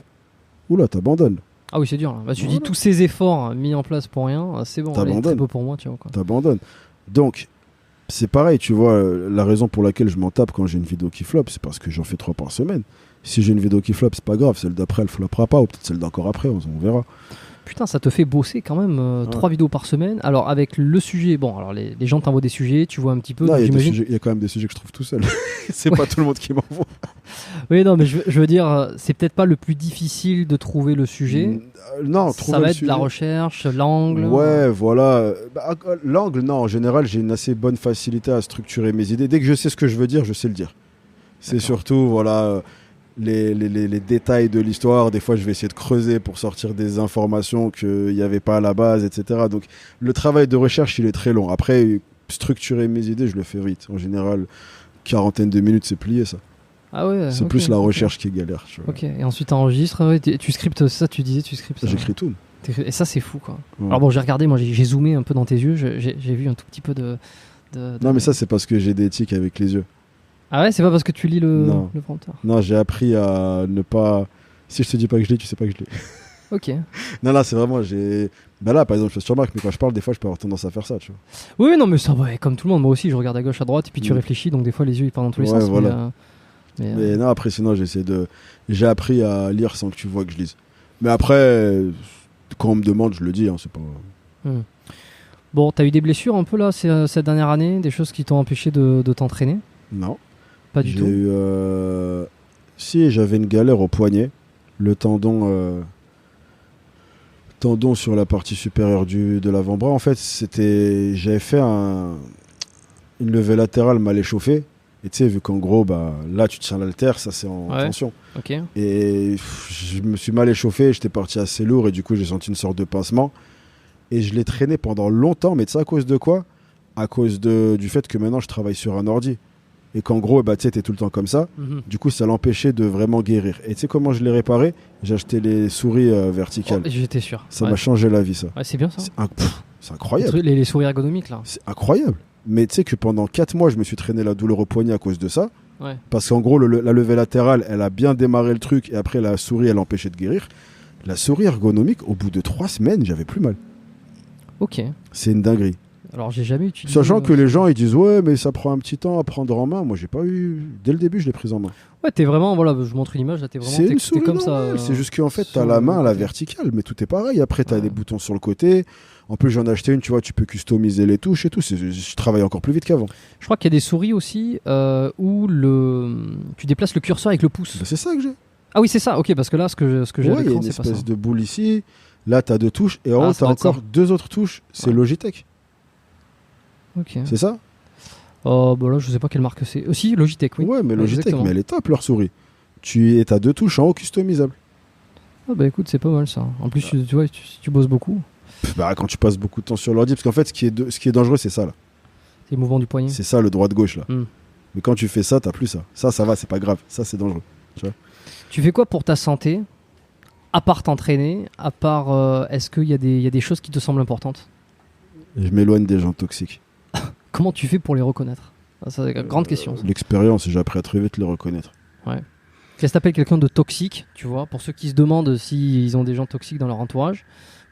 oula, t'abandonnes. Ah oui, c'est dur. Là. Bah, tu dis tous ces efforts mis en place pour rien, c'est bon, c'est beau pour moi, tu vois. T'abandonnes. Donc, c'est pareil, tu vois, la raison pour laquelle je m'en tape quand j'ai une vidéo qui floppe, c'est parce que j'en fais 3 par semaine. Si j'ai une vidéo qui floppe, c'est pas grave, celle d'après elle floppera pas, ou peut-être celle d'encore après, on verra. Putain, ça te fait bosser quand même 3 vidéos par semaine. Alors, avec le sujet, bon, alors les gens t'envoient des sujets, tu vois un petit peu. Non, il y a quand même des sujets que je trouve tout seul. C'est pas tout le monde qui m'envoie. Oui, non, mais je veux dire, c'est peut-être pas le plus difficile de trouver le sujet. Non, ça va être de la recherche, l'angle. Ouais, voilà. L'angle, non, en général, j'ai une assez bonne facilité à structurer mes idées. Dès que je sais ce que je veux dire, je sais le dire. C'est surtout, voilà. Les détails de l'histoire, des fois je vais essayer de creuser pour sortir des informations qu'il n'y avait pas à la base, etc. Donc le travail de recherche il est très long. Après, structurer mes idées, je le fais vite. En général, 40aine de minutes, c'est plié ça. Ah ouais, c'est plus la recherche qui est galère. Tu vois. Ok, et ensuite tu enregistres, tu scriptes ça, tu disais, tu scriptes ça. J'écris tout. Et ça c'est fou quoi. Ouais. Alors bon, j'ai regardé, moi j'ai zoomé un peu dans tes yeux, j'ai vu un tout petit peu de... Non mais ça c'est parce que j'ai des tics avec les yeux. Ah ouais, c'est pas parce que tu lis le prompteur. Non, j'ai appris à ne pas... Si je te dis pas que je l'ai, tu sais pas que je l'ai. Ok. Non, là, c'est vraiment... Ben là, par exemple, je fais sur Mac, mais quand je parle, des fois, je peux avoir tendance à faire ça, tu vois. Oui, non, mais ça va, comme tout le monde. Moi aussi, je regarde à gauche, à droite, et puis tu réfléchis, donc des fois, les yeux, ils partent dans tous les sens. Voilà. Mais non, après, sinon, j'ai appris à lire sans que tu vois que je lise. Mais après, quand on me demande, je le dis, hein, c'est pas... Bon, t'as eu des blessures un peu, là, cette dernière année, des choses qui t'ont empêché de t'entraîner? Non. Pas du tout. Si, j'avais une galère au poignet, le tendon sur la partie supérieure de l'avant-bras. En fait, j'avais fait une levée latérale mal échauffée. Et tu sais, vu qu'en gros, là, tu tiens l'haltère, ça c'est en tension. Okay. Et je me suis mal échauffé, j'étais parti assez lourd et du coup, j'ai senti une sorte de pincement. Et je l'ai traîné pendant longtemps, mais tu sais à cause de quoi ? à cause du fait que maintenant je travaille sur un ordi. Et qu'en gros, bah, tu sais, t'es tout le temps comme ça. Du coup, ça l'empêchait de vraiment guérir. Et tu sais comment je l'ai réparé? J'ai acheté les souris verticales. J'étais sûr. Ça m'a changé la vie, ça. Ouais, c'est bien ça. C'est incroyable. Les souris ergonomiques, là. C'est incroyable. Mais tu sais que pendant 4 mois, je me suis traîné la douleur au poignet à cause de ça. Ouais. Parce qu'en gros, la levée latérale, elle a bien démarré le truc. Et après, la souris, elle empêchait de guérir. La souris ergonomique, au bout de 3 semaines, j'avais plus mal. Ok. C'est une dinguerie. Alors, j'ai jamais utilisé... Sachant que les gens, ils disent, ouais, mais ça prend un petit temps à prendre en main. Moi, j'ai pas eu... Dès le début, je l'ai prise en main. Ouais, t'es vraiment... Voilà, je montre une image, là, t'es vraiment... C'est une souris comme ça. C'est juste qu'en fait, t'as la main à la verticale, mais tout est pareil. Après, t'as des boutons sur le côté. En plus, j'en ai acheté une, tu vois, tu peux customiser les touches et tout. Je travaille encore plus vite qu'avant. Je crois qu'il y a des souris aussi où tu déplaces le curseur avec le pouce. Bah, c'est ça que j'ai. Ah oui, c'est ça, ok, parce que là, ce que j'ai à Ouais, il y a l'écran, une c'est pas ça. espèce de boule ici. Là, t'as 2 touches. Et en haut, ça t'as doit être encore ça. 2 autres touches. C'est Ouais. Logitech. Ok. C'est ça? Oh, bah là, je sais pas quelle marque c'est. Aussi, Logitech, oui. Ouais, mais Logitech, exactement. mais elle est top, leur souris. T'as 2 touches en haut customisables. Ah bah écoute, c'est pas mal ça. En plus, tu vois, si tu bosses beaucoup, Bah, quand tu passes beaucoup de temps sur l'ordi, parce qu'en fait, ce qui est dangereux, c'est ça, là. c'est le mouvement du poignet. C'est ça, le droite-gauche, là. Hmm. Mais quand tu fais ça, t'as plus ça. Ça va, c'est pas grave. Ça, c'est dangereux. Tu fais quoi pour ta santé? À part t'entraîner, à part, est-ce qu'il y a des choses qui te semblent importantes? Je m'éloigne des gens toxiques. Comment tu fais pour les reconnaître? Ah, c'est une grande question. Ça. L'expérience, j'ai appris à très vite les reconnaître. Qu'est-ce que t'appelles quelqu'un de toxique, tu vois? Pour ceux qui se demandent s'ils ont des gens toxiques dans leur entourage,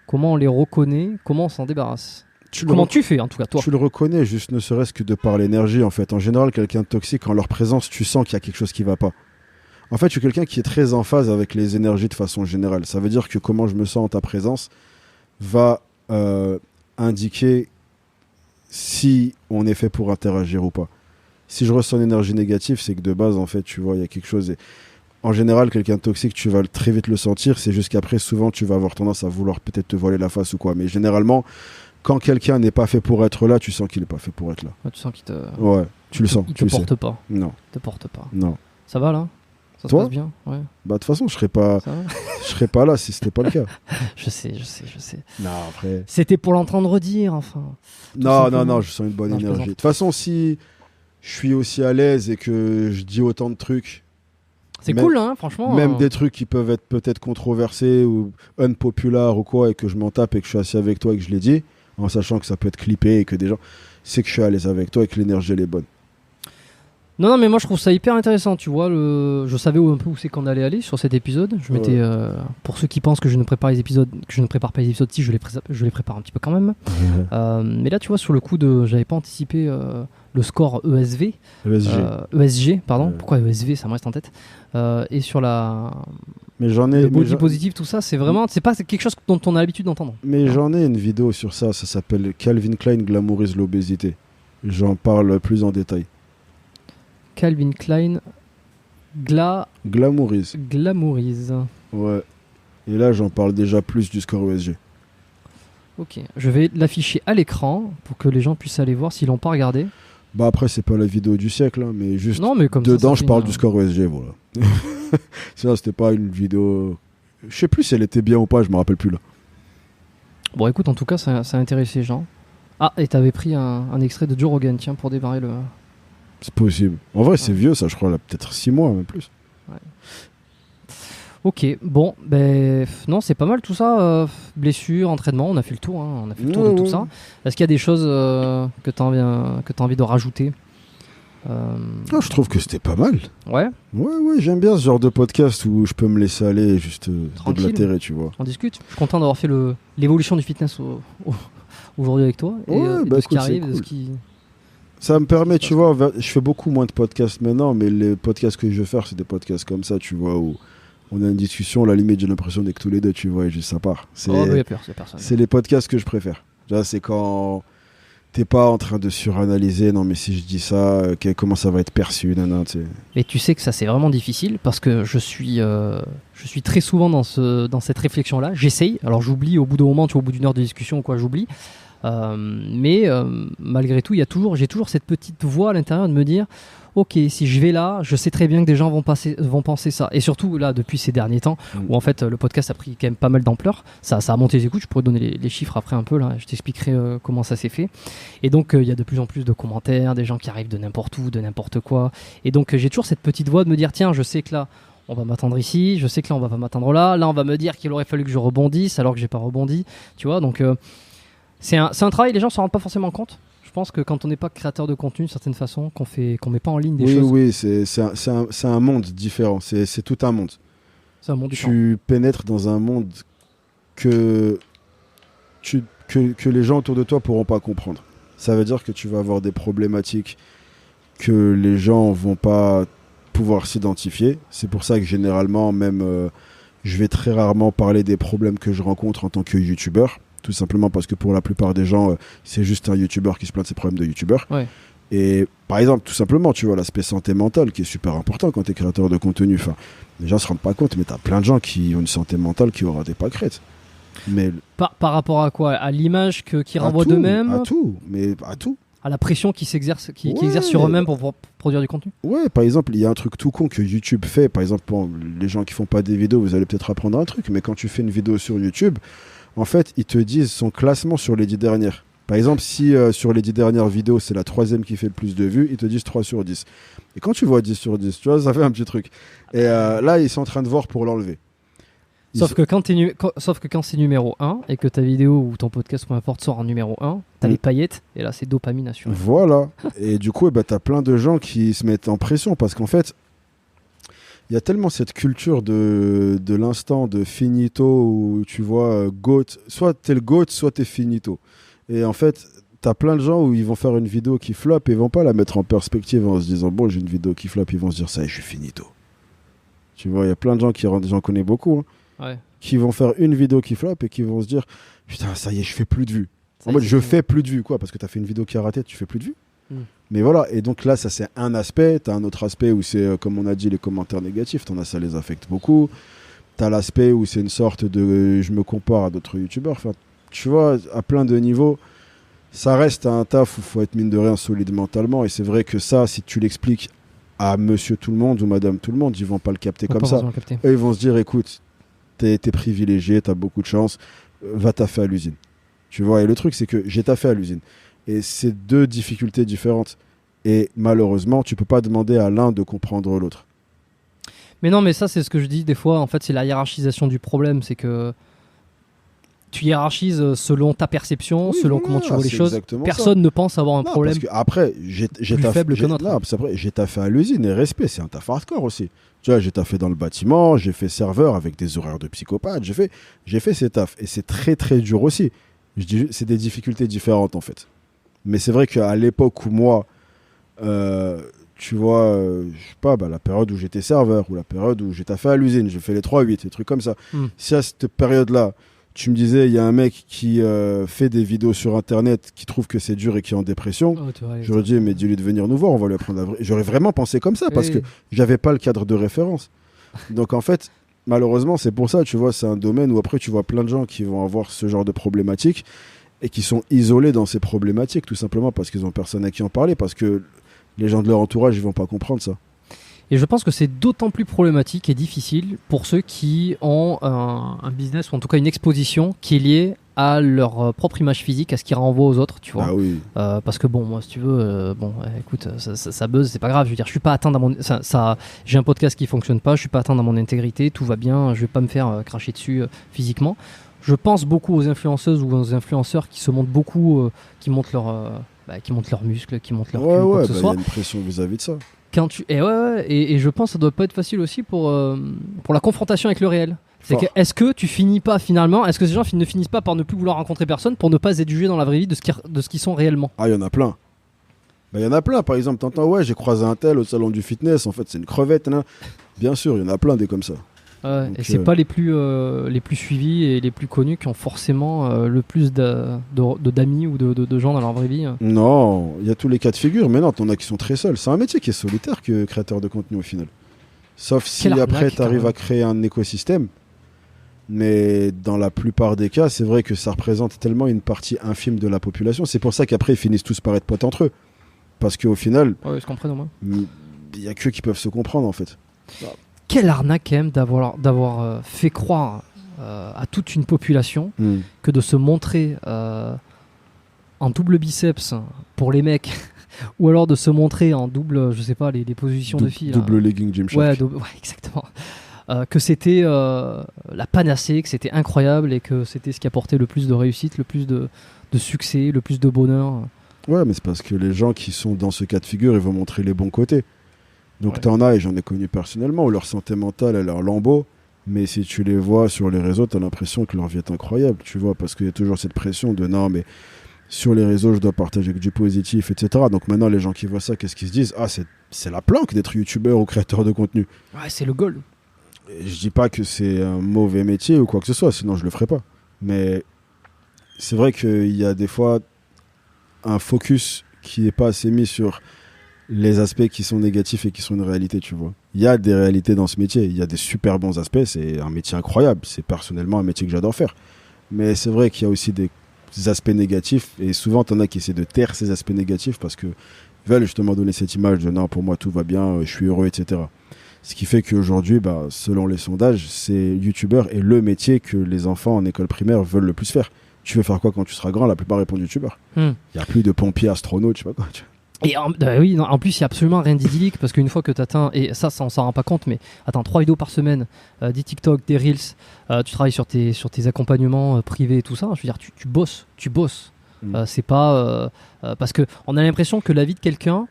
comment on les reconnaît? Comment on s'en débarrasse? Comment tu fais, en tout cas, toi? Tu le reconnais, juste ne serait-ce que de par l'énergie, en fait. En général, quelqu'un de toxique, en leur présence, tu sens qu'il y a quelque chose qui va pas. En fait, je suis quelqu'un qui est très en phase avec les énergies de façon générale. Ça veut dire que comment je me sens en ta présence va indiquer si on est fait pour interagir ou pas. Si je ressens une énergie négative, c'est que de base, en fait, tu vois, il y a quelque chose. Et en général, quelqu'un de toxique, tu vas très vite le sentir. C'est juste qu'après, souvent, tu vas avoir tendance à vouloir peut-être te voiler la face ou quoi. Mais généralement, quand quelqu'un n'est pas fait pour être là, tu sens qu'il n'est pas fait pour être là. Ah, tu sens qu'il te... Ouais, tu le sens. Il tu te le sais. porte pas. Non, Il te porte pas. non. Ça va, là? Ça se Toi passe bien? Ouais. Bah, de toute façon, je serais pas là si c'était pas le cas. Je sais. Non, après. C'était pour l'entendre dire, enfin. Non, je sens une bonne Non, je énergie. plaisante. De toute façon, si je suis aussi à l'aise et que je dis autant de trucs, C'est Même- cool, hein, franchement. même des trucs qui peuvent être peut-être controversés ou unpopulaires ou quoi, et que je m'en tape et que je suis assis avec toi et que je l'ai dit, en sachant que ça peut être clippé et que des gens, c'est que je suis à l'aise avec toi et que l'énergie elle est bonne. Non, mais moi je trouve ça hyper intéressant, tu vois. Je savais un peu où c'est qu'on allait aller sur cet épisode. Je m'étais, pour ceux qui pensent que je ne prépare les épisodes, que je ne prépare pas les épisodes, si je les prépare un petit peu quand même. Mais là, tu vois, sur le coup j'avais pas anticipé le score ESV, ESG, pardon. Pourquoi ESV, ça me reste en tête. Et sur Mais j'en ai. le mais body j'en- positif, tout ça, c'est vraiment, c'est pas quelque chose dont on a l'habitude d'entendre. Mais j'en ai une vidéo sur ça, ça s'appelle Calvin Klein glamourise l'obésité. J'en parle plus en détail. Calvin Klein Glamourise. glamourise. Ouais. Et là, j'en parle déjà plus du score ESG. Ok, je vais l'afficher à l'écran pour que les gens puissent aller voir s'ils l'ont pas regardé. Bah après, c'est pas la vidéo du siècle, hein, mais juste Non, mais comme ça, dedans, ça je fait parle une- du score ESG, voilà. Sinon, c'était pas une vidéo. Je sais plus si elle était bien ou pas, je me rappelle plus là. Bon, écoute, en tout cas, ça a intéressé les gens. Ah, et t'avais pris un extrait de Joe Rogan, tiens, pour démarrer le... C'est possible. En vrai, c'est Ouais. vieux, ça, je crois, là, peut-être 6 mois, même plus. Ok, bon, ben non, c'est pas mal tout ça. Blessure, entraînement, on a fait le tour, hein, on a fait le tour de tout ça. Est-ce qu'il y a des choses que t'as envie de rajouter? Ah, je trouve que c'était pas mal. Ouais, Ouais, j'aime bien ce genre de podcast où je peux me laisser aller et juste Tranquille. déblatérer, tu vois. on discute. Je suis content d'avoir fait l'évolution du fitness aujourd'hui avec toi. Et, Ouais, et bah de ce qui écoute, c'est arrive, de ce cool. qui... Ça me permet, tu vois, je fais beaucoup moins de podcasts maintenant, mais les podcasts que je vais faire, c'est des podcasts comme ça, tu vois, où on a une discussion, à la limite, j'ai l'impression d'être tous les deux, tu vois, et juste ça part. C'est Oh, bah, y a personne. c'est les podcasts que je préfère. Là, c'est quand t'es pas en train de suranalyser, non, mais si je dis ça, comment ça va être perçu, non, tu sais. Et tu sais que ça c'est vraiment difficile parce que je suis très souvent dans cette réflexion-là. J'essaye, alors j'oublie au bout d'un moment, tu vois, au bout d'une heure de discussion ou quoi, j'oublie. Mais malgré tout, j'ai toujours cette petite voix à l'intérieur de me dire ok, si je vais là, je sais très bien que des gens vont penser ça. Et surtout, là, depuis ces derniers temps, où en fait, le podcast a pris quand même pas mal d'ampleur, ça a monté les écoutes. Je pourrais donner les chiffres après un peu, là. Je t'expliquerai comment ça s'est fait. Et donc, il y a de plus en plus de commentaires, des gens qui arrivent de n'importe où, de n'importe quoi. Et donc, j'ai toujours cette petite voix de me dire, tiens, je sais que là, on va m'attendre ici, je sais que là, on va pas m'attendre là. Là, on va me dire qu'il aurait fallu que je rebondisse, alors que j'ai pas rebondi. Tu vois, donc, c'est un travail, les gens s'en rendent pas forcément compte. Je pense que quand on n'est pas créateur de contenu d'une certaine façon, qu'on met pas en ligne des choses. Oui, c'est un monde différent. C'est tout un monde. C'est un monde différent. Tu pénètres dans un monde que les gens autour de toi pourront pas comprendre. Ça veut dire que tu vas avoir des problématiques que les gens vont pas pouvoir s'identifier. C'est pour ça que généralement, même, je vais très rarement parler des problèmes que je rencontre en tant que youtubeur. Tout simplement parce que pour la plupart des gens, c'est juste un youtubeur qui se plaint de ses problèmes de youtubeur. Ouais. Et par exemple, tout simplement, tu vois, l'aspect santé mentale qui est super important quand tu es créateur de contenu. Enfin, les gens se rendent pas compte, mais tu as plein de gens qui ont une santé mentale qui aura des pâquerettes. Mais par rapport à quoi? À l'image qu'ils renvoient d'eux-mêmes? À tout, mais à tout. À la pression qu'ils exercent sur eux-mêmes pour produire du contenu? Ouais, par exemple, il y a un truc tout con que YouTube fait. Par exemple, pour les gens qui font pas des vidéos, vous allez peut-être apprendre un truc, mais quand tu fais une vidéo sur YouTube, en fait, ils te disent son classement sur les 10 dernières. Par exemple, si sur les 10 dernières vidéos, c'est la 3e qui fait le plus de vues, ils te disent 3 sur 10. Et quand tu vois 10 sur 10, tu vois, ça fait un petit truc. Et là, ils sont en train de voir pour l'enlever. Sauf que quand c'est numéro 1 et que ta vidéo ou ton podcast, peu importe, sort en numéro 1, t'as les paillettes et là, c'est dopamine assurée. Voilà. Et du coup, t'as plein de gens qui se mettent en pression parce qu'en fait, il y a tellement cette culture de l'instant, de finito, où tu vois, GOAT, soit t'es le GOAT, soit t'es finito. Et en fait, t'as plein de gens où ils vont faire une vidéo qui flop et ils vont pas la mettre en perspective en se disant, bon, j'ai une vidéo qui flop, ils vont se dire, ça y est, je suis finito. Tu vois, il y a plein de gens j'en connais beaucoup, qui vont faire une vidéo qui flop et qui vont se dire, putain, ça y est, je fais plus de vues. En mode, je fais plus de vues, quoi, parce que t'as fait une vidéo qui a raté, tu fais plus de vues. Mais voilà, et donc là, ça c'est un aspect. T'as un autre aspect où c'est, comme on a dit, les commentaires négatifs. Ça les affecte beaucoup. T'as l'aspect où c'est une sorte de je me compare à d'autres youtubeurs. Enfin, tu vois, à plein de niveaux, ça reste un taf où il faut être mine de rien solide mentalement. Et c'est vrai que ça, si tu l'expliques à monsieur tout le monde ou madame tout le monde, ils vont pas le capter comme ça. Eux, ils vont se dire, écoute, t'es privilégié, t'as beaucoup de chance, va taffer à l'usine. Tu vois, et le truc, c'est que j'ai taffé à l'usine. Et c'est deux difficultés différentes. Et malheureusement, tu peux pas demander à l'un de comprendre l'autre. Mais non, mais ça, c'est ce que je dis des fois. En fait, c'est la hiérarchisation du problème. C'est que tu hiérarchises selon ta perception, selon comment tu vois les choses. Personne ne pense avoir un problème après, plus faible que notre. J'ai taffé à l'usine et respect, c'est un taf hardcore aussi. Tu vois, j'ai taffé dans le bâtiment, j'ai fait serveur avec des horaires de psychopathe. J'ai fait ces tafs. Et c'est très, très dur aussi. Je dis, c'est des difficultés différentes, en fait. Mais c'est vrai qu'à l'époque où moi, tu vois, je sais pas, la période où j'étais serveur ou la période où j'ai taffé à l'usine, j'ai fait les 3-8, des trucs comme ça. Si à cette période-là, tu me disais, il y a un mec qui fait des vidéos sur Internet qui trouve que c'est dur et qui est en dépression, j'aurais dit, mais dis-lui de venir nous voir, on va lui apprendre J'aurais vraiment pensé comme ça parce que j'avais pas le cadre de référence. Donc en fait, malheureusement, c'est pour ça, tu vois, c'est un domaine où après, tu vois plein de gens qui vont avoir ce genre de problématiques et qui sont isolés dans ces problématiques, tout simplement parce qu'ils ont personne à qui en parler, parce que les gens de leur entourage, ils vont pas comprendre ça. Et je pense que c'est d'autant plus problématique et difficile pour ceux qui ont un business, ou en tout cas une exposition qui est liée à leur propre image physique, à ce qu'ils renvoient aux autres, tu vois. Ah oui. Parce que bon, moi, si tu veux, écoute, ça buzz, c'est pas grave. Je veux dire, je suis pas atteint dans mon, j'ai un podcast qui fonctionne pas, je suis pas atteint dans mon intégrité, tout va bien, je vais pas me faire cracher dessus physiquement. Je pense beaucoup aux influenceuses ou aux influenceurs qui se montrent beaucoup, qui montrent leurs muscles, qui montrent leur cul, quoi que ce soit. Il y a une pression vis-à-vis de ça. Et je pense que ça doit pas être facile aussi pour la confrontation avec le réel. Est-ce que tu finis pas finalement, est-ce que ces gens ne finissent pas par ne plus vouloir rencontrer personne pour ne pas être jugés dans la vraie vie de ce qu'ils sont réellement? Ah, il y en a plein. Il y en a plein, par exemple, t'entends, j'ai croisé un tel au salon du fitness, en fait c'est une crevette. Hein. Bien sûr, il y en a plein des comme ça. Donc, et c'est pas les plus suivis et les plus connus qui ont forcément le plus d'amis ou de gens dans leur vraie vie. Non, il y a tous les cas de figure, mais non, t'en as qui sont très seuls. C'est un métier qui est solitaire que créateur de contenu au final. Sauf si après t'arrives à créer un écosystème. Mais dans la plupart des cas, c'est vrai que ça représente tellement une partie infime de la population. C'est pour ça qu'après, ils finissent tous par être potes entre eux. Parce qu'au final, Ouais, ils se comprennent au moins. il n'y a qu'eux qui peuvent se comprendre, en fait. Quelle arnaque quand même d'avoir fait croire à toute une population que de se montrer en double biceps pour les mecs ou alors de se montrer en double, je sais pas, les positions de filles. Double legging Gymshark. Ouais, exactement. Que c'était la panacée, que c'était incroyable et que c'était ce qui apportait le plus de réussite, le plus de succès, le plus de bonheur. Ouais, mais c'est parce que les gens qui sont dans ce cas de figure, ils vont montrer les bons côtés. Donc Ouais. t'en as, et j'en ai connu personnellement, où leur santé mentale est leur lambeau, mais si tu les vois sur les réseaux, t'as l'impression que leur vie est incroyable, tu vois, parce qu'il y a toujours cette pression de non, mais sur les réseaux, je dois partager que du positif, etc. Donc maintenant, les gens qui voient ça, qu'est-ce qu'ils se disent? Ah, c'est la planque d'être youtubeur ou créateur de contenu. Ouais, c'est le goal. Et je dis pas que c'est un mauvais métier ou quoi que ce soit, sinon je le ferais pas. Mais c'est vrai qu'il y a des fois un focus qui n'est pas assez mis sur les aspects qui sont négatifs et qui sont une réalité, tu vois. Il y a des réalités dans ce métier, il y a des super bons aspects, c'est un métier incroyable, c'est personnellement un métier que j'adore faire. Mais c'est vrai qu'il y a aussi des aspects négatifs, et souvent t'en as qui essaient de taire ces aspects négatifs parce qu'ils veulent justement donner cette image de non, pour moi tout va bien, je suis heureux, etc. Ce qui fait qu'aujourd'hui, selon les sondages, c'est youtubeur est le métier que les enfants en école primaire veulent le plus faire. Tu veux faire quoi quand tu seras grand? La plupart répondent youtubeur. Il n'y a plus de pompiers, astronautes, je sais pas quoi. Et oui, non, en plus, il n'y a absolument rien d'idyllique parce qu'une fois que tu atteins, et ça on s'en rend pas compte, mais attends, 3 vidéos par semaine, des TikTok, des Reels, tu travailles sur tes accompagnements privés et tout ça, je veux dire, tu bosses. C'est pas. Parce qu'on a l'impression que la vie de quelqu'un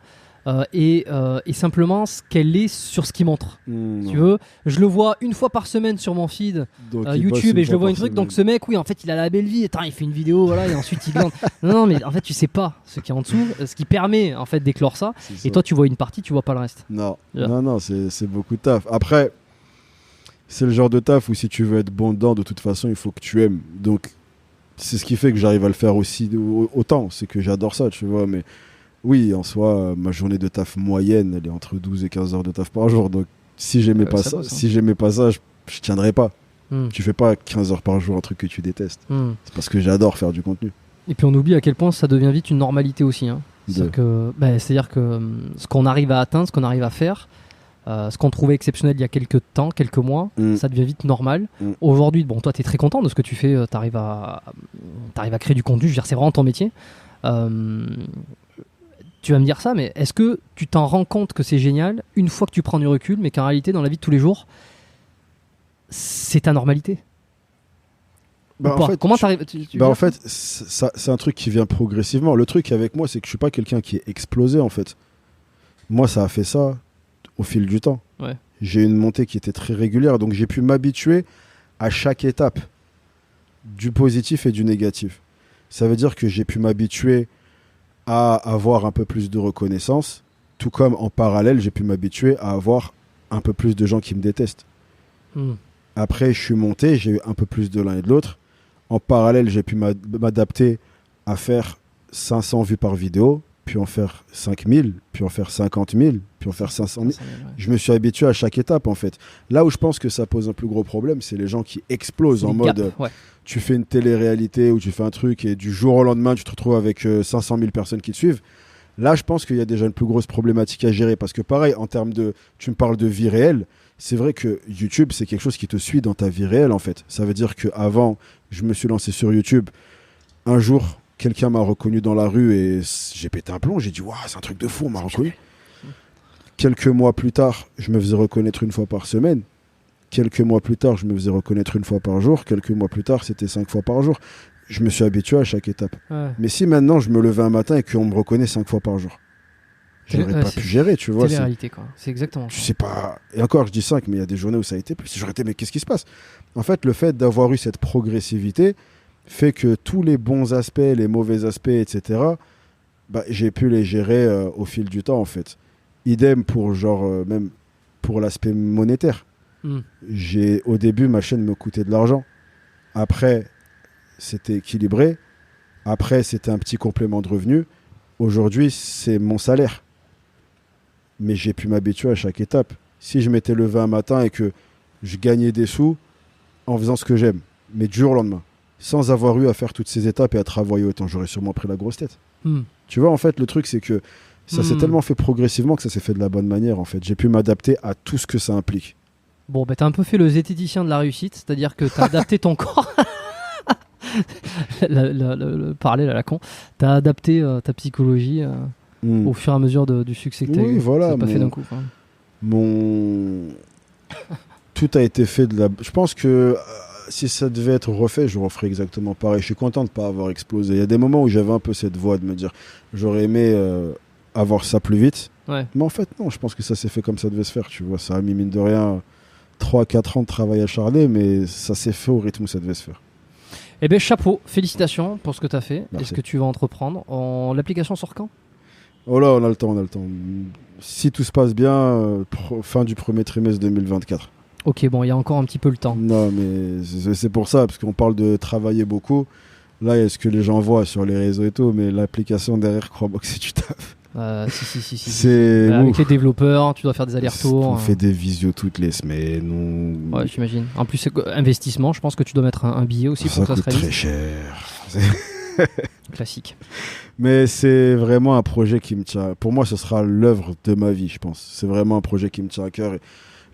est simplement ce qu'elle est sur ce qu'il montre. Si tu veux, je le vois une fois par semaine sur mon feed YouTube et je le vois une truc. Donc ce mec, oui, en fait, il a la belle vie. Attends, il fait une vidéo, voilà, et ensuite il glande. non, mais en fait, tu sais pas ce qui est en dessous, ce qui permet en fait d'éclore ça. Et toi, tu vois une partie, tu vois pas le reste. Non, Yeah. non, c'est beaucoup de taf. Après, c'est le genre de taf où si tu veux être bon dedans, de toute façon, il faut que tu aimes. Donc, c'est ce qui fait que j'arrive à le faire aussi autant. C'est que j'adore ça, tu vois. Mais oui, en soi, ma journée de taf moyenne, elle est entre 12 et 15 heures de taf par jour. Donc, si j'aimais pas ça, je tiendrais pas. Tu fais pas 15 heures par jour un truc que tu détestes. C'est parce que j'adore faire du contenu. Et puis on oublie à quel point ça devient vite une normalité aussi. Hein. C'est-à-dire que ce qu'on arrive à atteindre, ce qu'on arrive à faire, ce qu'on trouvait exceptionnel il y a quelques temps, quelques mois, ça devient vite normal. Aujourd'hui, bon, toi, tu es très content de ce que tu fais, tu arrives à créer du contenu, je veux dire, c'est vraiment ton métier. Tu vas me dire ça, mais est-ce que tu t'en rends compte que c'est génial une fois que tu prends du recul, mais qu'en réalité, dans la vie de tous les jours, c'est ta normalité? En fait, comment t'arrives en fait, c'est un truc qui vient progressivement. Le truc avec moi, c'est que je suis pas quelqu'un qui est explosé, en fait. Moi, ça a fait ça au fil du temps. Ouais. J'ai une montée qui était très régulière, donc j'ai pu m'habituer à chaque étape du positif et du négatif. Ça veut dire que j'ai pu m'habituer à avoir un peu plus de reconnaissance, tout comme en parallèle, j'ai pu m'habituer à avoir un peu plus de gens qui me détestent. Après, je suis monté, j'ai eu un peu plus de l'un et de l'autre. En parallèle, j'ai pu m'adapter à faire 500 vues par vidéo, puis en faire 5000, puis en faire 50 000, puis en faire 500 000. Je me suis habitué à chaque étape, en fait. Là où je pense que ça pose un plus gros problème, c'est les gens qui explosent en mode... Tu fais une télé-réalité ou tu fais un truc et du jour au lendemain, tu te retrouves avec 500 000 personnes qui te suivent. Là, je pense qu'il y a déjà une plus grosse problématique à gérer. Parce que pareil, en termes de... Tu me parles de vie réelle. C'est vrai que YouTube, c'est quelque chose qui te suit dans ta vie réelle, en fait. Ça veut dire qu'avant, je me suis lancé sur YouTube. Un jour, quelqu'un m'a reconnu dans la rue et j'ai pété un plomb. J'ai dit, waouh, c'est un truc de fou, on m'a reconnu. Quelques mois plus tard, je me faisais reconnaître une fois par semaine. Quelques mois plus tard, je me faisais reconnaître une fois par jour. Quelques mois plus tard, c'était 5 fois par jour. Je me suis habitué à chaque étape. Ouais. Mais si maintenant, je me levais un matin et qu'on me reconnaît 5 fois par jour, j'aurais pas pu gérer, tu vois. C'est la réalité, quoi. C'est exactement. Je sais pas. Et encore, je dis 5, mais il y a des journées où ça a été plus. J'aurais été, mais qu'est-ce qui se passe? En fait, le fait d'avoir eu cette progressivité fait que tous les bons aspects, les mauvais aspects, etc., j'ai pu les gérer au fil du temps, en fait. Idem pour, même pour l'aspect monétaire. Au début, ma chaîne me coûtait de l'argent. Après, c'était équilibré. Après, c'était un petit complément de revenu. Aujourd'hui, c'est mon salaire. Mais j'ai pu m'habituer à chaque étape. Si je m'étais levé un matin et que je gagnais des sous, en faisant ce que j'aime, mais du jour au lendemain, sans avoir eu à faire toutes ces étapes et à travailler autant, j'aurais sûrement pris la grosse tête. Tu vois, en fait, le truc, c'est que ça s'est tellement fait progressivement que ça s'est fait de la bonne manière, en fait. J'ai pu m'adapter à tout ce que ça implique. Bon, bah, t'as un peu fait le zététicien de la réussite, c'est-à-dire que t'as adapté ton corps. Le parallèle à la con. T'as adapté ta psychologie au fur et à mesure du succès que t'as eu. Voilà, ça pas fait d'un coup. Tout a été fait de la... Je pense que si ça devait être refait, je referais exactement pareil. Je suis content de ne pas avoir explosé. Il y a des moments où j'avais un peu cette voix de me dire j'aurais aimé avoir ça plus vite. Ouais. Mais en fait, non, je pense que ça s'est fait comme ça devait se faire. Tu vois, ça a mis mine de rien 3-4 ans de travail acharné, mais ça s'est fait au rythme où ça devait se faire. Eh bien, chapeau, félicitations pour ce que tu as fait Merci. et ce que tu vas entreprendre. L'application sort quand ? Oh là, on a le temps. Si tout se passe bien, fin du premier trimestre 2024. Ok, bon, il y a encore un petit peu le temps. Non, mais c'est pour ça, parce qu'on parle de travailler beaucoup. Là, il y a ce que les gens voient sur les réseaux et tout, mais l'application derrière, crois-moi que c'est du taf. Si. C'est... Avec les développeurs, tu dois faire des allers-retours. On fait des visios toutes les semaines. Ouais, j'imagine. En plus, investissement, je pense que tu dois mettre un billet aussi pour que ça se réalise. Très cher. Classique. Mais c'est vraiment un projet qui me tient... Pour moi, ce sera l'œuvre de ma vie, je pense. C'est vraiment un projet qui me tient à cœur. Et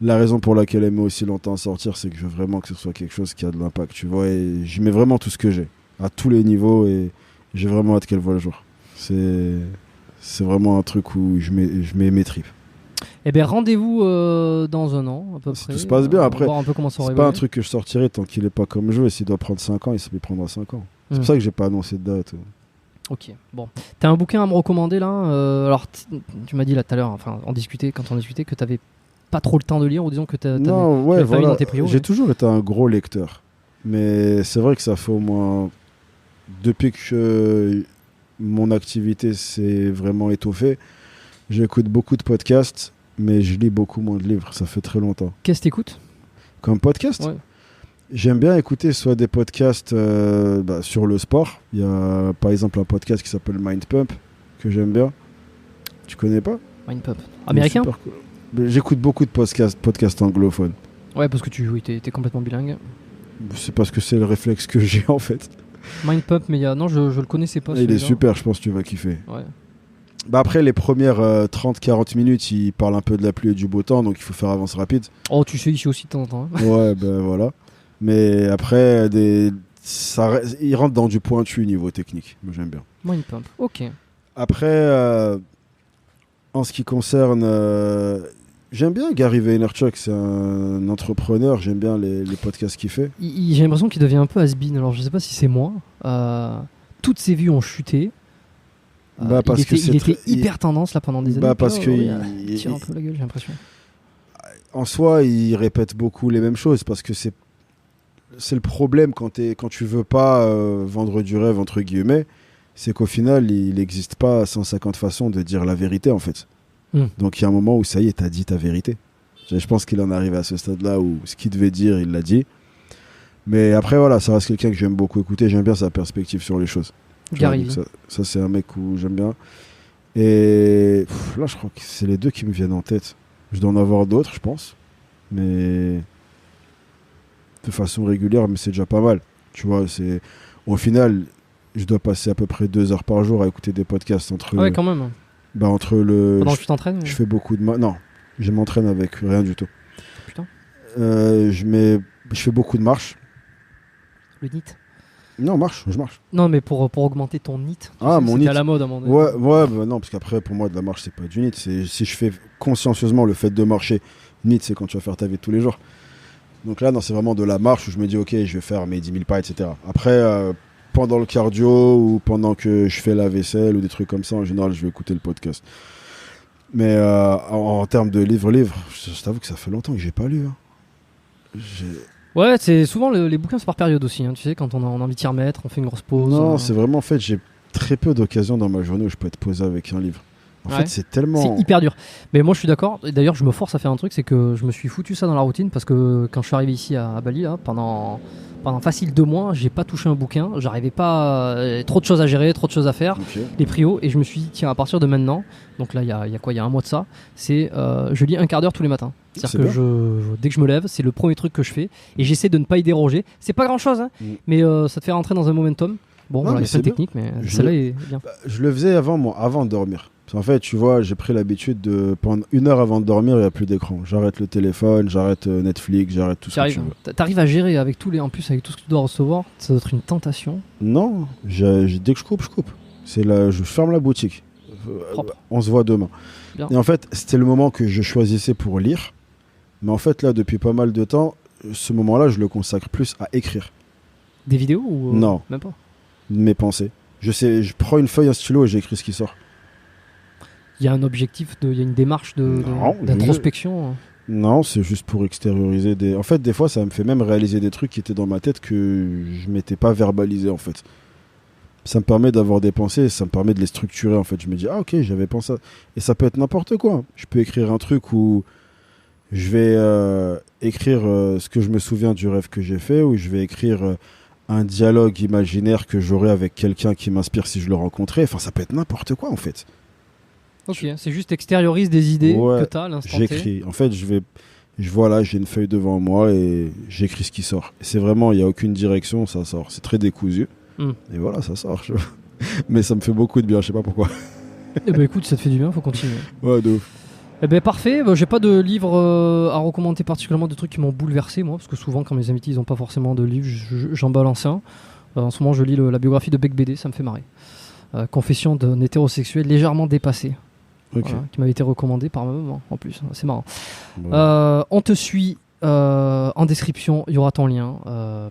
la raison pour laquelle elle met aussi longtemps à sortir, c'est que je veux vraiment que ce soit quelque chose qui a de l'impact, tu vois. Et j'y mets vraiment tout ce que j'ai, à tous les niveaux, et j'ai vraiment hâte qu'elle voie le jour. C'est vraiment un truc où je mets mes tripes. Eh bien, rendez-vous dans un an, à peu près. Tout se passe bien. Après, voir un peu comment ça c'est pas un truc que je sortirai tant qu'il est pas comme je veux. S'il doit prendre 5 ans, il prendra 5 ans. C'est pour ça que j'ai pas annoncé de date. Ok, bon. T'as un bouquin à me recommander là alors, tu m'as dit là tout à l'heure, enfin, quand on discutait, que t'avais pas trop le temps de lire, ou disons que t'avais pas mis dans tes prios. J'ai toujours été un gros lecteur. Mais c'est vrai que ça fait au moins... Depuis que mon activité s'est vraiment étoffée, j'écoute beaucoup de podcasts, mais je lis beaucoup moins de livres. Ça fait très longtemps. Qu'est-ce que t'écoutes ? Comme podcast ? Ouais. J'aime bien écouter soit des podcasts sur le sport. Il y a par exemple un podcast qui s'appelle Mind Pump, que j'aime bien. Tu connais pas ? Mind Pump. Américain ? Cool. J'écoute beaucoup de podcasts anglophones. Ouais, parce que t'es complètement bilingue. C'est parce que c'est le réflexe que j'ai en fait. Mind Pump, mais non, je le connaissais pas. Il est super, je pense que tu vas kiffer. Ouais. Après, les premières 30-40 minutes, il parle un peu de la pluie et du beau temps, donc il faut faire avance rapide. Oh, tu sais, ici aussi de temps en temps. Hein. Ouais, ben voilà. Mais après, il rentre dans du pointu niveau technique. Moi, j'aime bien. Mind Pump, ok. Après, en ce qui concerne... j'aime bien Gary Vaynerchuk, c'est un entrepreneur, j'aime bien les podcasts qu'il fait. J'ai l'impression qu'il devient un peu has-been, alors je sais pas si c'est moi. Toutes ses vues ont chuté. Il était hyper tendance là pendant des années. Parce il tire un peu la gueule, j'ai l'impression. En soi, il répète beaucoup les mêmes choses, parce que c'est le problème quand tu veux pas vendre du rêve, entre guillemets, c'est qu'au final, il n'existe pas 150 façons de dire la vérité, en fait. Donc il y a un moment où ça y est, t'as dit ta vérité. Je pense qu'il en arrive à ce stade-là où ce qu'il devait dire, il l'a dit. Mais après, voilà, ça reste quelqu'un que j'aime beaucoup écouter. J'aime bien sa perspective sur les choses. Gary. Ça, c'est un mec où j'aime bien. Et là, je crois que c'est les deux qui me viennent en tête. Je dois en avoir d'autres, je pense. Mais de façon régulière, mais c'est déjà pas mal. Tu vois, au final, je dois passer à peu près 2 heures par jour à écouter des podcasts entre... Ouais, quand même. Pendant que tu t'entraînes Je fais beaucoup de... Non, je m'entraîne avec rien du tout. Putain. Je fais beaucoup de marche. Le NEAT. Non, je marche. Non, mais pour augmenter ton NEAT. Mon NEAT. À la mode à un moment donné. Ouais, non, parce qu'après, pour moi, de la marche, c'est pas du NEAT. Si je fais consciencieusement le fait de marcher, NEAT, c'est quand tu vas faire ta vie de tous les jours. Donc là, non, c'est vraiment de la marche où je me dis, ok, je vais faire mes 10 000 pas, etc. Après, pendant le cardio ou pendant que je fais la vaisselle ou des trucs comme ça, en général, je vais écouter le podcast. Mais en termes de livres, je t'avoue que ça fait longtemps que j'ai pas lu. Hein. Ouais, c'est souvent les bouquins, c'est par période aussi. Hein. Tu sais, quand on a envie de s'y remettre, on fait une grosse pause. Non, c'est vraiment, en fait, j'ai très peu d'occasions dans ma journée où je peux être posé avec un livre. En fait, c'est tellement... C'est hyper dur. Mais moi, je suis d'accord. Et d'ailleurs, je me force à faire un truc, c'est que je me suis foutu ça dans la routine parce que quand je suis arrivé ici à Bali, là, pendant facile 2 mois, j'ai pas touché un bouquin. J'arrivais pas... trop de choses à gérer, trop de choses à faire, les prios. Et je me suis dit, tiens, à partir de maintenant, donc là, il y a quoi ? Il y a un mois de ça, c'est je lis 1/4 d'heure tous les matins. C'est-à-dire que dès que je me lève, c'est le premier truc que je fais. Et j'essaie de ne pas y déroger. C'est pas grand-chose, hein, mais ça te fait rentrer dans un momentum. Bon, voilà, c'est technique, mais celle-là est bien. Je le faisais avant de dormir. En fait, tu vois, j'ai pris l'habitude de pendant 1 heure avant de dormir, il n'y a plus d'écran. J'arrête le téléphone, j'arrête Netflix, j'arrête tout ça. T'arrives à gérer avec en plus avec tout ce que tu dois recevoir, ça doit être une tentation. Non, dès que je coupe. Je ferme la boutique. On se voit demain. Bien. Et en fait, c'était le moment que je choisissais pour lire. Mais en fait, là, depuis pas mal de temps, ce moment-là, je le consacre plus à écrire. Des vidéos ou non, même pas. Mes pensées. Je prends une feuille, un stylo et j'écris ce qui sort. Il y a un objectif, il y a une démarche d'introspection. Non, c'est juste pour extérioriser des... En fait, des fois, ça me fait même réaliser des trucs qui étaient dans ma tête que je m'étais pas verbalisé, en fait. Ça me permet d'avoir des pensées, ça me permet de les structurer, en fait. Je me dis, ah ok, j'avais pensé... Et ça peut être n'importe quoi. Je peux écrire un truc où je vais écrire ce que je me souviens du rêve que j'ai fait, ou je vais écrire un dialogue imaginaire que j'aurai avec quelqu'un qui m'inspire si je le rencontrais. Enfin, ça peut être n'importe quoi, en fait. Ok, c'est juste extériorise des idées que tu as à l'instant T. J'écris. En fait, j'ai une feuille devant moi et j'écris ce qui sort. Et c'est vraiment, il n'y a aucune direction, ça sort. C'est très décousu. Et voilà, ça sort. Mais ça me fait beaucoup de bien, je sais pas pourquoi. Eh ben écoute, ça te fait du bien, faut continuer. Ouais, de ouf. Eh ben parfait, j'ai pas de livre à recommander particulièrement, de trucs qui m'ont bouleversé moi, parce que souvent quand mes invités ils ont pas forcément de livre, j'en balance un. En ce moment je lis la biographie de Bec BD, ça me fait marrer. Confession d'un hétérosexuel légèrement dépassé. Okay. Voilà, qui m'avait été recommandé par ma maman en plus, c'est marrant. Ouais. On te suit en description, il y aura ton lien,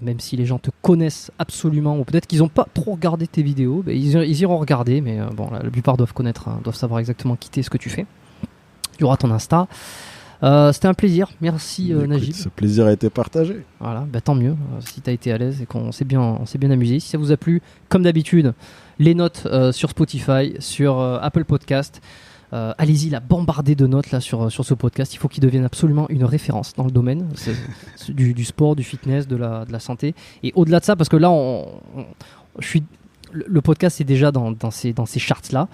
même si les gens te connaissent absolument, ou peut-être qu'ils n'ont pas trop regardé tes vidéos, ils iront regarder, mais bon, la plupart doivent connaître, doivent savoir exactement qui t'es, ce que tu fay. Il y aura ton Insta. C'était un plaisir, merci Najib. Ce plaisir a été partagé. Voilà, tant mieux si tu as été à l'aise et qu'on s'est bien amusé. Si ça vous a plu, comme d'habitude, les notes sur Spotify, sur Apple Podcast. Allez-y, la bombarder de notes là, sur ce podcast. Il faut qu'il devienne absolument une référence dans le domaine du sport, du fitness, de la santé. Et au-delà de ça, parce que là, le podcast est déjà dans ces charts-là,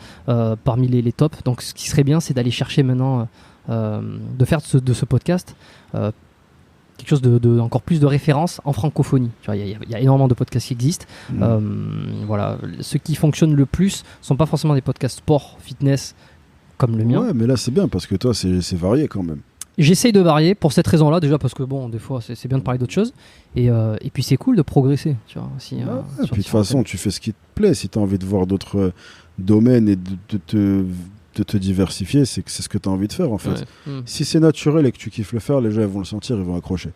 parmi les tops. Donc ce qui serait bien, c'est d'aller chercher maintenant, de faire de ce podcast quelque chose de encore plus de référence en francophonie. Il y a énormément de podcasts qui existent. Voilà. Ceux qui fonctionnent le plus ne sont pas forcément des podcasts sport, fitness, comme le mien. Ouais, mais là c'est bien parce que toi c'est varié quand même. J'essaye de varier pour cette raison-là, déjà parce que bon, des fois c'est bien de parler d'autres choses et puis c'est cool de progresser, tu vois. Et puis de toute façon, tu fais ce qui te plaît. Si tu as envie de voir d'autres domaines et de te diversifier, c'est ce que tu as envie de faire en fait. Ouais. Si c'est naturel et que tu kiffes le faire, les gens ils vont le sentir, ils vont accrocher.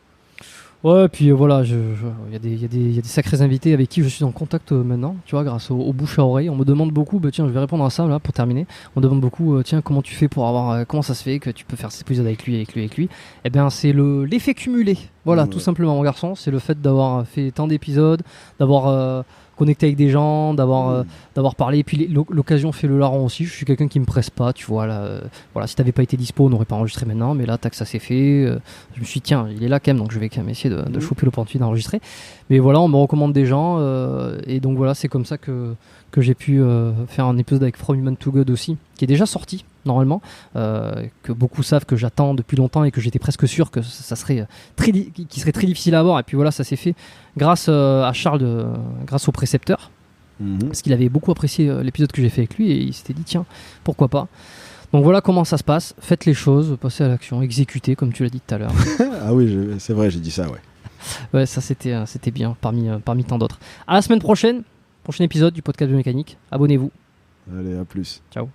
Ouais, puis voilà, il y a des sacrés invités avec qui je suis en contact maintenant, tu vois, grâce au bouche à oreille. On me demande beaucoup, tiens, je vais répondre à ça là pour terminer. On me demande beaucoup, tiens, comment tu fais pour avoir, comment ça se fait que tu peux faire cet épisode avec lui. Eh bien, c'est l'effet cumulé. Voilà, tout simplement, mon garçon, c'est le fait d'avoir fait tant d'épisodes, d'avoir connecté avec des gens, d'avoir parlé, et puis l'occasion fait le larron aussi. Je suis quelqu'un qui me presse pas, tu vois là, voilà, si t'avais pas été dispo on n'aurait pas enregistré maintenant, mais là tac, ça s'est fait, je me suis dit tiens, il est là quand même, donc je vais quand même essayer de choper l'opportunité d'enregistrer, mais voilà, on me recommande des gens, et donc voilà, c'est comme ça que j'ai pu faire un épisode avec From Human to God aussi, qui est déjà sorti normalement, que beaucoup savent que j'attends depuis longtemps et que j'étais presque sûr que ça serait qui serait très difficile à avoir, et puis voilà, ça s'est fait grâce à Charles, grâce au précepteur, parce qu'il avait beaucoup apprécié l'épisode que j'ai fait avec lui et il s'était dit tiens, pourquoi pas. Donc voilà comment ça se passe, faites les choses, passez à l'action, exécutez comme tu l'as dit tout à l'heure. Ah oui, c'est vrai, j'ai dit ça, ouais. Ouais, ça c'était bien parmi tant d'autres. À la semaine prochaine, prochain épisode du podcast Biomécanique, abonnez-vous. Allez, à plus. Ciao.